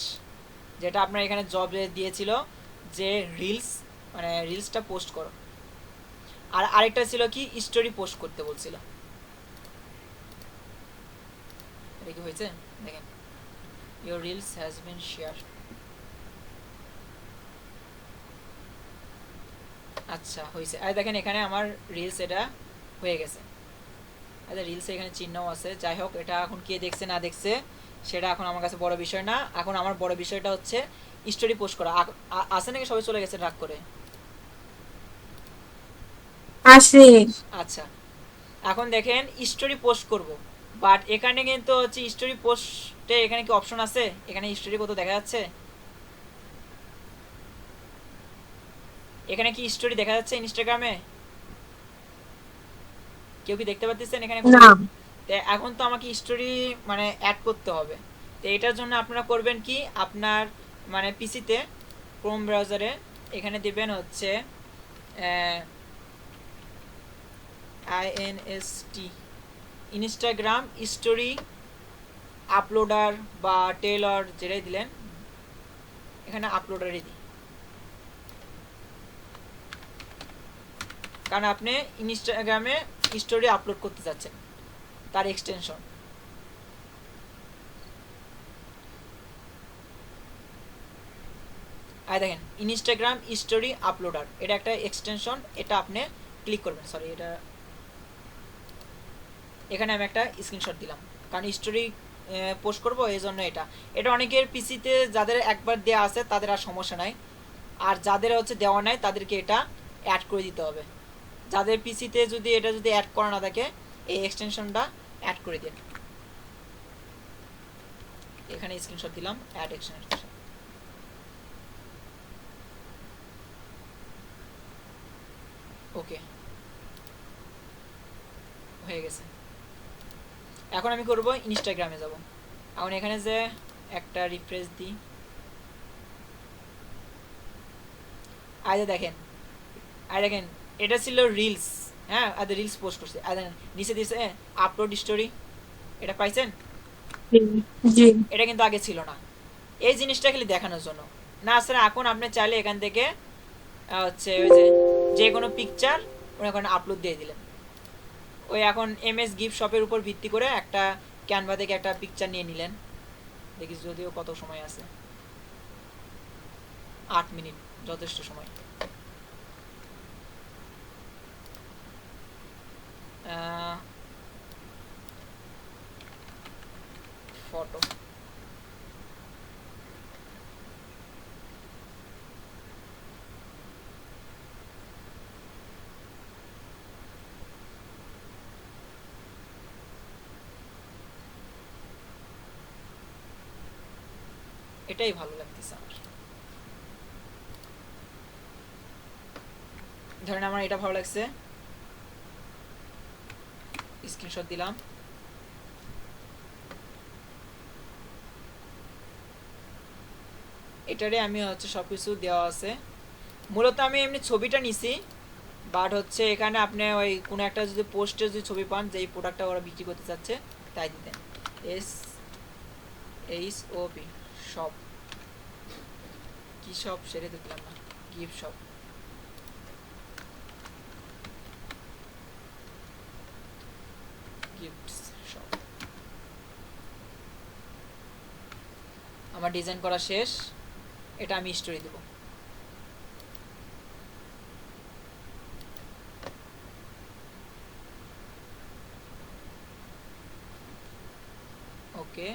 যেটা আপনার এখানে জবে দিয়েছিল যে রিলস মানে রিলসটা পোস্ট করো, আর আরেকটা ছিল কি স্টোরি পোস্ট করতে বলছিল। এটা কি হয়েছে দেখেন, your reels has been share. আচ্ছা হয়েছে, আর দেখেন এখানে আমার রিলস এটা হয়ে গেছে। আচ্ছা রিলস এখানে চিহ্নও আছে, যাই হোক এটা এখন কে দেখছে না দেখছে সেটা এখন আমার কাছে বড় বিষয় না। এখন আমার বড় বিষয়টা হচ্ছে স্টোরি পোস্ট করা। আছে নাকি সবাই চলে গেছে রাগ করে? আসি। আচ্ছা এখন দেখেন স্টোরি পোস্ট করব, বাট এখানে কিন্তু হচ্ছে স্টোরি পোস্টে এখানে কি অপশন আছে, এখানে স্টোরি কত দেখা যাচ্ছে, এখানে কি স্টোরি দেখা যাচ্ছে ইনস্টাগ্রামে? কেউ কি দেখতে পাচ্ছেন এখানে? না। এখন তো আমাকে স্টোরি মানে অ্যাড করতে হবে, তো এটার জন্য আপনারা করবেন কি, আপনার মানে পিসিতে ক্রোম ব্রাউজারে এখানে দিবেন হচ্ছে INST ইনস্টাগ্রাম স্টোরি আপলোডার বা টেলর যেটাই দিলেন, এখানে আপলোডারই দিই, কারণ আপনি ইনস্টাগ্রামে স্টোরি আপলোড করতে যাচ্ছেন, তার এক্সটেনশন। আর দেখেন ইনস্টাগ্রাম স্টোরি আপলোডার, এটা একটা এক্সটেনশন, এটা আপনি ক্লিক করবেন। সরি, এটা এখানে আমি একটা স্ক্রিনশট দিলাম, কারণ স্টোরি পোস্ট করবো এই জন্য। এটা এটা অনেকের পিসিতে যাদের একবার দেওয়া আছে তাদের আর সমস্যা নাই, আর যাদের হচ্ছে দেওয়া নাই তাদেরকে এটা অ্যাড করে দিতে হবে। যাদের পিসিতে যদি এটা যদি অ্যাড করা না থাকে, এই এক্সটেনশনটা অ্যাড করে দিন। এখানে স্ক্রিনশট দিলাম, অ্যাড এক্সটেনশন। ওকে, হয়ে গেছে। এখন আমি করব ইনস্টাগ্রামে যাব। এখন এখানে যে একটা রিফ্রেশ দিই, আরে দেখেন এটা ছিল রিলস। হ্যাঁ, আরে রিলস পোস্ট করছে, আর দেখেন নিচে দিছে আপলোড স্টোরি, এটা পাইছেন? জি। এটা কিন্তু আগে ছিল না। এই জিনিসটা খালি দেখানোর জন্য না। আসলে এখন আপনি চাইলে এখান থেকে হচ্ছে ওই যে কোনো পিকচার ওখানে আপলোড দিয়ে দিলেন। ওই এখন MS গিফট শপের উপর ভিত্তি করে একটা ক্যানভা থেকে একটা পিকচার নিয়ে নিলেন। দেখি যদিও কত সময় আছে, 8 মিনিট, যথেষ্ট সময়। ফটো এটাই ভালো লাগতেছে আমার। ধরেন আমার এটা ভালো লাগছে, স্ক্রিনশট দিলাম। এটারে আমি হচ্ছে সবকিছু দেওয়া আছে। মূলত আমি এমনি ছবিটা নিছি, বাট হচ্ছে এখানে আপনি ওই কোনো একটা যদি পোস্টে যদি ছবি পান যে এই প্রোডাক্টটা ওরা বিক্রি করতে চাচ্ছে, তাই দিতেন। SHOP শপ, কি শপ সেটা দেখলাম না, গিফট শপ। গিফটস শপ আমার ডিজাইন করা শেষ। এটা আমি স্টোরি দেব। ওকে,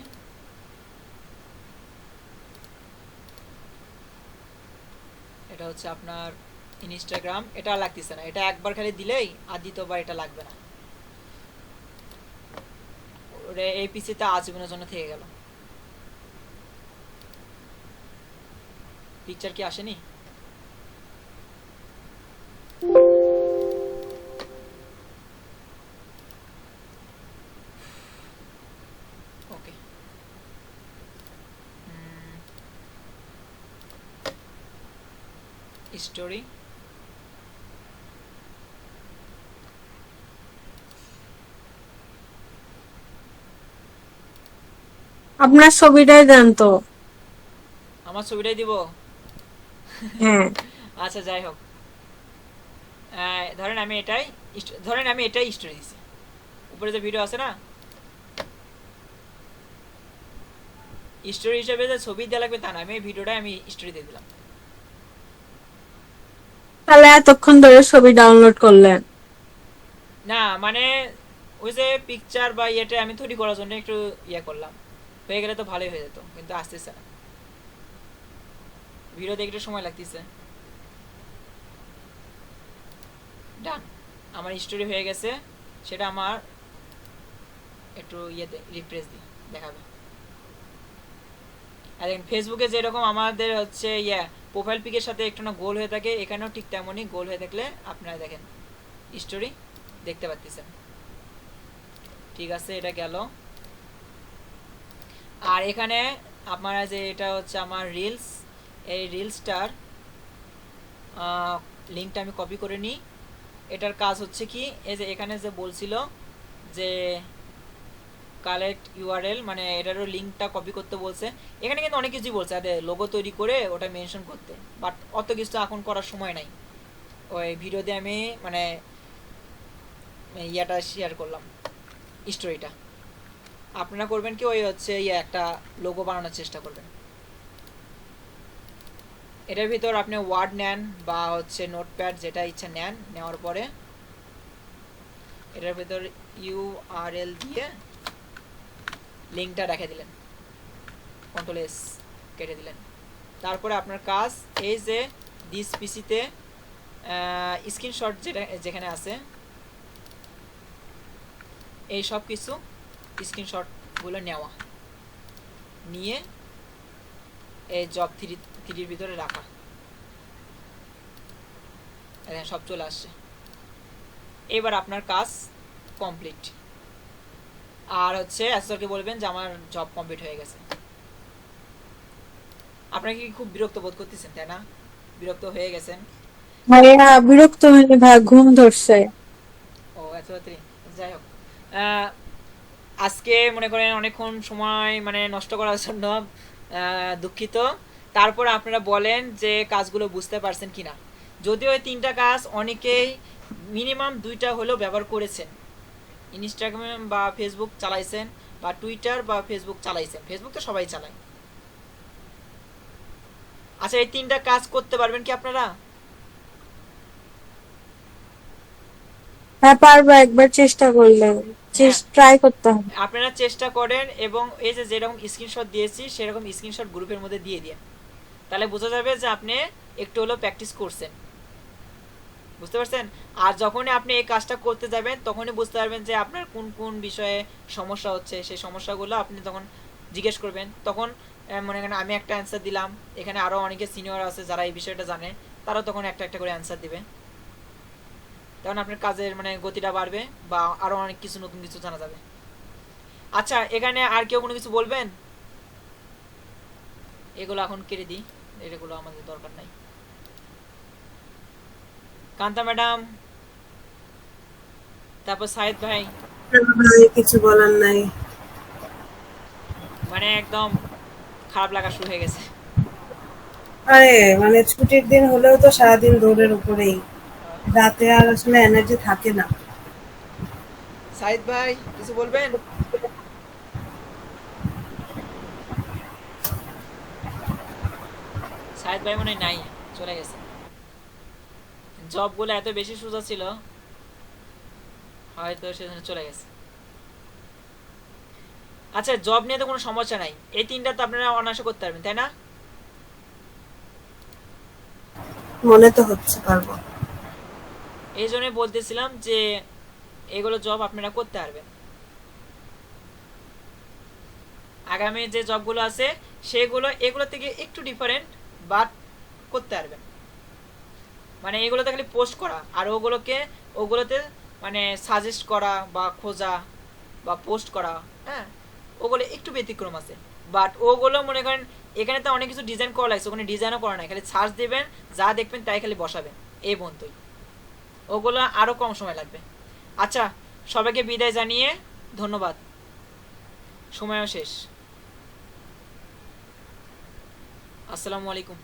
এটা হচ্ছে আপনার ইনস্টাগ্রাম। এটা লাগতেছে না, এটা একবার খালি দিলেই, আর দ্বিতীয়বার এটা লাগবে না। ওরে এই পিসিতে আজীবনের জন্য থেকে গেল। পিকচার কি আসেনি? ওকে, স্টোরি। আপনার ছবিটাই দেন তো। আমার ছবিটাই দিব? হ্যাঁ। আচ্ছা, যাই হোক, ধরেন আমি এটাই স্টোরি দিছি। উপরে যে ভিডিও আছে না, স্টোরি হিসেবে যে ছবি দেওয়া লাগবে তা না, আমি এই ভিডিওটাই আমি স্টোরি দিয়ে দিলাম। তাহলে এতক্ষণ ধরে ছবি ডাউনলোড করলেন? না মানে ওই যে পিকচার বা ইয়েটা আমি তৈরি করার জন্য একটু ইয়ে করলাম, হয়ে গেলে তো ভালোই হয়ে যেত, কিন্তু আসতেছে না। ভিডিও দেখতে একটু সময় লাগতেছে। ডান, আমার স্টোরি হয়ে গেছে। সেটা আমার একটু ইয়েতে রিফ্রেশ দিই, দেখাবে। আর দেখেন ফেসবুকে যেরকম আমাদের হচ্ছে প্রোফাইল পিকের সাথে একটু না গোল হয়ে থাকে, এখানেও ঠিক তেমনই গোল হয়ে থাকলে আপনারা দেখেন স্টোরি দেখতে পাচ্ছেন। ঠিক আছে, এটা গেল। আর এখানে আপনারা যে এটা হচ্ছে আমার রিলস, এই রিলসটার লিঙ্কটা আমি কপি করে নিই। এটার কাজ হচ্ছে কি, এই যে এখানে যে বলছিল যে কালেক্ট ইউআরএল, মানে এটারও লিঙ্কটা কপি করতে বলছে। এখানে কিন্তু অনেক কিছুই বলছে, আরে লোগো তৈরি করে ওটা মেনশন করতে, বাট অত কিছু এখন করার সময় নাই। ওই ভিডিওতে আমি মানে ইয়াটা শেয়ার করলাম, স্টোরিটা। আপনারা করবেন কি, ওই হচ্ছে একটা লোগো বানানোর চেষ্টা করবেন। এটার ভিতর আপনি ওয়ার্ড নেন বা হচ্ছে নোটপ্যাড, যেটা ইচ্ছা নেন। নেওয়ার পরে এটার ভিতর ইউআরএল দিয়ে লিঙ্কটা রেখে দিলেন, কন্ট্রোল এস কেটে দিলেন। তারপরে আপনার কাজ এই যে দিস পিসিতে স্ক্রিনশট যেখানে আছে, এই সব কিছু স্ক্রিনশটগুলো নেওয়া, নিয়ে এই জব থ্রির ভিতরে রাখা। সব চলে আসছে। এবার আপনার কাজ কমপ্লিট। আর হচ্ছে অ্যাসেসরকে বলবেন যে আমার জব কমপ্লিট হয়ে গেছে। আপনারা কি খুব বিরক্ত বোধ করতেছেন, তাই না? বিরক্ত হয়ে গেছেন? ভাইয়া বিরক্ত হয়নি ভাইয়া, ঘুম ধরছে। ও এত রাত্রি, যাই হোক। আজকে মনে করেন অনেকক্ষণ সময় মানে নষ্ট করার জন্য দুঃখিত। তারপর আপনারা বলেন যে কাজগুলো বুঝতে পারছেন কিনা। যদিও এই 3টা কাজ অনেকেই মিনিমাম 2টা হলেও ব্যবহার করেছেন, ইনস্টাগ্রাম বা ফেসবুক চালাইছেন, বা টুইটার বা ফেসবুক চালাইছেন। ফেসবুক তো সবাই চালায়। আচ্ছা, এই 3টা কাজ করতে পারবেন কি আপনারা? হ্যাঁ পারবো, একবার চেষ্টা করলে হ্যাঁ, ট্রাই করতে হবে। আপনারা চেষ্টা করেন এবং এই যে যেরকম স্ক্রিনশট দিয়েছি সেরকম স্ক্রিনশট গ্রুপের মধ্যে দিয়ে দিন। তাহলে বোঝা যাবে যে আপনি একটু হলেও প্র্যাকটিস করছেন। বুঝতে পারছেন? আর যখনই আপনি এই কাজটা করতে যাবেন তখনই বুঝতে পারবেন যে আপনার কোন কোন বিষয়ে সমস্যা হচ্ছে। সেই সমস্যাগুলো আপনি তখন জিজ্ঞেস করবেন। তখন মনে করেন আমি একটা অ্যান্সার দিলাম, এখানে আরও অনেকে সিনিয়র আছে যারা এই বিষয়টা জানে, তারাও তখন একটা একটা করে অ্যান্সার দিবে। তখন আপনার কাজের মানে গতিটা বাড়বে বা আরও অনেক কিছু নতুন কিছু জানা যাবে। আচ্ছা, এখানে আর কেউ কোনো কিছু বলবেন? এগুলো এখন কেটে দিই, এগুলো আমাদের দরকার নাই। কান্তা ম্যাডাম, তারপর সাইদ ভাই, কিছু বলার নাই। মানে একদম খারাপ লাগা শুরু হয়ে গেছে। আরে মানে ছুটির দিন হলেও তো সারাদিন দৌড়ের উপরেই, রাতে আর আসলে এনার্জি থাকে না। সাইদ ভাই কিছু বলবেন? সাইদ ভাই মনে হয় নাই, চলে গেছে। জবগুলো এত বেশি সোজা ছিল, হয়তো সেজন্য চলে গেছে। আচ্ছা, জব নিয়ে তো কোনো সমস্যা নাই, এই 3টা তো আপনারা অনায়াসে করতে পারবেন, তাই না? মনে তো হচ্ছে পারবো। এই জন্যই বলতেছিলাম যে এগুলো জব আপনারা করতে পারবেন। আগামী যে জবগুলো আছে সেগুলো এগুলো থেকে একটু ডিফারেন্ট, বাট করতে পারবেন। মানে এগুলোতে খালি পোস্ট করা, আর ওগুলোতে মানে সাজেস্ট করা বা খোঁজা বা পোস্ট করা, হ্যাঁ, ওগুলো একটু ব্যতিক্রম আছে। বাট ওগুলো মনে করেন এখানে তো অনেক কিছু ডিজাইন করা লাগছে, ওখানে ডিজাইনও করা নাই, খালি সার্চ দেবেন, যা দেখবেন তাই খালি বসাবেন, এই পর্যন্তই। ওগুলো আরও কম সময় লাগবে। আচ্ছা, সবাইকে বিদায় জানিয়ে ধন্যবাদ, সময়ও শেষ। আসসালামু আলাইকুম।